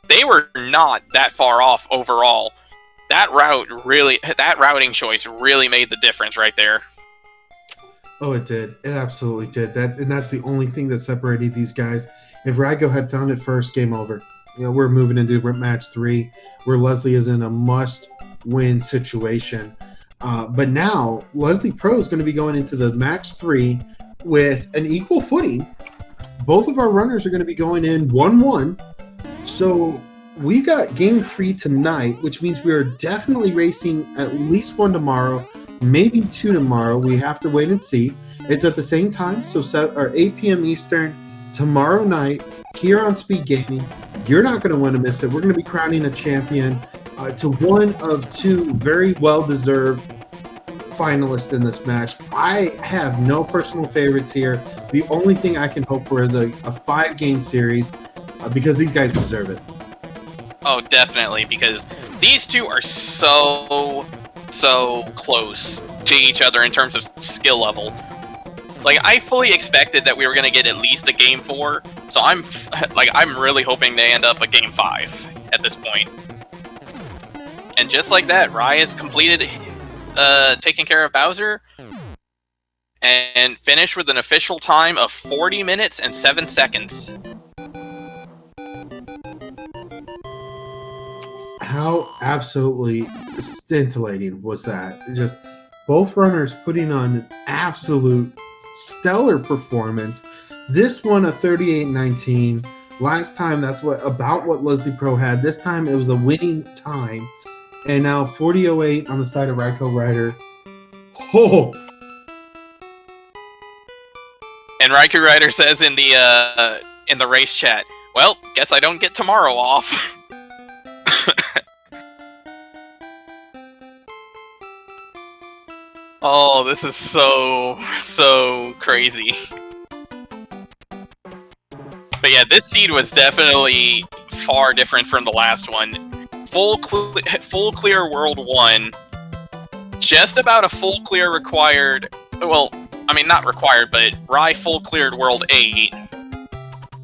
they were not that far off overall. That routing choice really made the difference right there. Oh, it did. It absolutely did. And that's the only thing that separated these guys. If Raikou had found it first, game over. we're moving into match 3, where Leslie is in a must-win situation. But now Leslie Pro is going to be going into the match 3 with an equal footing. Both of our runners are going to be going in 1-1. So we got game 3 tonight, which means we are definitely racing at least 1 tomorrow, maybe 2 tomorrow. We have to wait and see. It's at the same time, so 8 p.m. Eastern tomorrow night here on SpeedGaming. You're not going to want to miss it. We're going to be crowning a champion to one of 2 very well-deserved finalists in this match. I have no personal favorites here. The only thing I can hope for is a 5-game series because these guys deserve it. Oh, definitely, because these 2 are so close to each other in terms of skill level. Like, I fully expected that we were going to get at least a game 4, so I'm really hoping they end up a game 5 at this point. And just like that, Rai has completed taking care of Bowser and finished with an official time of 40 minutes and 7 seconds. How absolutely scintillating was that? Just both runners putting on an absolute stellar performance. This one a 38-19. Last time that's about what Leslie Pro had. This time it was a winning time. And now 40-08 on the side of RaikouRider. Oh! And RaikouRider says in the race chat, "Well, guess I don't get tomorrow off." Oh, this is so crazy. But yeah, this seed was definitely far different from the last one. Full clear world 1. Just about a full clear required. Well, I mean not required, but Rai full cleared world 8.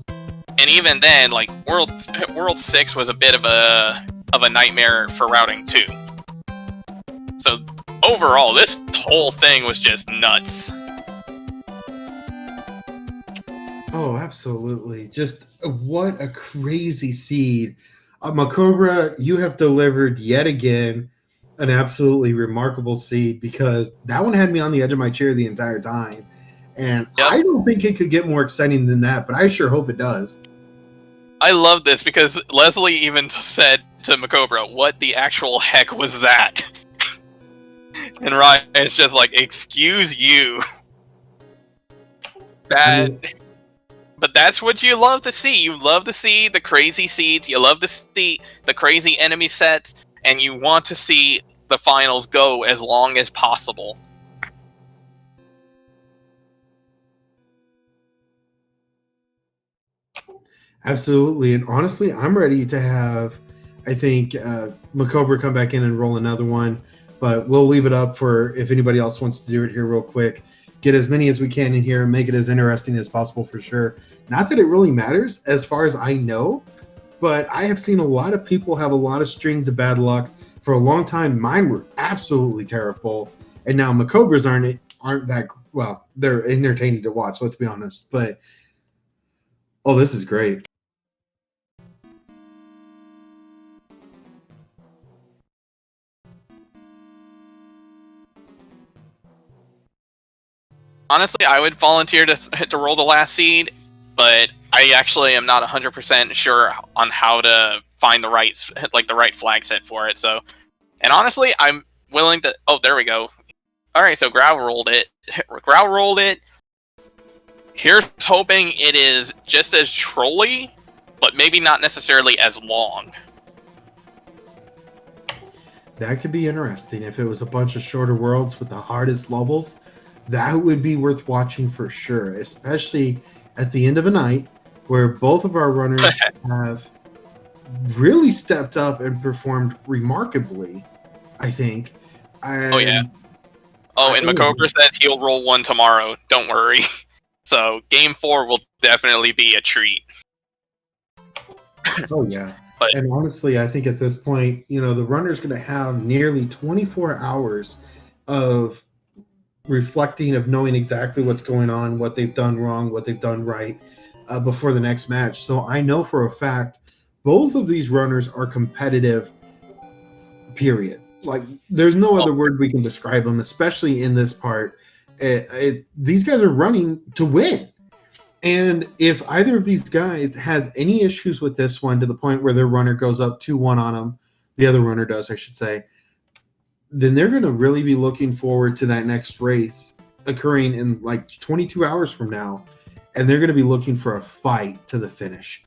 And even then, like world 6 was a bit of a nightmare for routing 2. So overall, this whole thing was just nuts. Oh, absolutely. Just what a crazy seed. Macobra, you have delivered yet again an absolutely remarkable seed because that one had me on the edge of my chair the entire time. And yep. I don't think it could get more exciting than that, but I sure hope it does. I love this because Leslie even said to Macobra, "What the actual heck was that?" And Ryan is just like, "Excuse you." But that's what you love to see. You love to see the crazy seeds. You love to see the crazy enemy sets, and you want to see the finals go as long as possible. Absolutely, and honestly, I'm ready to have, I think, Macobra come back in and roll another one. But we'll leave it up for if anybody else wants to do it here real quick. Get as many as we can in here and make it as interesting as possible for sure. Not that it really matters as far as I know, but I have seen a lot of people have a lot of strings of bad luck. For a long time, mine were absolutely terrible. And now Macobra's aren't that, well, they're entertaining to watch, let's be honest. But, oh, this is great. Honestly, I would volunteer to roll the last seed, but I actually am not 100% sure on how to find the right flag set for it. So, and honestly, I'm willing to. Oh, there we go. All right, so Grau rolled it. Grau rolled it. Here's hoping it is just as trolly, but maybe not necessarily as long. That could be interesting if it was a bunch of shorter worlds with the hardest levels. That would be worth watching for sure, especially at the end of a night where both of our runners have really stepped up and performed remarkably, I think. Oh, yeah. Oh, and Macobra says he'll roll one tomorrow. Don't worry. So, game 4 will definitely be a treat. Oh, yeah. And honestly, I think at this point, the runner's going to have nearly 24 hours of reflecting, of knowing exactly what's going on, what they've done wrong, what they've done right before the next match. So I know for a fact both of these runners are competitive, period. Like, there's no other word we can describe them, especially in this part. These guys are running to win. And if either of these guys has any issues with this one to the point where their runner goes up 2-1 on them, the other runner does, I should say, then they're going to really be looking forward to that next race occurring in like 22 hours from now. And they're going to be looking for a fight to the finish.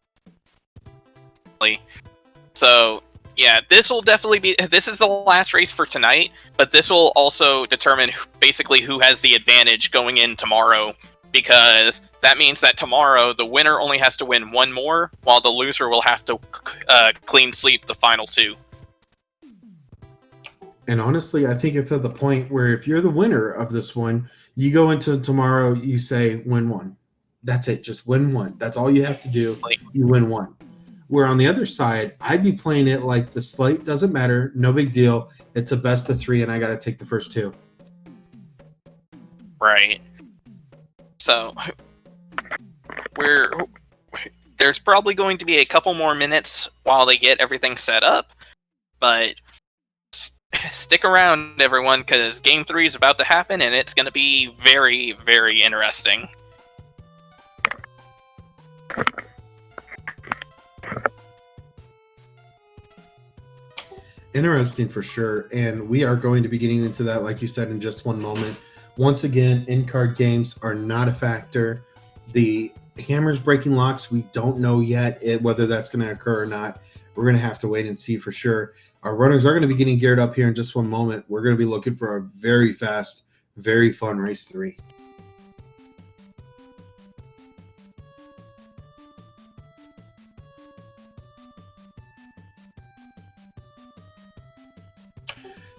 So, yeah, this will definitely be... This is the last race for tonight, but this will also determine basically who has the advantage going in tomorrow, because that means that tomorrow the winner only has to win one more, while the loser will have to clean sweep the final two. And honestly, I think it's at the point where if you're the winner of this one, you go into tomorrow, you say, win one. That's it. Just win one. That's all you have to do. You win one. Where on the other side, I'd be playing it like the slate doesn't matter. No big deal. It's a best of 3, and I got to take the first 2. Right. So, there's probably going to be a couple more minutes while they get everything set up, but stick around, everyone, because Game 3 is about to happen, and it's going to be very, very interesting. Interesting for sure, and we are going to be getting into that, like you said, in just one moment. Once again, in-card games are not a factor. The hammers breaking locks, we don't know yet whether that's going to occur or not. We're going to have to wait and see for sure. Our runners are going to be getting geared up here in just one moment. We're going to be looking for a very fast, very fun race 3.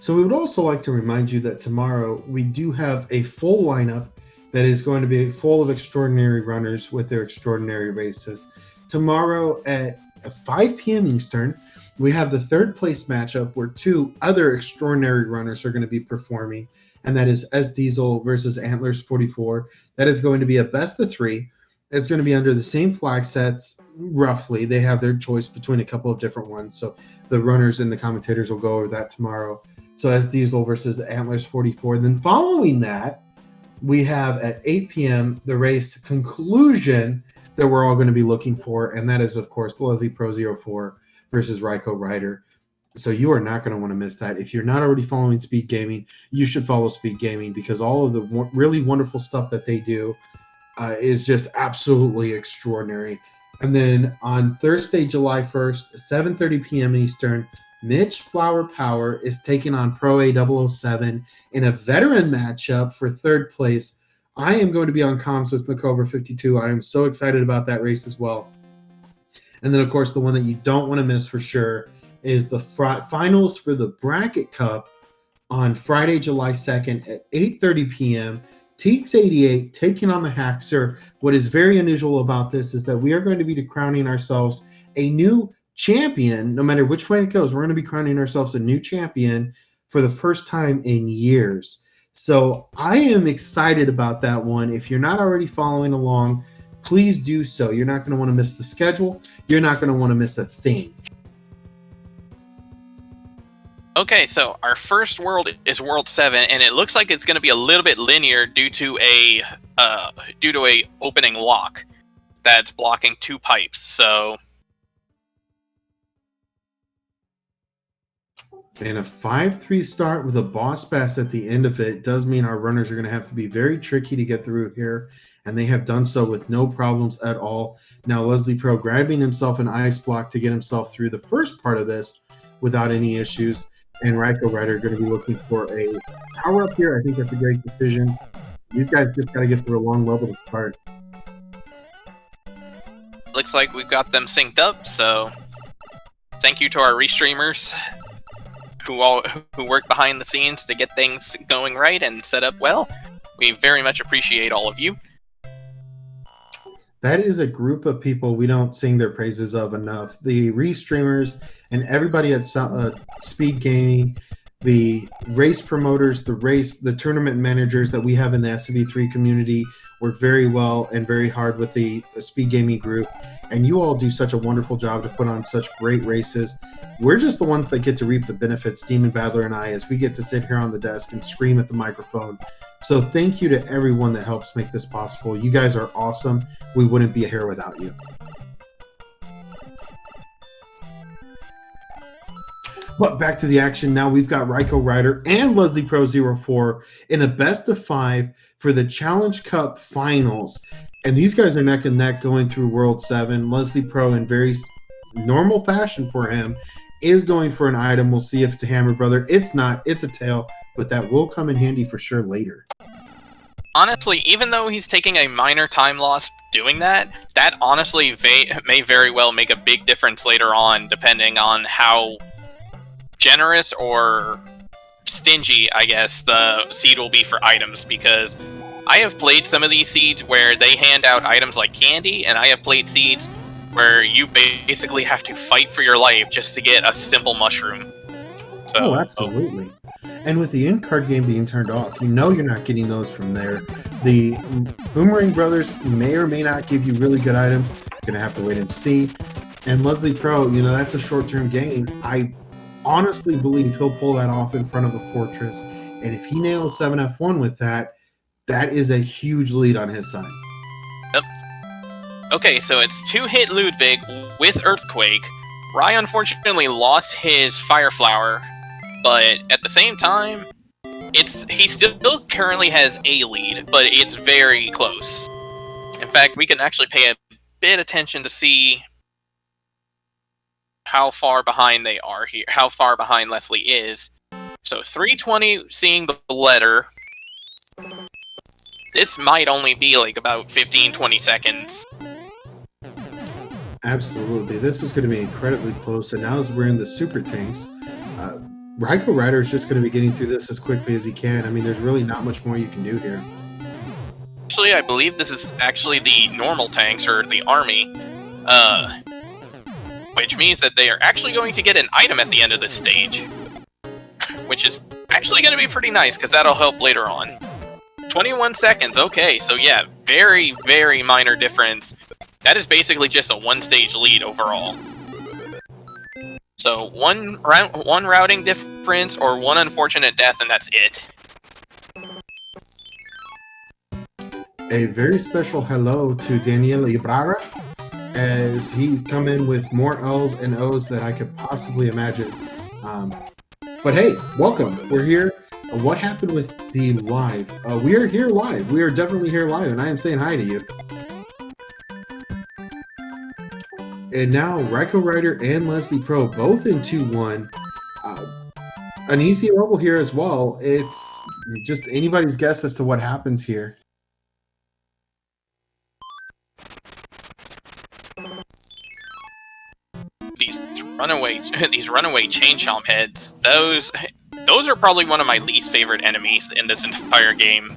So we would also like to remind you that tomorrow we do have a full lineup that is going to be full of extraordinary runners with their extraordinary races. Tomorrow at 5 p.m. Eastern, we have the third place matchup where 2 other extraordinary runners are going to be performing, and that is S Diesel versus Antlers 44. That is going to be a best of 3. It's going to be under the same flag sets, roughly. They have their choice between a couple of different ones, so the runners and the commentators will go over that tomorrow. So S Diesel versus Antlers 44. And then following that, we have at 8 p.m. the race conclusion that we're all going to be looking for, and that is, of course, Leslie Pro 04 versus RaikouRider. So you are not going to want to miss that. If you're not already following Speed Gaming, you should follow Speed Gaming, because all of the really wonderful stuff that they do is just absolutely extraordinary. And then on Thursday, July 1st, 7:30 p.m. Eastern, Mitch Flower Power is taking on Pro A007 in a veteran matchup for third place. I am going to be on comms with McCobra52. I am so excited about that race as well. And then, of course, the one that you don't want to miss for sure is the finals for the Bracket Cup on Friday, July 2nd at 8:30 p.m. Teeks88 taking on the Haxer. What is very unusual about this is that we are going to be crowning ourselves a new champion. No matter which way it goes, we're going to be crowning ourselves a new champion for the first time in years. So I am excited about that one. If you're not already following along, please do so. You're not going to want to miss the schedule. You're not going to want to miss a thing. Okay, so our first world is World 7, and it looks like it's going to be a little bit linear due to a opening lock that's blocking 2 pipes. So, and a 5-3 start with a boss pass at the end of it does mean our runners are going to have to be very tricky to get through here, and they have done so with no problems at all. Now Leslie Pro grabbing himself an ice block to get himself through the first part of this without any issues, and RaikouRider going to be looking for a power up here. I think that's a great decision. These guys just got to get through a long level to start. looks like we've got them synced up, so thank you to our restreamers who work behind the scenes to get things going right and set up well. We very much appreciate all of you. That is a group of people we don't sing their praises of enough. The restreamers and everybody at Speed Gaming, The race promoters, the tournament managers that we have in the SMB3 community work very well and very hard with the SpeedGaming group, and you all do such a wonderful job to put on such great races. We're just the ones that get to reap the benefits, Demon Battler and I, as we get to sit here on the desk and scream at the microphone. So thank you to everyone that helps make this possible. You guys are awesome. We wouldn't be here without you. But back to the action now. We've got RaikouRider and Leslie Pro 04 in a best of 5 for the Challenge Cup Finals. And these guys are neck and neck going through World 7. Leslie Pro, in very normal fashion for him, is going for an item. We'll see if it's a hammer, brother. It's not. It's a tail, but that will come in handy for sure later. Honestly, even though he's taking a minor time loss doing that, that honestly may very well make a big difference later on, depending on how generous or stingy, I guess, the seed will be for items, because I have played some of these seeds where they hand out items like candy, and I have played seeds where you basically have to fight for your life just to get a simple mushroom. So, absolutely. And with the in-card game being turned off, you know you're not getting those from there. The Boomerang Brothers may or may not give you really good items. You're going to have to wait and see. And Leslie Pro, you know, that's a short-term gain. I honestly believe he'll pull that off in front of a Fortress. And if he nails 7F1 with that, that is a huge lead on his side. Yep. Okay, so it's 2-hit Ludwig with Earthquake. Rai unfortunately lost his Fire Flower, but at the same time, he still currently has a lead, but it's very close. In fact, we can actually pay a bit attention to see how far behind they are here, how far behind Leslie is. So 320 seeing the letter. This might only be like about 15-20 seconds. Absolutely. This is going to be incredibly close. And now as we're in the super tanks, RaikouRider is just going to be getting through this as quickly as he can. I mean, there's really not much more you can do here. Actually, I believe this is actually the normal tanks, or the army. Which means that they are actually going to get an item at the end of this stage. Which is actually going to be pretty nice, because that'll help later on. 21 seconds, okay, so yeah, very, very minor difference. That is basically just a one-stage lead overall. So one routing difference or one unfortunate death, and that's it. A very special hello to Daniel Ibarra, as he's come in with more L's and O's that I could possibly imagine. But hey, welcome. We're here. What happened with the live? We are here live. We are definitely here live, and I am saying hi to you. And now RaikouRider and Leslie Pro both in 2-1. An easy level here as well. It's just anybody's guess as to what happens here. These runaway chain chomp heads, those are probably one of my least favorite enemies in this entire game.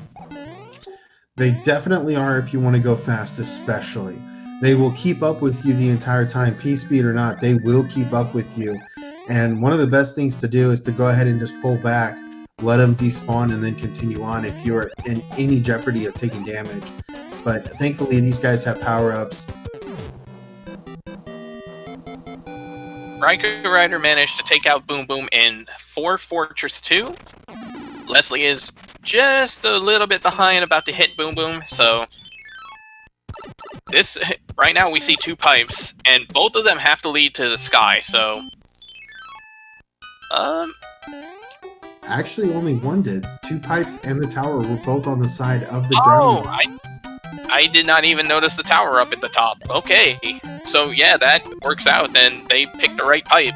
They definitely are if you want to go fast, especially. They will keep up with you the entire time, P-speed or not, they will keep up with you. And one of the best things to do is to go ahead and just pull back, let them despawn, and then continue on if you're in any jeopardy of taking damage. But thankfully, these guys have power-ups. RaikouRider managed to take out Boom Boom in 4 Fortress 2. Leslie is just a little bit behind, about to hit Boom Boom, so this right now we see 2 pipes, and both of them have to lead to the sky, so actually only one did. 2 pipes and the tower were both on the side of the ground. I did not even notice the tower up at the top. Okay, so yeah, that works out. Then they picked the right pipe.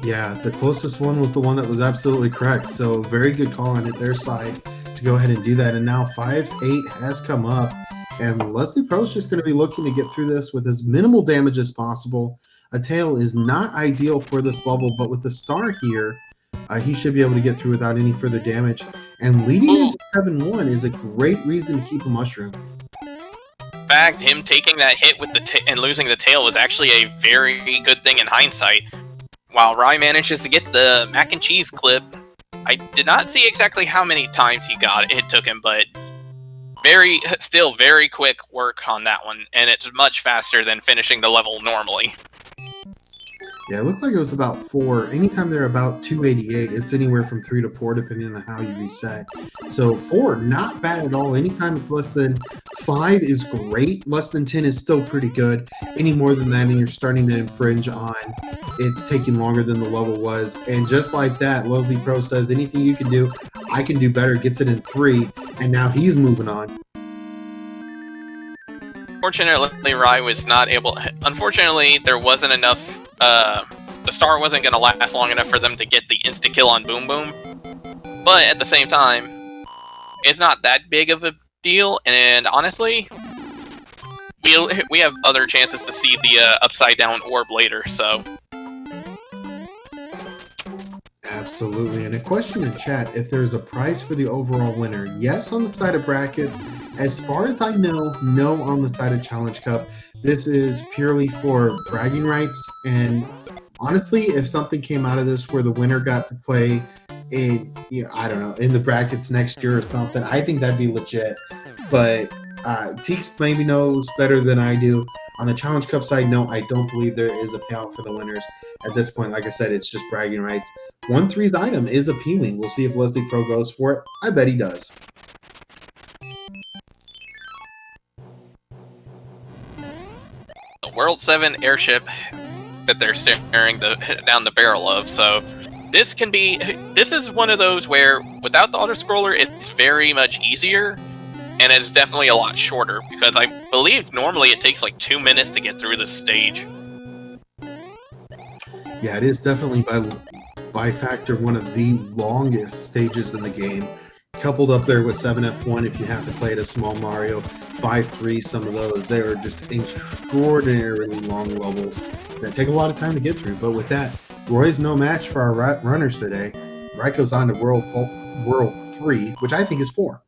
Yeah, the closest one was the one that was absolutely correct. So very good call on their side to go ahead and do that. And now 5-8 has come up. And Leslie Pro's just going to be looking to get through this with as minimal damage as possible. A tail is not ideal for this level, but with the star here, he should be able to get through without any further damage. And leading into 7-1 is a great reason to keep a mushroom. In fact, him taking that hit with and losing the tail was actually a very good thing in hindsight. while Rye manages to get the mac and cheese clip, I did not see exactly how many times he got it. It took him, but still very quick work on that one, and it's much faster than finishing the level normally. Yeah, it looked like it was about 4. Anytime they're about 288, it's anywhere from 3 to 4, depending on how you reset. So 4, not bad at all. Anytime it's less than 5 is great. Less than 10 is still pretty good. Any more than that, and you're starting to infringe on it's taking longer than the level was. And just like that, Leslie Pro says, anything you can do, I can do better. Gets it in 3, and now he's moving on. Fortunately, Rye was not able. Unfortunately, there wasn't enough. The star wasn't going to last long enough for them to get the insta kill on Boom Boom. But at the same time, it's not that big of a deal. And honestly, we have other chances to see the upside down orb later. So. Absolutely. And a question in chat, if there's a prize for the overall winner. Yes, on the side of brackets. As far as I know, no on the side of Challenge Cup. This is purely for bragging rights. And honestly, if something came out of this where the winner got to play in, I don't know, in the brackets next year or something, I think that'd be legit. But Teeks maybe knows better than I do. On the Challenge Cup side, no, I don't believe there is a payout for the winners. At this point, like I said, it's just bragging rights. 1-3's item is a P-Wing. We'll see if Leslie Pro goes for it. I bet he does. The World 7 airship that they're staring down the barrel of, so this is one of those where without the auto-scroller, it's very much easier. And it's definitely a lot shorter, because I believe normally it takes like 2 minutes to get through this stage. Yeah, it is definitely by factor one of the longest stages in the game. Coupled up there with 7F1 if you have to play it as Small Mario, 5-3, some of those. They are just extraordinarily long levels that take a lot of time to get through. But with that, Roy's no match for our runners today. Raikou's on to World 3, which I think is 4.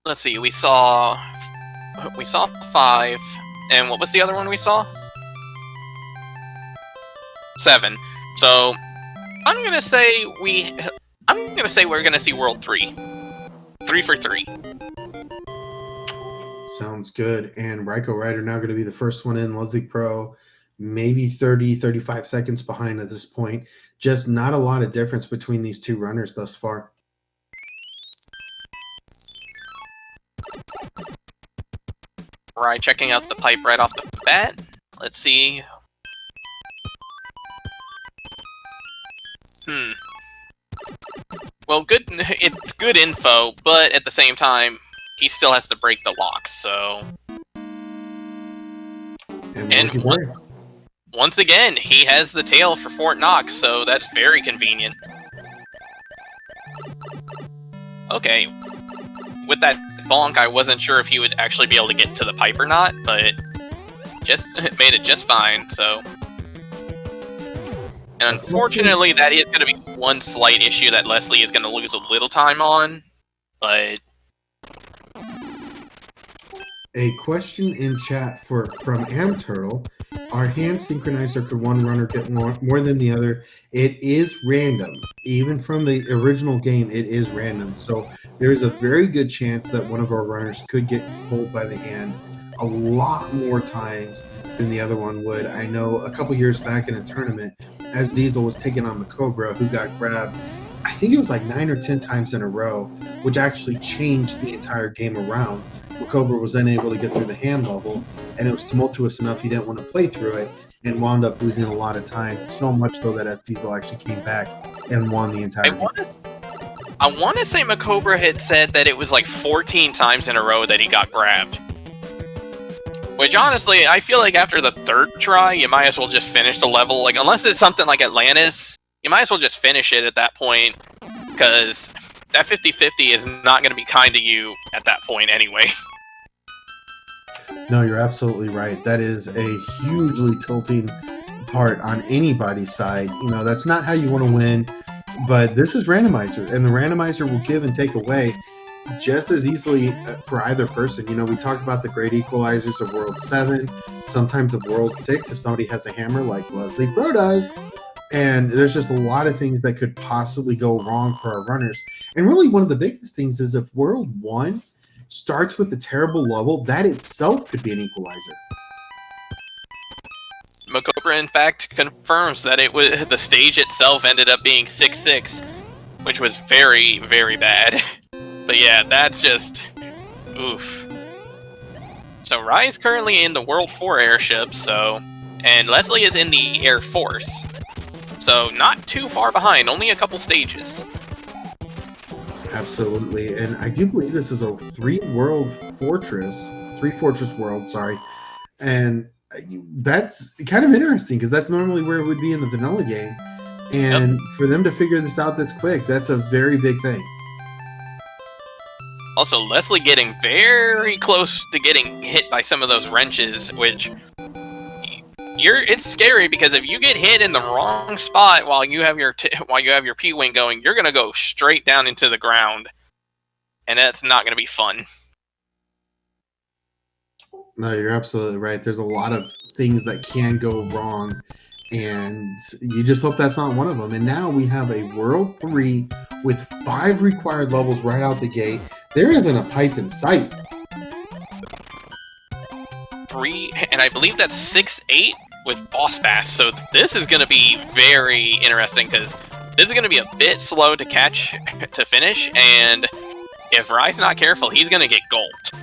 Let's see, we saw 5, and what was the other one we saw? 7. So I'm gonna say we're gonna see World 3. 3 for 3. Sounds good. And RaikouRider now going to be the first one in. Leslie Pro, maybe 30, 35 seconds behind at this point. Just not a lot of difference between these two runners thus far. Right, checking out the pipe right off the bat. Let's see. Well, it's good info, but at the same time, he still has to break the locks, so... And once again, he has the tail for Fort Knox, so that's very convenient. Okay. With that bonk, I wasn't sure if he would actually be able to get to the pipe or not, but just made it just fine, so... And unfortunately, that is going to be one slight issue that Leslie is going to lose a little time on, but... A question in chat from AmTurtle. Our hand synchronizer, could one runner get more than the other? It is random. Even from the original game, it is random. So there's a very good chance that one of our runners could get pulled by the hand a lot more times than the other one would. I know a couple years back in a tournament, as Diesel was taking on the Cobra, who got grabbed, I think it was like 9 or 10 times in a row, which actually changed the entire game around. Cobra was then able to get through the hand level, and it was tumultuous enough he didn't want to play through it and wound up losing a lot of time. So much so that Diesel actually came back and won the entire game. I want to say Macobra had said that it was like 14 times in a row that he got grabbed. Which honestly, I feel like after the third try, you might as well just finish the level. Like, unless it's something like Atlantis, you might as well just finish it at that point, because that 50-50 is not going to be kind to you at that point anyway. No, you're absolutely right. That is a hugely tilting part on anybody's side. You know, that's not how you want to win, but this is Randomizer, and the Randomizer will give and take away. just as easily for either person. You know, we talk about the great equalizers of World 7, sometimes of World 6 if somebody has a hammer like Leslie Pro does. And there's just a lot of things that could possibly go wrong for our runners. And really one of the biggest things is if World 1 starts with a terrible level, that itself could be an equalizer. Makobra, in fact, confirms that it was the stage itself ended up being 6-6, which was very, very bad. But yeah, that's just oof. So Rai's currently in the World 4 airship, and Leslie is in the Air Force. So not too far behind, only a couple stages. Absolutely, and I do believe this is a three fortress world, sorry. And that's kind of interesting because that's normally where it would be in the vanilla game. And for them to figure this out this quick, that's a very big thing. Also, Leslie getting very close to getting hit by some of those wrenches, which it's scary because if you get hit in the wrong spot while you have your P-wing going, you're gonna go straight down into the ground, and that's not gonna be fun. No, you're absolutely right. There's a lot of things that can go wrong, and you just hope that's not one of them. And now we have a World 3 with 5 required levels right out the gate. There isn't a pipe in sight. 3, and I believe that's 6-8 with Boss Bass. So this is going to be very interesting because this is going to be a bit slow to finish, and if Rai's not careful, he's going to get gulped.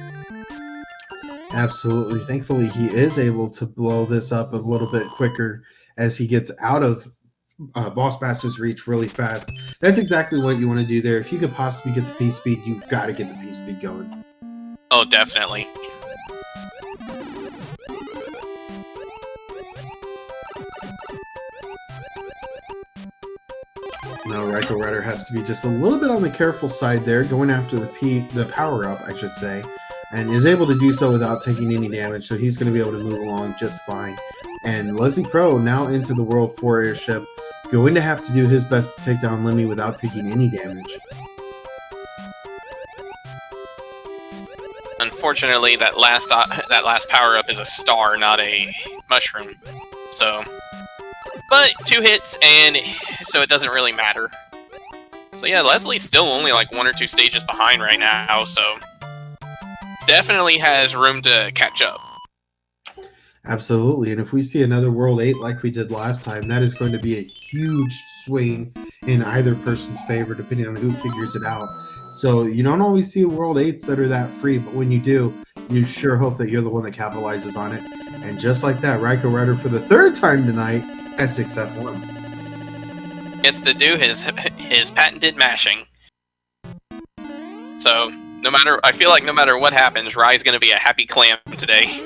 Absolutely. Thankfully, he is able to blow this up a little bit quicker as he gets out of Boss Bass's reach really fast. That's exactly what you want to do there. If you could possibly get the P-Speed, you've got to get the P-Speed going. Oh, definitely. Now, RaikouRider has to be just a little bit on the careful side there, going after the power-up, I should say, and is able to do so without taking any damage, so he's going to be able to move along just fine. And Leslie Pro, now into the World 4 airship, going to have to do his best to take down Lemmy without taking any damage. Unfortunately, that last power-up is a star, not a mushroom. But 2 hits, and so it doesn't really matter. So yeah, Leslie's still only like 1 or 2 stages behind right now, so definitely has room to catch up. Absolutely, and if we see another World 8 like we did last time, that is going to be a huge swing in either person's favor, depending on who figures it out. So you don't always see World 8s that are that free, but when you do, you sure hope that you're the one that capitalizes on it. And just like that, RaikouRider for the 3rd time tonight at 6F1. Gets to do his patented mashing. So I feel like no matter what happens, Rai's going to be a happy clam today.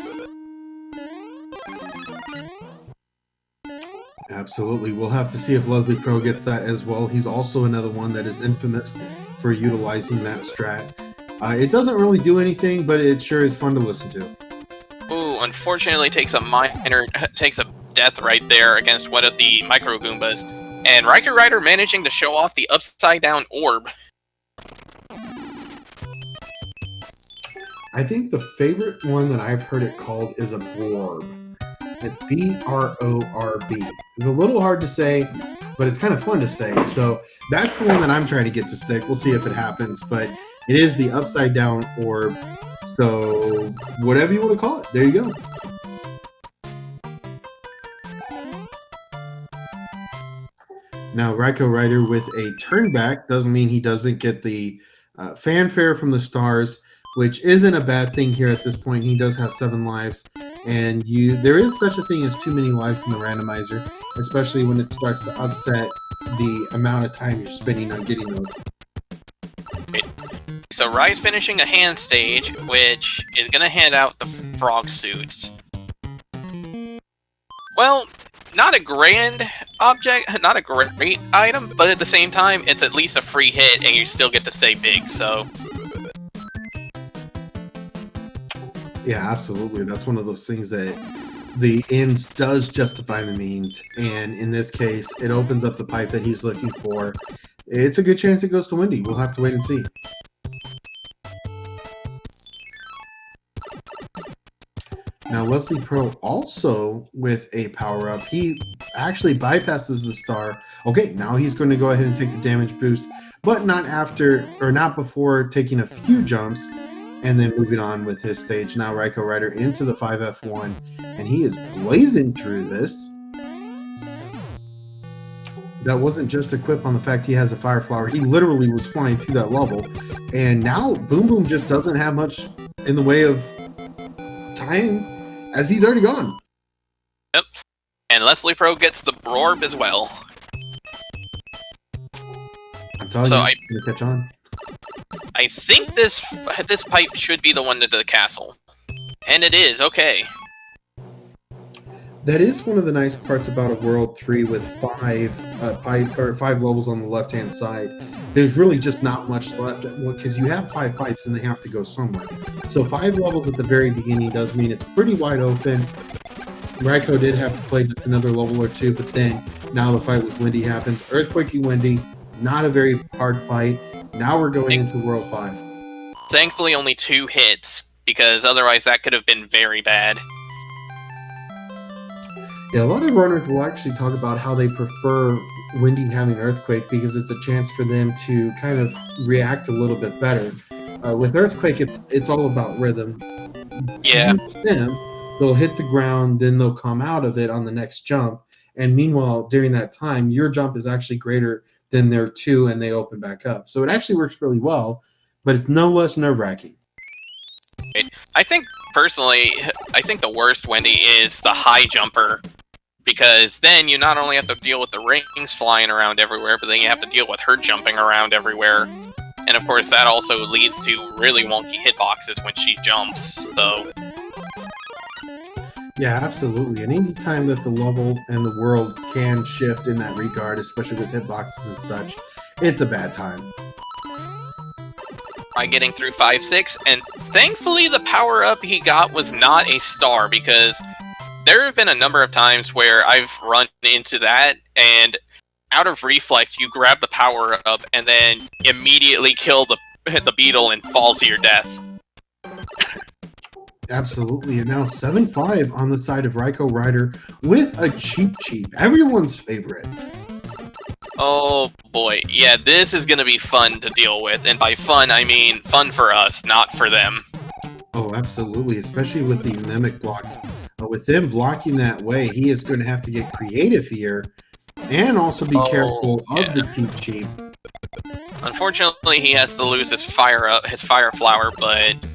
Absolutely. We'll have to see if Leslie Pro gets that as well. He's also another one that is infamous for utilizing that strat. It doesn't really do anything, but it sure is fun to listen to. Ooh, unfortunately takes a death right there against one of the Micro Goombas. And RaikouRider managing to show off the upside down orb. I think the favorite one that I've heard it called is a Borb. B-R-O-R-B. It's a little hard to say, but it's kind of fun to say. So that's the one that I'm trying to get to stick. We'll see if it happens, but it is the upside down orb. So whatever you want to call it, there you go. Now RaikouRider with a turn back doesn't mean he doesn't get the fanfare from the stars, which isn't a bad thing here at this point. He does have 7 lives, and there is such a thing as too many lives in the randomizer, especially when it starts to upset the amount of time you're spending on getting those. So Rai's finishing a hand stage, which is going to hand out the frog suits. Well, not a grand object, not a great item, but at the same time, it's at least a free hit, and you still get to stay big, so... Yeah, absolutely. That's one of those things that the ends does justify the means, and in this case, it opens up the pipe that he's looking for. It's a good chance it goes to Wendy. We'll have to wait and see. Now, Leslie Pro also with a power-up. He actually bypasses the star. Okay, now he's going to go ahead and take the damage boost, but not after, or not before taking a few jumps and then moving on with his stage. Now, RaikouRider into the 5F1, and he is blazing through this. That wasn't just a quip on the fact he has a fire flower. He literally was flying through that level. And now Boom Boom just doesn't have much in the way of time, as he's already gone. Yep. And Leslie Pro gets the Brorb as well. I'm telling you, it's gonna catch on. I think this pipe should be the one to the castle. And it is, okay. That is one of the nice parts about a World 3 with five levels on the left-hand side. There's really just not much left, because you have 5 pipes and they have to go somewhere. So 5 levels at the very beginning does mean it's pretty wide open. Raikou did have to play just another level or 2, but then now the fight with Wendy happens. Earthquakey Wendy, not a very hard fight. Now we're going into World 5. Thankfully only 2 hits, because otherwise that could have been very bad. Yeah, a lot of runners will actually talk about how they prefer Wendy having Earthquake because it's a chance for them to kind of react a little bit better. With Earthquake, it's all about rhythm. Yeah. Them, they'll hit the ground, then they'll come out of it on the next jump. And meanwhile, during that time, your jump is actually greater than their 2, and they open back up. So it actually works really well, but it's no less nerve-wracking. I think, personally, the worst Wendy is the high jumper. Because then you not only have to deal with the rings flying around everywhere, but then you have to deal with her jumping around everywhere. And of course, that also leads to really wonky hitboxes when she jumps, so... Yeah, absolutely. And any time that the level and the world can shift in that regard, especially with hitboxes and such, it's a bad time. By getting through 5-6, and thankfully the power-up he got was not a star, because there have been a number of times where I've run into that, and out of reflex, you grab the power-up, and then immediately kill the beetle and fall to your death. Absolutely, and now 7-5 on the side of RaikouRider with a Cheep Cheep, everyone's favorite. Oh boy, yeah, this is going to be fun to deal with, and by fun, I mean fun for us, not for them. Oh, absolutely, especially with these mimic blocks. With them blocking that way, he is going to have to get creative here, and also be careful of the Cheep Cheep. Unfortunately, he has to lose his fire flower, but...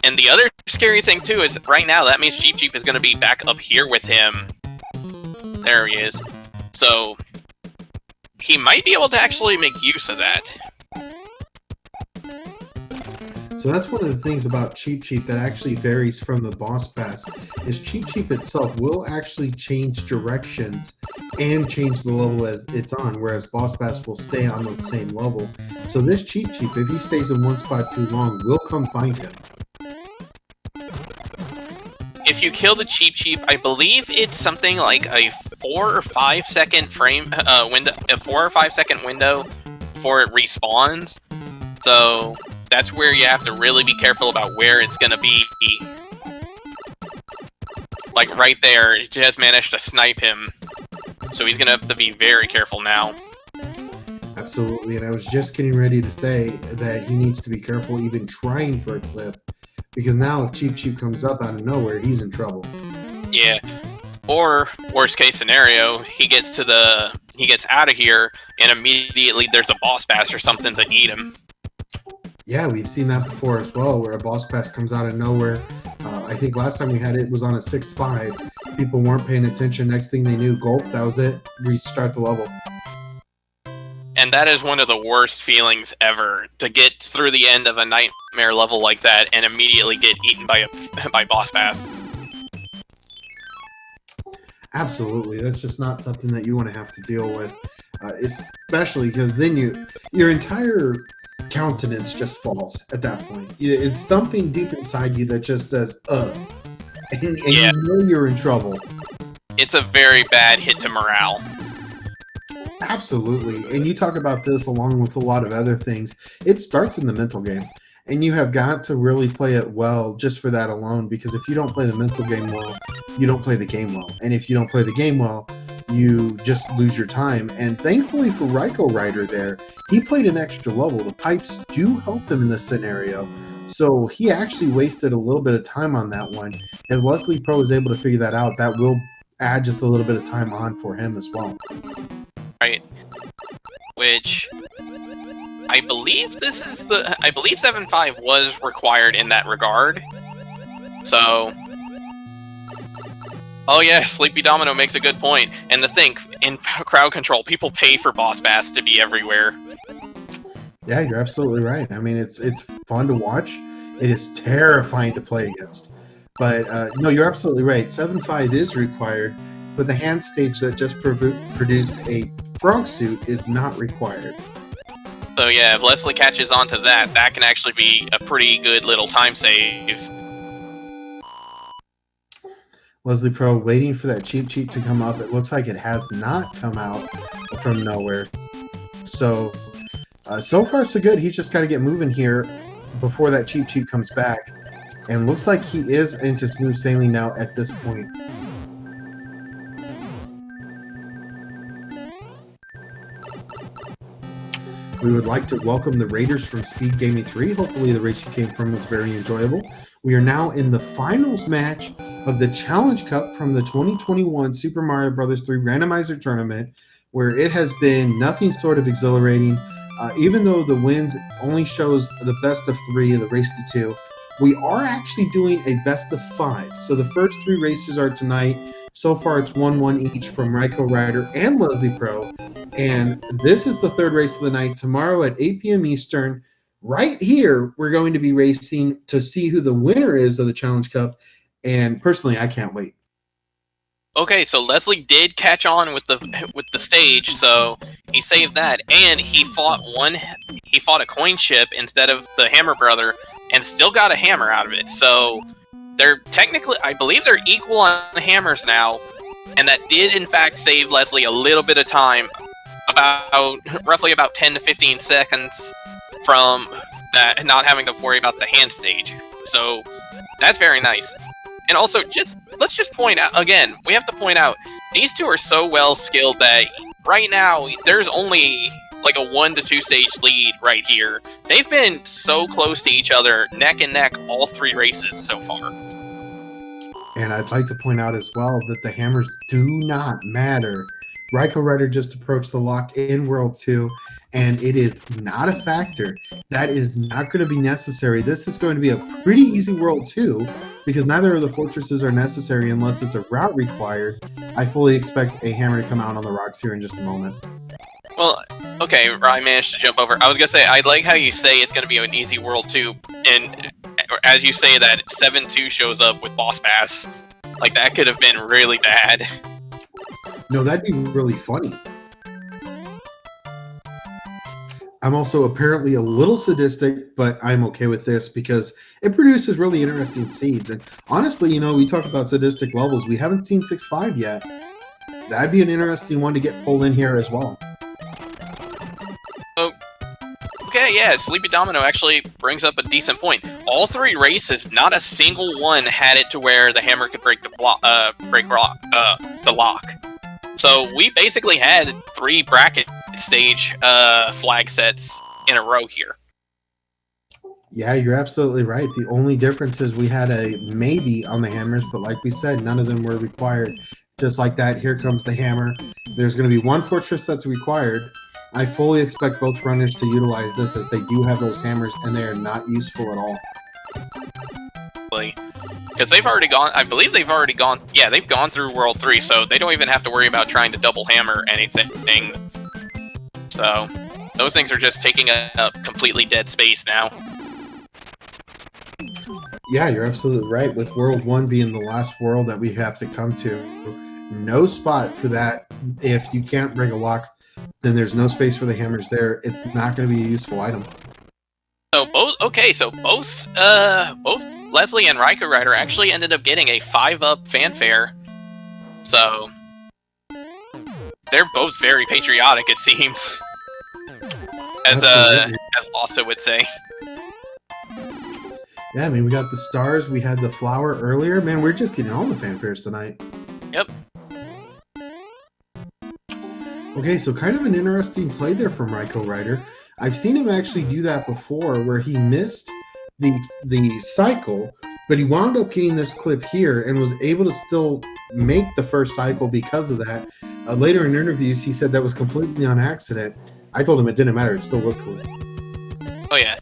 And the other scary thing, too, is right now, that means Cheep Cheep is going to be back up here with him. There he is. So, he might be able to actually make use of that. So that's one of the things about Cheep Cheep that actually varies from the boss pass, is Cheep Cheep itself will actually change directions and change the level that it's on, whereas boss pass will stay on the same level. So this Cheep Cheep, if he stays in one spot too long, will come find him. If you kill the Cheep Cheep, I believe it's something like a 4 or 5 second window, a 4 or 5 second window before it respawns. So that's where you have to really be careful about where it's going to be. Like right there, it just managed to snipe him. So he's going to have to be very careful now. Absolutely, and I was just getting ready to say that he needs to be careful even trying for a clip. Because now if Cheep Cheep comes up out of nowhere, he's in trouble. Yeah. Or, worst case scenario, he gets out of here, and immediately there's a boss pass or something to eat him. Yeah, we've seen that before as well, where a boss pass comes out of nowhere. I think last time we had it was on a 6-5. People weren't paying attention. Next thing they knew, gulp, that was it. Restart the level. And that is one of the worst feelings ever, to get through the end of a nightmare level like that and immediately get eaten by boss pass. Absolutely, that's just not something that you want to have to deal with, especially because then your entire countenance just falls at that point. It's something deep inside you that just says, and yeah. You know you're in trouble. It's a very bad hit to morale. Absolutely, and you talk about this along with a lot of other things. It starts in the mental game, and you have got to really play it well just for that alone, because if you don't play the mental game well, you don't play the game well. And if you don't play the game well, you just lose your time. And thankfully for RaikouRider there, he played an extra level. The pipes do help him in this scenario. So he actually wasted a little bit of time on that one. If Leslie Pro is able to figure that out, that will add just a little bit of time on for him as well. Right. Which I believe I believe 7.5 was required in that regard. So oh yeah, Sleepy Domino makes a good point. And the thing, in crowd control, people pay for Boss Bass to be everywhere. Yeah, you're absolutely right. I mean, it's fun to watch. It is terrifying to play against. But no, you're absolutely right. 7.5 is required, but the hand stage that just produced a frog suit is not required. So yeah, if Leslie catches on to that, that can actually be a pretty good little time save. Leslie Pro waiting for that Cheep Cheep to come up. It looks like it has not come out from nowhere. So, so far so good. He's just got to get moving here before that Cheep Cheep comes back. And looks like he is into smooth sailing now at this point. We would like to welcome the Raiders from SpeedGaming 3. Hopefully the race you came from was very enjoyable. We are now in the finals match of the Challenge Cup from the 2021 Super Mario Bros. 3 Randomizer Tournament, where it has been nothing sort of exhilarating. Even though the wins only shows the best of 3 of the race to 2, we are actually doing a best of 5. So the first 3 races are tonight. So far it's 1-1 each from RaikouRider and Leslie Pro. And this is the 3rd race of the night. Tomorrow at 8 p.m. Eastern, right here, we're going to be racing to see who the winner is of the Challenge Cup. And personally, I can't wait. Okay, so Leslie did catch on with the stage, so he saved that, and he fought a coin chip instead of the Hammer Brother, and still got a hammer out of it. So they're technically, I believe they're equal on the hammers now, and that did in fact save Leslie a little bit of time, roughly about 10 to 15 seconds from that, not having to worry about the hand stage. So that's very nice. And also, let's just point out, again, we have to point out, these two are so well skilled that right now, there's only like a 1 to 2 stage lead right here. They've been so close to each other, neck and neck, all 3 races so far. And I'd like to point out as well that the hammers do not matter. RaikouRider just approached the lock in World 2, and it is not a factor. That is not going to be necessary. This is going to be a pretty easy World 2, because neither of the fortresses are necessary unless it's a route required. I fully expect a hammer to come out on the rocks here in just a moment. Well, okay, I managed to jump over. I was going to say, I like how you say it's going to be an easy World 2, and as you say that 7-2 shows up with Boss Bass, like that could have been really bad. No, that'd be really funny. I'm also apparently a little sadistic, but I'm okay with this because it produces really interesting seeds. And honestly, you know, we talk about sadistic levels. We haven't seen 6.5 yet. That'd be an interesting one to get pulled in here as well. Oh, okay, yeah, Sleepy Domino actually brings up a decent point. All 3 races, not a single one had it to where the hammer could break the lock. So we basically had 3 bracket stage flag sets in a row here. Yeah, you're absolutely right. The only difference is we had a maybe on the hammers, but like we said, none of them were required. Just like that, here comes the hammer. There's going to be 1 fortress that's required. I fully expect both runners to utilize this, as they do have those hammers and they are not useful at all. Because they've already gone, I believe they've already gone, yeah, they've gone through World 3, so they don't even have to worry about trying to double hammer anything. So, those things are just taking up completely dead space now. Yeah, you're absolutely right. With World 1 being the last world that we have to come to, no spot for that. If you can't bring a lock, then there's no space for the hammers there. It's not going to be a useful item. So both Leslie and RaikouRider actually ended up getting a 5-up fanfare. So they're both very patriotic, it seems. As Lassa would say. Yeah, I mean, we got the stars, we had the flower earlier. Man, we're just getting all the fanfares tonight. Yep. Okay, so kind of an interesting play there from RaikouRider. I've seen him actually do that before, where he missed the cycle, but he wound up getting this clip here and was able to still make the first cycle because of that. Later in interviews, he said that was completely on accident. I told him it didn't matter; it still looked cool. Oh yeah.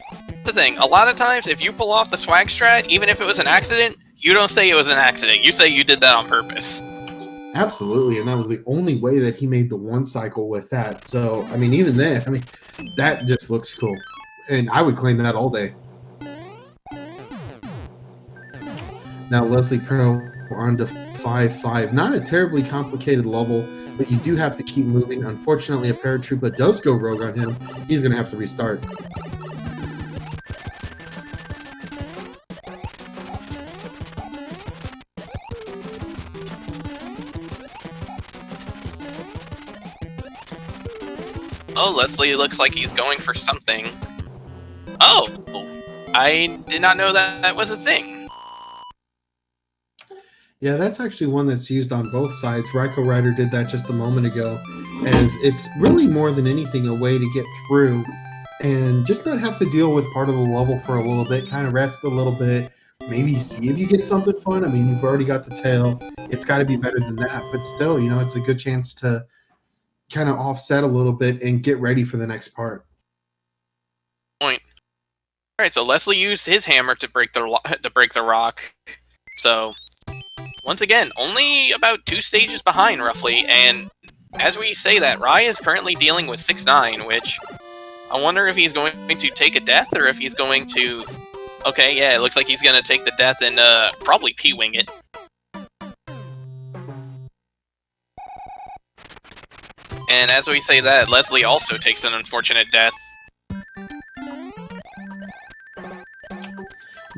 The thing, a lot of times, if you pull off the swag strat, even if it was an accident, you don't say it was an accident. You say you did that on purpose. Absolutely, and that was the only way that he made the one cycle with that. So, I mean, even then, I mean, that just looks cool, and I would claim that all day. Now, Leslie Pro on to 5-5. Not a terribly complicated level, but you do have to keep moving. Unfortunately, a paratrooper does go rogue on him. He's going to have to restart. Oh, Leslie looks like he's going for something. Oh! I did not know that that was a thing. Yeah, that's actually one that's used on both sides. RaikouRider did that just a moment ago, as it's really more than anything a way to get through and just not have to deal with part of the level for a little bit, kind of rest a little bit, maybe see if you get something fun. I mean, you've already got the tail. It's got to be better than that, but still, you know, it's a good chance to kind of offset a little bit and get ready for the next part. Point. All right, so Leslie used his hammer to break the rock. So once again, only about 2 stages behind, roughly. And as we say that, Rai is currently dealing with 6-9, which I wonder if he's going to take a death or if he's going to. Okay, yeah, it looks like he's going to take the death and probably P-wing it. And as we say that, Leslie also takes an unfortunate death.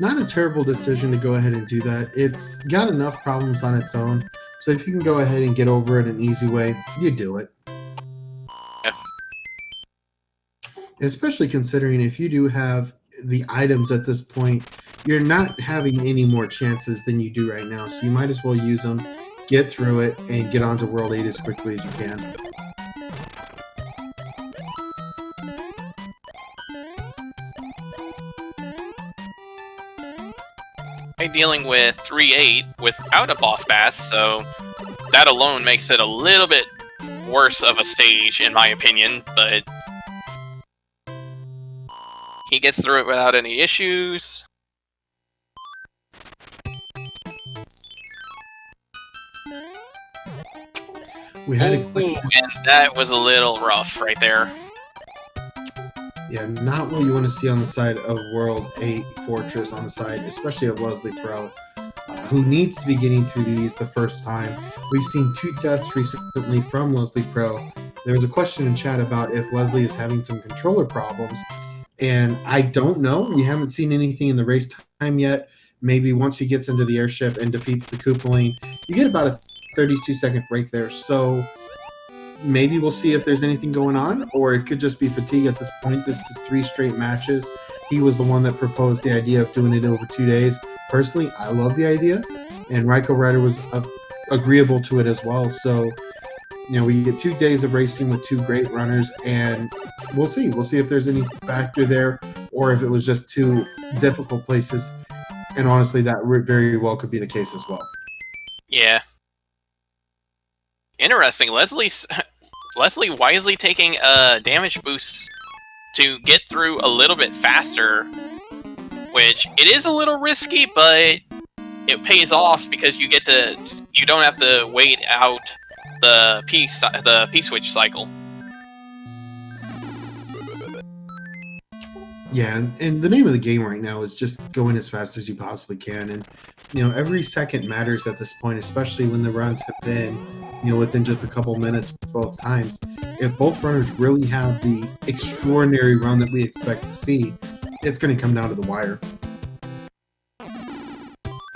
Not a terrible decision to go ahead and do that. It's got enough problems on its own, so if you can go ahead and get over it an easy way, you do it. Yeah. Especially considering if you do have the items at this point, you're not having any more chances than you do right now, so you might as well use them, get through it, and get onto World 8 as quickly as you can. Dealing with 3-8 without a boss bass, so that alone makes it a little bit worse of a stage, in my opinion, but he gets through it without any issues. We had a question. And that was a little rough right there. Yeah, not what you want to see on the side of World 8 Fortress, on the side, especially of Leslie Pro, who needs to be getting through these the first time. We've seen 2 deaths recently from Leslie Pro. There was a question in chat about if Leslie is having some controller problems, and I don't know. We haven't seen anything in the race time yet. Maybe once he gets into the airship and defeats the Koopaling, you get about a 32-second break there. So maybe we'll see if there's anything going on, or it could just be fatigue at this point. This is 3 straight matches. He was the one that proposed the idea of doing it over 2 days. Personally, I love the idea, and RaikouRider was agreeable to it as well. So, you know, we get 2 days of racing with 2 great runners, and we'll see. We'll see if there's any factor there, or if it was just 2 difficult places. And honestly, that very well could be the case as well. Yeah. Interesting. Leslie wisely taking damage boosts to get through a little bit faster, which it is a little risky, but it pays off because you don't have to wait out the P-switch cycle. Yeah, and the name of the game right now is just going as fast as you possibly can, and you know, every second matters at this point, especially when the runs have been, you know, within just a couple minutes both times. If both runners really have the extraordinary run that we expect to see, it's going to come down to the wire.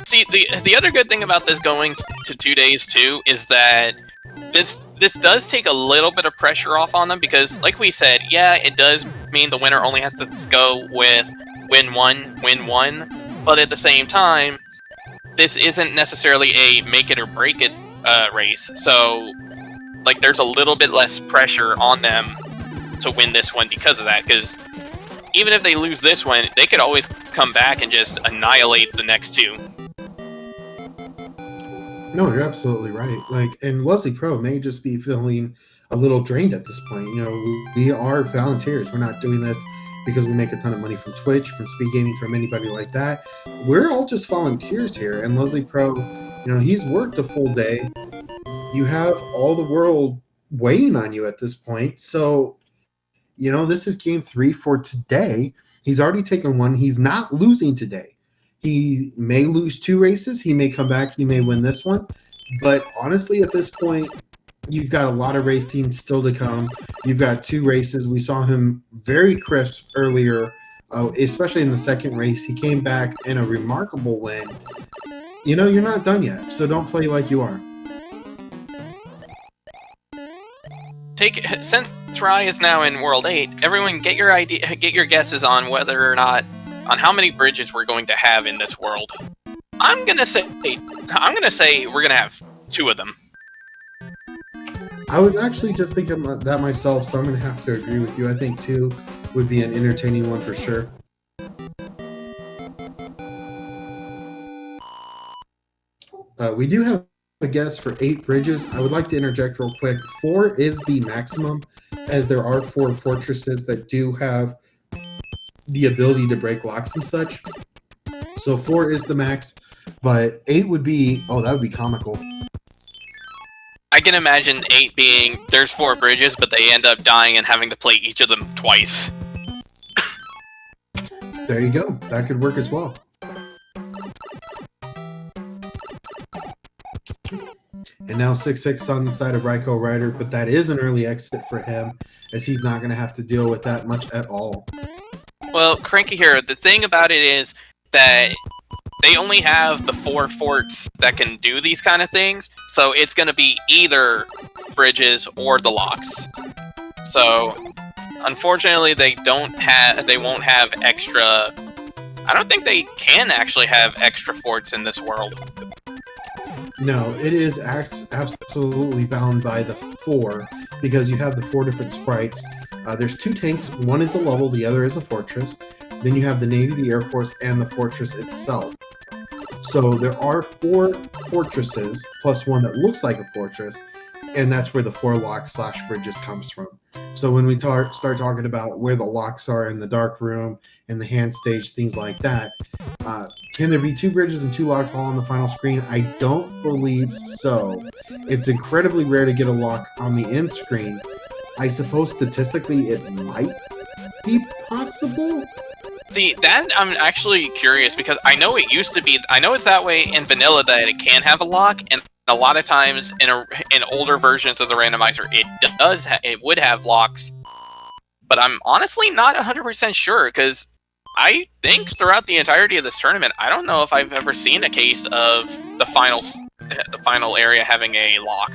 See, the other good thing about this going to 2 days too is that this does take a little bit of pressure off on them, because like we said, yeah, it does mean the winner only has to go with win one, but at the same time, this isn't necessarily a make it or break it race. So, like, there's a little bit less pressure on them to win this one because of that. Because even if they lose this one, they could always come back and just annihilate the next two. No, you're absolutely right. Like, and Leslie Pro may just be feeling a little drained at this point. You know, we are volunteers. We're not doing this because we make a ton of money from Twitch, from SpeedGaming, from anybody like that. We're all just volunteers here. And Leslie Pro, you know, he's worked a full day. You have all the world weighing on you at this point. So, you know, this is game 3 for today. He's already taken one. He's not losing today. He may lose 2 races. He may come back. He may win this one. But honestly, at this point, you've got a lot of race teams still to come. You've got 2 races. We saw him very crisp earlier, especially in the second race. He came back in a remarkable win. You know, you're not done yet, so don't play like you are. Since Rye is now in World 8, everyone get your guesses on whether or not, on how many bridges we're going to have in this world. I'm gonna say we're gonna have 2 of them. I was actually just thinking that myself, so I'm going to have to agree with you. I think 2 would be an entertaining one for sure. We do have a guess for 8 bridges. I would like to interject real quick. 4 is the maximum, as there are 4 fortresses that do have the ability to break locks and such. So 4 is the max, but 8 would be, oh, that would be comical. I can imagine 8 being, there's 4 bridges, but they end up dying and having to play each of them twice. There you go. That could work as well. And now 6-6 on the side of RaikouRider, but that is an early exit for him, as he's not going to have to deal with that much at all. Well, Cranky here, the thing about it is that they only have the 4 forts that can do these kind of things, so it's going to be either bridges or the locks. So, unfortunately, they won't have extra. I don't think they can actually have extra forts in this world. No, it is absolutely bound by the 4, because you have the 4 different sprites. There's 2 tanks. One is a level, the other is a fortress. Then you have the Navy, the Air Force, and the fortress itself. So there are 4 fortresses, plus one that looks like a fortress, and that's where the 4 locks / bridges comes from. So when we start talking about where the locks are in the dark room, and the hand stage, things like that, can there be 2 bridges and 2 locks all on the final screen? I don't believe so. It's incredibly rare to get a lock on the end screen. I suppose statistically it might be possible. See, that I'm actually curious, because I know it used to be, I know it's that way in vanilla that it can have a lock, and a lot of times in older versions of the randomizer it would have locks, but I'm honestly not 100% sure, because I think throughout the entirety of this tournament, I don't know if I've ever seen a case of the final area having a lock.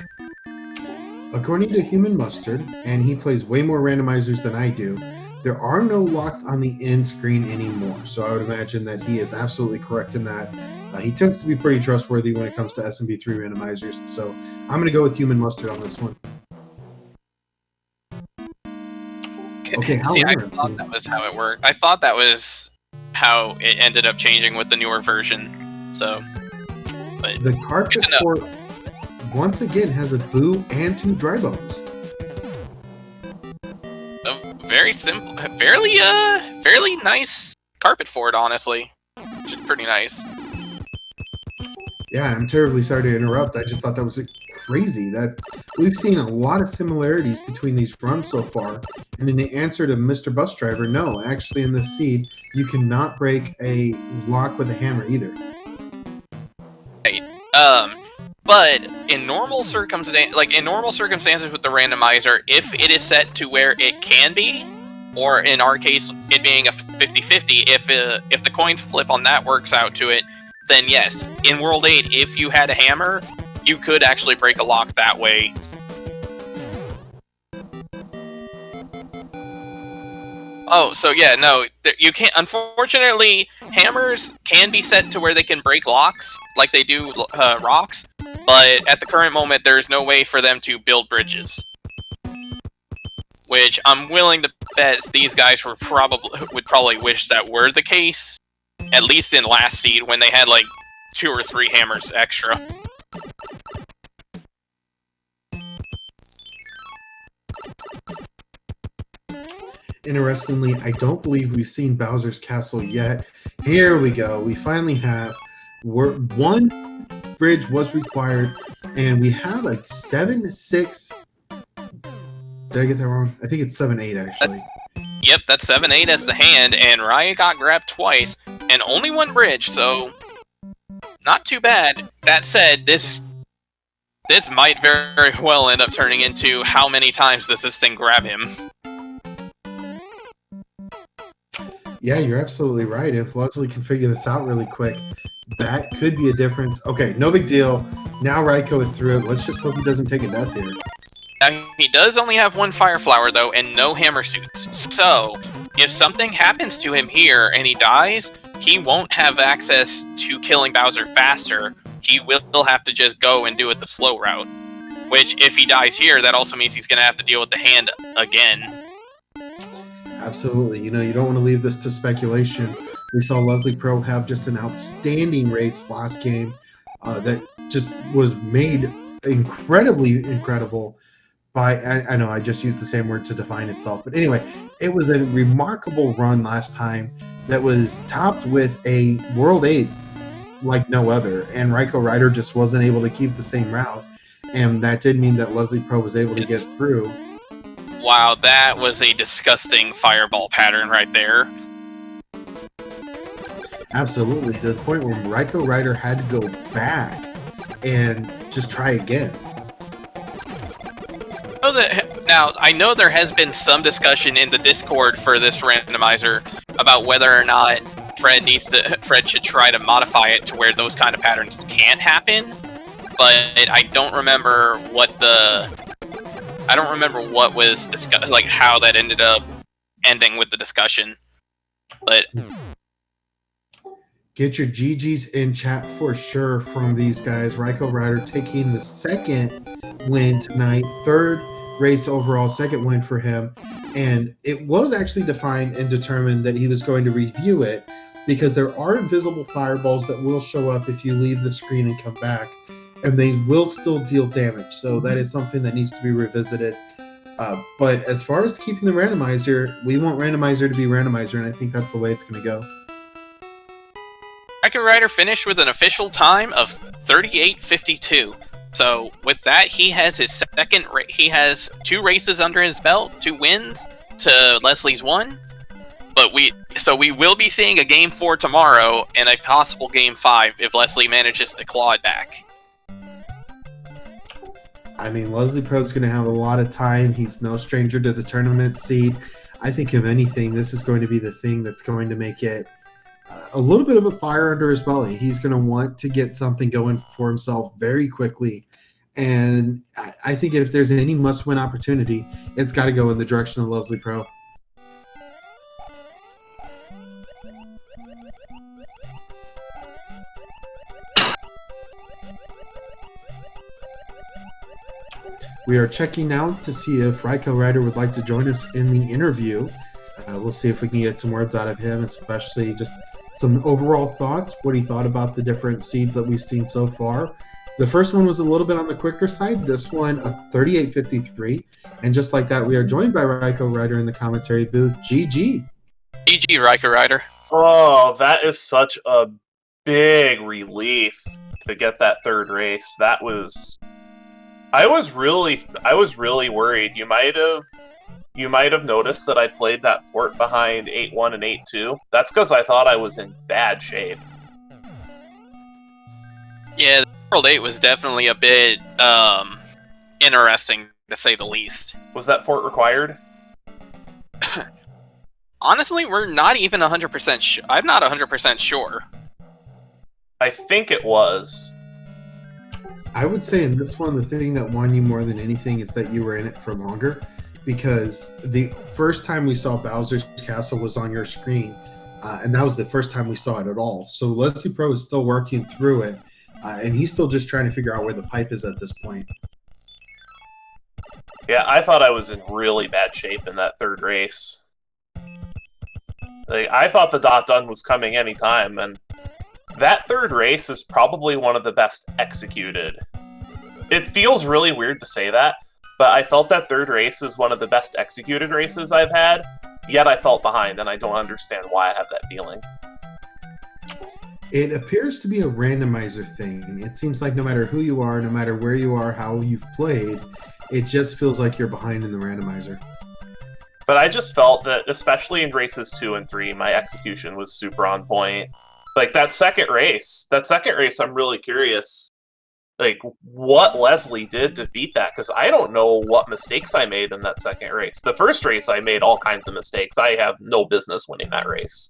According to Human Mustard, and he plays way more randomizers than I do, there are no locks on the end screen anymore. So I would imagine that he is absolutely correct in that. He tends to be pretty trustworthy when it comes to SMB3 randomizers. So I'm going to go with Human Mustard on this one. Okay, see, I thought that was how it worked. I thought that was how it ended up changing with the newer version. So, but the carpet fort once again has a boo and 2 dry bones. Very simple, fairly nice carpet fort, honestly, which is pretty nice. Yeah, I'm terribly sorry to interrupt. I just thought that was crazy that we've seen a lot of similarities between these runs so far. And in the answer to Mr. Bus Driver, no, actually in this seed, you cannot break a lock with a hammer either. Right. But in normal circumstances with the randomizer, if it is set to where it can be, or in our case, it being a 50-50, if the coin flip on that works out to it, then yes, in World 8, if you had a hammer, you could actually break a lock that way. Oh, so yeah, no, you can't. Unfortunately, hammers can be set to where they can break locks, like they do rocks. But at the current moment, there is no way for them to build bridges. Which I'm willing to bet these guys would probably wish that were the case. At least in last seed, when they had like 2 or 3 hammers extra. Interestingly, I don't believe we've seen Bowser's Castle yet. Here we go. We finally have one bridge was required, and we have like 7-6. Did I get that wrong? I think it's 7-8 actually. Yep, that's 7-8 as the hand, and Raya got grabbed twice, and only one bridge, so not too bad. That said, this might very well end up turning into how many times does this thing grab him. Yeah, you're absolutely right. If Leslie can figure this out really quick, that could be a difference. Okay, no big deal. Now Raikou is through it. Let's just hope he doesn't take a death here. Now, he does only have 1 Fire Flower, though, and no Hammer Suits. So, if something happens to him here and he dies, he won't have access to killing Bowser faster. He will have to just go and do it the slow route. Which, if he dies here, that also means he's going to have to deal with the hand again. Absolutely. You know, you don't want to leave this to speculation. We saw Leslie Pro have just an outstanding race last game that just was made incredibly incredible by, I know I just used the same word to define itself, but anyway, it was a remarkable run last time that was topped with a World 8 like no other, and RaikouRider just wasn't able to keep the same route, and that did mean that Leslie Pro was able to get through. Wow, that was a disgusting fireball pattern right there. Absolutely, to the point where RaikouRider had to go back and just try again. Now, I know there has been some discussion in the Discord for this randomizer about whether or not Fred should try to modify it to where those kind of patterns can't happen, but I don't remember what was discussed, like how that ended up ending with the discussion. But get your GGs in chat for sure from these guys. RaikouRider taking the second win tonight, 3rd race overall, 2nd win for him, and it was actually defined and determined that he was going to review it because there are invisible fireballs that will show up if you leave the screen and come back, and they will still deal damage. So that is something that needs to be revisited. But as far as keeping the randomizer, we want randomizer to be randomizer, and I think that's the way it's going to go. RaikouRider finished with an official time of 38:52. So with that, he has his he has 2 races under his belt, 2 wins to Leslie's 1. But we will be seeing a Game 4 tomorrow and a possible Game 5 if Leslie manages to claw it back. I mean, Leslie Pro's going to have a lot of time. He's no stranger to the tournament seed. I think, if anything, this is going to be the thing that's going to make it a little bit of a fire under his belly. He's going to want to get something going for himself very quickly. And I think if there's any must-win opportunity, it's got to go in the direction of Leslie Pro. We are checking now to see if RaikouRider would like to join us in the interview. We'll see if we can get some words out of him, especially just some overall thoughts, what he thought about the different seeds that we've seen so far. The first one was a little bit on the quicker side. This one, a 38:53. And just like that, we are joined by RaikouRider in the commentary booth. GG. GG, RaikouRider. Oh, that is such a big relief to get that 3rd race. That was... I was really worried. You might have noticed that I played that fort behind 8-1 and 8-2. That's because I thought I was in bad shape. Yeah, World 8 was definitely a bit interesting, to say the least. Was that fort required? Honestly, we're not even 100% sure. I'm not 100% sure. I think it was. I would say in this one, the thing that won you more than anything is that you were in it for longer. because the first time we saw Bowser's Castle was on your screen, and that was the first time we saw it at all. So Leslie Pro is still working through it, and he's still just trying to figure out where the pipe is at this point. Yeah, I thought I was in really bad shape in that third race. Like, I thought the dot done was coming anytime, and that third race is probably one of the best executed. It feels really weird to say that, but I felt that third race is one of the best executed races I've had, yet I felt behind, and I don't understand why I have that feeling. It appears to be a randomizer thing. It seems like no matter who you are, no matter where you are, how you've played, it just feels like you're behind in the randomizer. But I just felt that, especially in races 2 and 3, my execution was super on point. Like, that second race, I'm really curious, like, what Leslie did to beat that, because I don't know what mistakes I made in that second race. The first race, I made all kinds of mistakes. I have no business winning that race.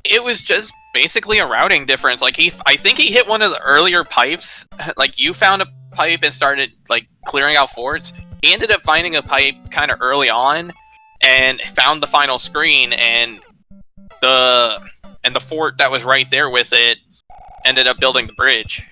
It was just basically a routing difference. Like, I think he hit one of the earlier pipes. Like, you found a pipe and started, like, clearing out forts. He ended up finding a pipe kind of early on and found the final screen, and the fort that was right there with it ended up building the bridge.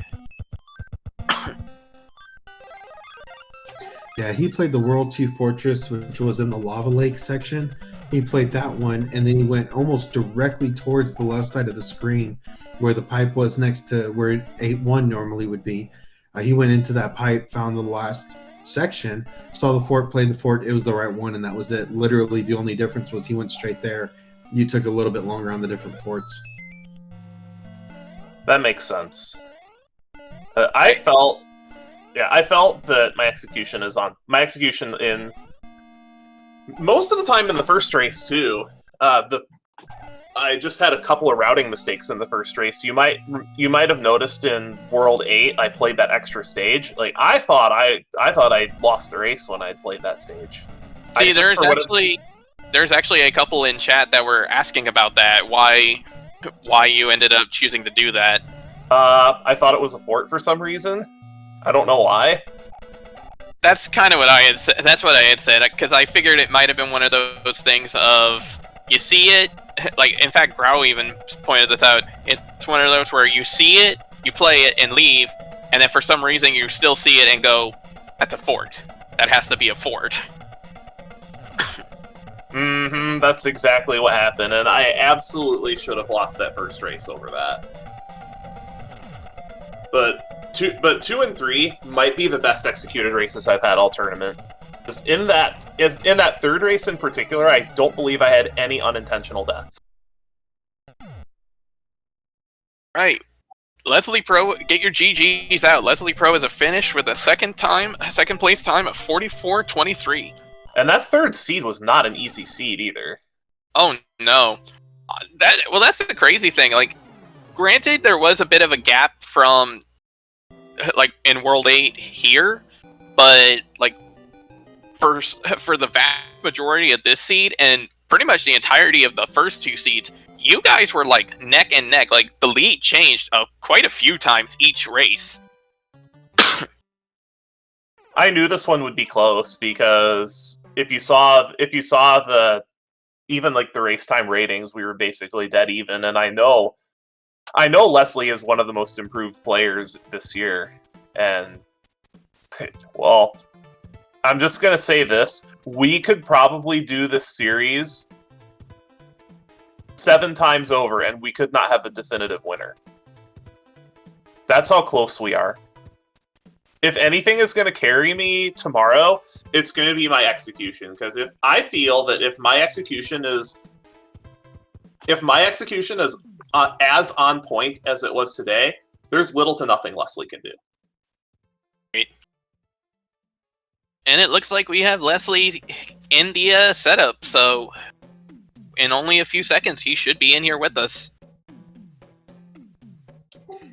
Yeah, he played the World 2 Fortress, which was in the Lava Lake section. He played that one, and then he went almost directly towards the left side of the screen where the pipe was next to where 8-1 normally would be. He went into that pipe, found the last section, saw the fort, played the fort. It was the right one, and that was it. Literally, the only difference was he went straight there. You took a little bit longer on the different forts. That makes sense. I felt that my execution in most of the time in the first race too. I just had a couple of routing mistakes in the first race. You might have noticed in World 8 I played that extra stage. Like, I thought I lost the race when I played that stage. See, there's actually a couple in chat that were asking about that. Why you ended up choosing to do that? I thought it was a fort for some reason. I don't know why. That's kind of what I had said. That's what I had said, because I figured it might have been one of those things of you see it. Like, in fact, Brow even pointed this out. It's one of those where you see it, you play it, and leave, and then for some reason you still see it and go, "That's a fort. That has to be a fort." That's exactly what happened, and I absolutely should have lost that first race over that. But 2 and 3 might be the best executed races I've had all tournament. In that third race in particular, I don't believe I had any unintentional deaths. Right. Leslie Pro, get your GGs out. Leslie Pro is a finish with a second place time of 44-23. And that third seed was not an easy seed either. Oh no. That's the crazy thing. Like, granted, there was a bit of a gap from, like, in World 8 here, but, like, for the vast majority of this seed and pretty much the entirety of the first 2 seeds, you guys were, like, neck and neck. Like, the lead changed quite a few times each race. I knew this one would be close because if you saw the even like the race time ratings, we were basically dead even, and I know Leslie is one of the most improved players this year, and well, I'm just gonna say this: we could probably do this series 7 times over, and we could not have a definitive winner. That's how close we are. If anything is going to carry me tomorrow, it's going to be my execution. Because if I feel that if my execution is as on point as it was today, there's little to nothing Leslie can do. Great. And it looks like we have Leslie in the setup, so in only a few seconds, he should be in here with us.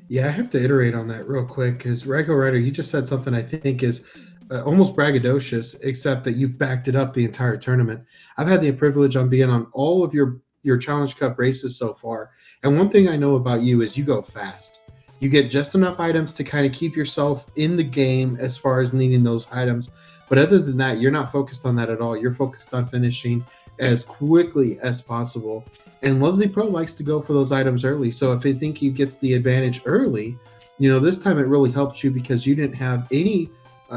Yeah, I have to iterate on that real quick because RaikouRider, you just said something I think is almost braggadocious, except that you've backed it up the entire tournament. I've had the privilege on being on all of your Challenge Cup races so far, and one thing I know about you is you go fast. You get just enough items to kind of keep yourself in the game as far as needing those items, But other than that, you're not focused on that at all. You're focused on finishing as quickly as possible. And Leslie Pro likes to go for those items early. So if they think he gets the advantage early, this time it really helped you because you didn't have any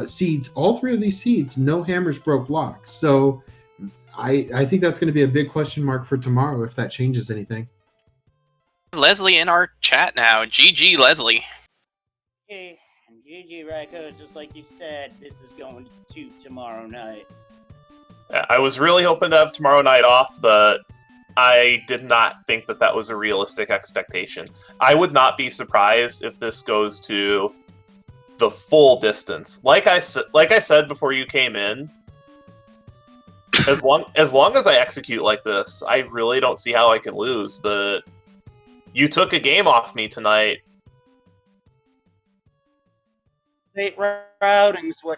seeds. All 3 of these seeds, no hammers broke blocks. So I think that's going to be a big question mark for tomorrow if that changes anything. Leslie in our chat now. GG, Leslie. Hey, GG, Raiko. Just like you said, this is going to tomorrow night. I was really hoping to have tomorrow night off, but I did not think that was a realistic expectation. I would not be surprised if this goes to the full distance. Like I said before you came in, as long as I execute like this, I really don't see how I can lose. But you took a game off me tonight. Late routings, what?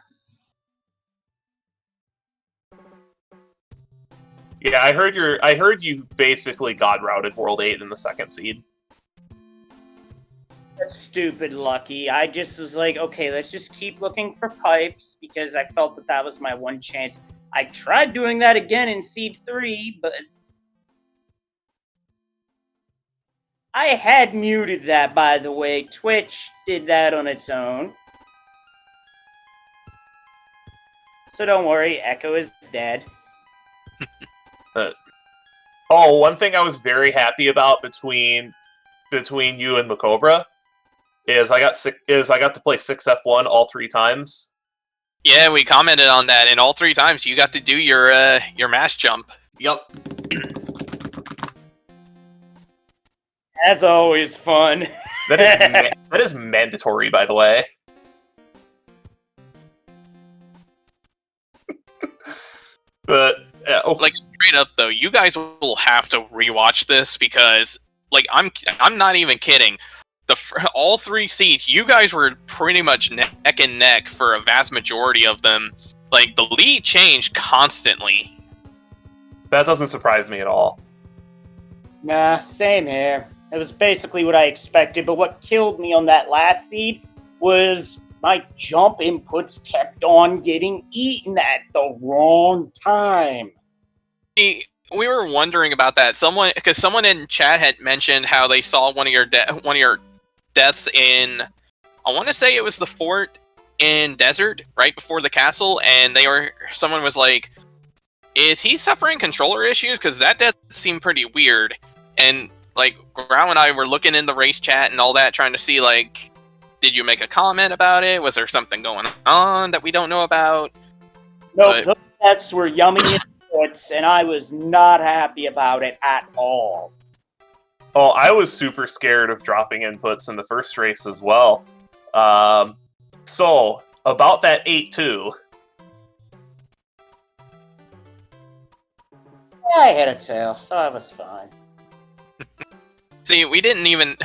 Yeah, I heard you basically god routed World 8 in the 2nd seed. That's stupid, Lucky. I just was like, okay, let's just keep looking for pipes because I felt that was my one chance. I tried doing that again in seed 3, but I had muted that, by the way. Twitch did that on its own. So don't worry, Echo is dead. One thing I was very happy about between you and Macobra is I got to play 6F1 all 3 times. Yeah, we commented on that, and all 3 times you got to do your mass jump. Yep. That's always fun. That is mandatory, by the way. But like straight up though, you guys will have to rewatch this because, like, I'm not even kidding. All 3 seats, you guys were pretty much neck and neck for a vast majority of them. Like, the lead changed constantly. That doesn't surprise me at all. Nah, same here. It was basically what I expected, but what killed me on that last seed was my jump inputs kept on getting eaten at the wrong time. We were wondering about that. Someone in chat had mentioned how they saw one of your deaths in, I want to say it was the fort in Desert, right before the castle, and someone was like, "Is he suffering controller issues? Because that death seemed pretty weird." And like Grau and I were looking in the race chat and all that, trying to see like, did you make a comment about it? Was there something going on that we don't know about? No, those deaths were yummy inputs, and I was not happy about it at all. Oh, I was super scared of dropping inputs in the first race as well. So, about that 8-2. Yeah, I had a tail, so I was fine. See, we didn't even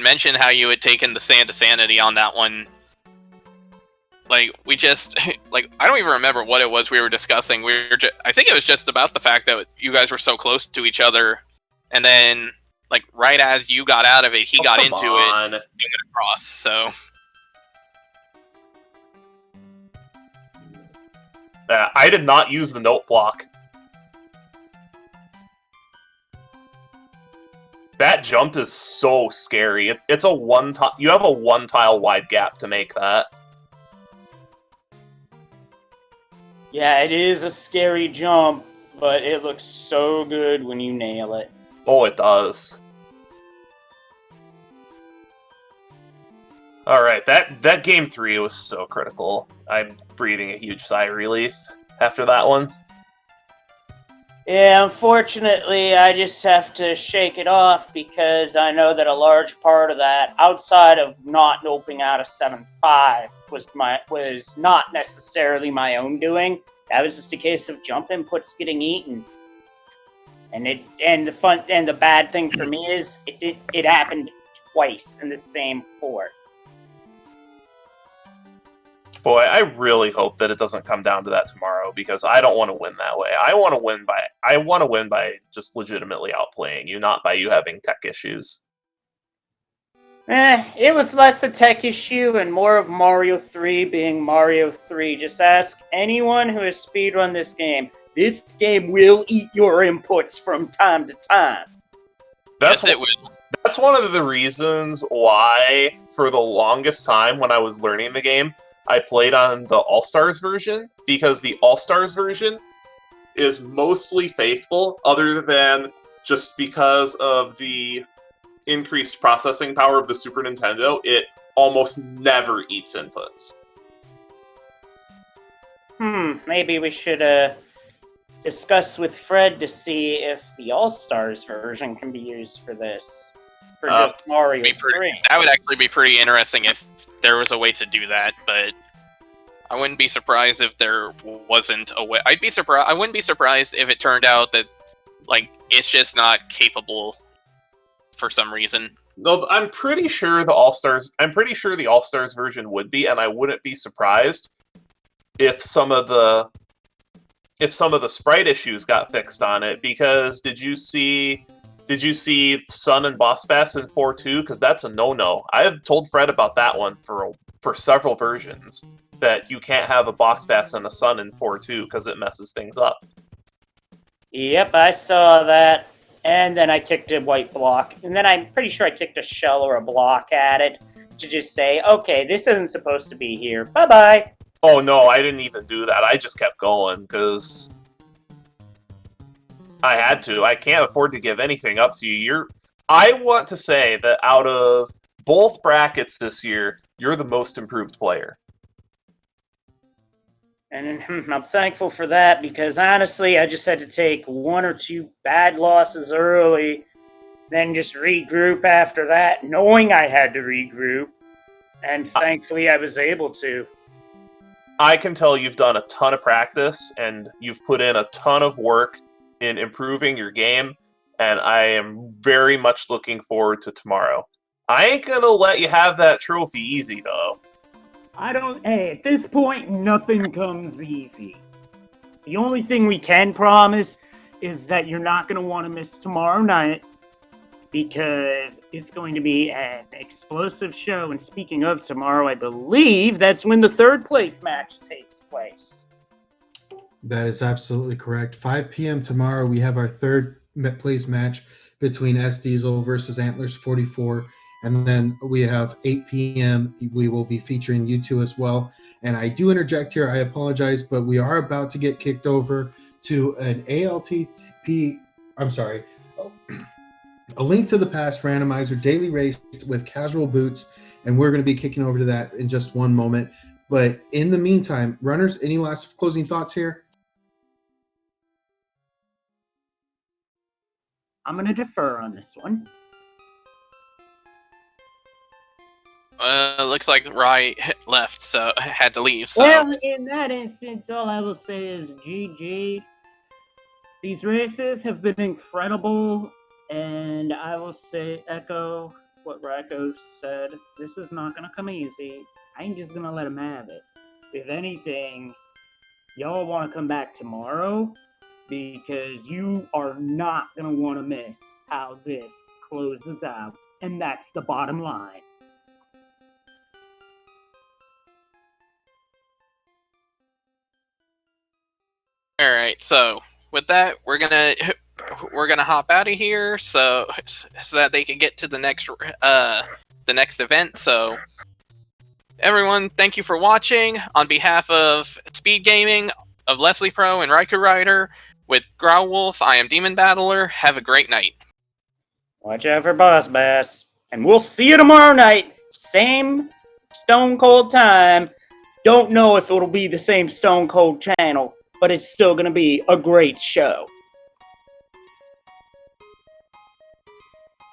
mention how you had taken the Santa Sanity on that one. Like, we just, like, I don't even remember what it was we were discussing. I think it was just about the fact that you guys were so close to each other, and then, like, right as you got out of it, he got into it, doing it across, so. I did not use the note block. That jump is so scary. It's a you have a 1 tile wide gap to make that. Yeah, it is a scary jump, but it looks so good when you nail it. Oh, it does. Alright, that game 3 was so critical. I'm breathing a huge sigh of relief after that one. Yeah, unfortunately, I just have to shake it off because I know that a large part of that, outside of not noping out a 7-5, was not necessarily my own doing. That was just a case of jump inputs getting eaten. And the bad thing for me is it happened twice in the same fort. Boy, I really hope that it doesn't come down to that tomorrow because I don't want to win that way. I want to win by just legitimately outplaying you, not by you having tech issues. It was less a tech issue and more of Mario 3 being Mario 3. Just ask anyone who has speedrun this game. This game will eat your inputs from time to time. That's Yes, it will. That's one of the reasons why, for the longest time when I was learning the game, I played on the All-Stars version, because the All-Stars version is mostly faithful, other than just because of the increased processing power of the Super Nintendo, it almost never eats inputs. Maybe we should discuss with Fred to see if the All-Stars version can be used for this. For just Mario 3. That would actually be pretty interesting if there was a way to do that, but I wouldn't be surprised if there wasn't a way. I wouldn't be surprised if it turned out that, like, it's just not capable for some reason. No, I'm pretty sure the All-Stars version would be, and I wouldn't be surprised if some of the sprite issues got fixed on it, because did you see Sun and Boss Bass in 4.2? Because that's a no-no. I have told Fred about that one for several versions, that you can't have a Boss Bass and a Sun in 4.2 because it messes things up. Yep, I saw that. And then I kicked a white block. And then I'm pretty sure I kicked a shell or a block at it to just say, okay, this isn't supposed to be here. Bye-bye. Oh, no, I didn't even do that. I just kept going because I had to. I can't afford to give anything up to you. I want to say that out of both brackets this year, you're the most improved player. And I'm thankful for that, because honestly, I just had to take 1 or 2 bad losses early, then just regroup after that, knowing I had to regroup, and thankfully I was able to. I can tell you've done a ton of practice, and you've put in a ton of work in improving your game, and I am very much looking forward to tomorrow. I ain't gonna let you have that trophy easy, though. Hey, at this point, nothing comes easy. The only thing we can promise is that you're not going to want to miss tomorrow night, because it's going to be an explosive show. And speaking of tomorrow, I believe that's when the 3rd place match takes place. That is absolutely correct. 5 p.m. tomorrow, we have our 3rd place match between S Diesel versus Antlers 44. And then we have 8 p.m. We will be featuring you two as well. And I do interject here. I apologize, but we are about to get kicked over to an ALTP. I'm sorry. A Link to the Past randomizer daily race with casual boots. And we're going to be kicking over to that in just one moment. But in the meantime, runners, any last closing thoughts here? I'm going to defer on this one. Looks like Rai left, so had to leave. So. Well, in that instance, all I will say is GG. These races have been incredible, and I will say, echo what Raiko said. This is not going to come easy. I ain't just going to let him have it. If anything, y'all want to come back tomorrow, because you are not going to want to miss how this closes out, and that's the bottom line. All right, so with that, we're gonna hop out of here, so that they can get to the next event. So, everyone, thank you for watching. On behalf of SpeedGaming, of Leslie Pro and RaikouRider, with Growlwolf, I am Demon Battler. Have a great night. Watch out for Boss Bass, and we'll see you tomorrow night. Same Stone Cold time. Don't know if it'll be the same Stone Cold channel, but it's still going to be a great show.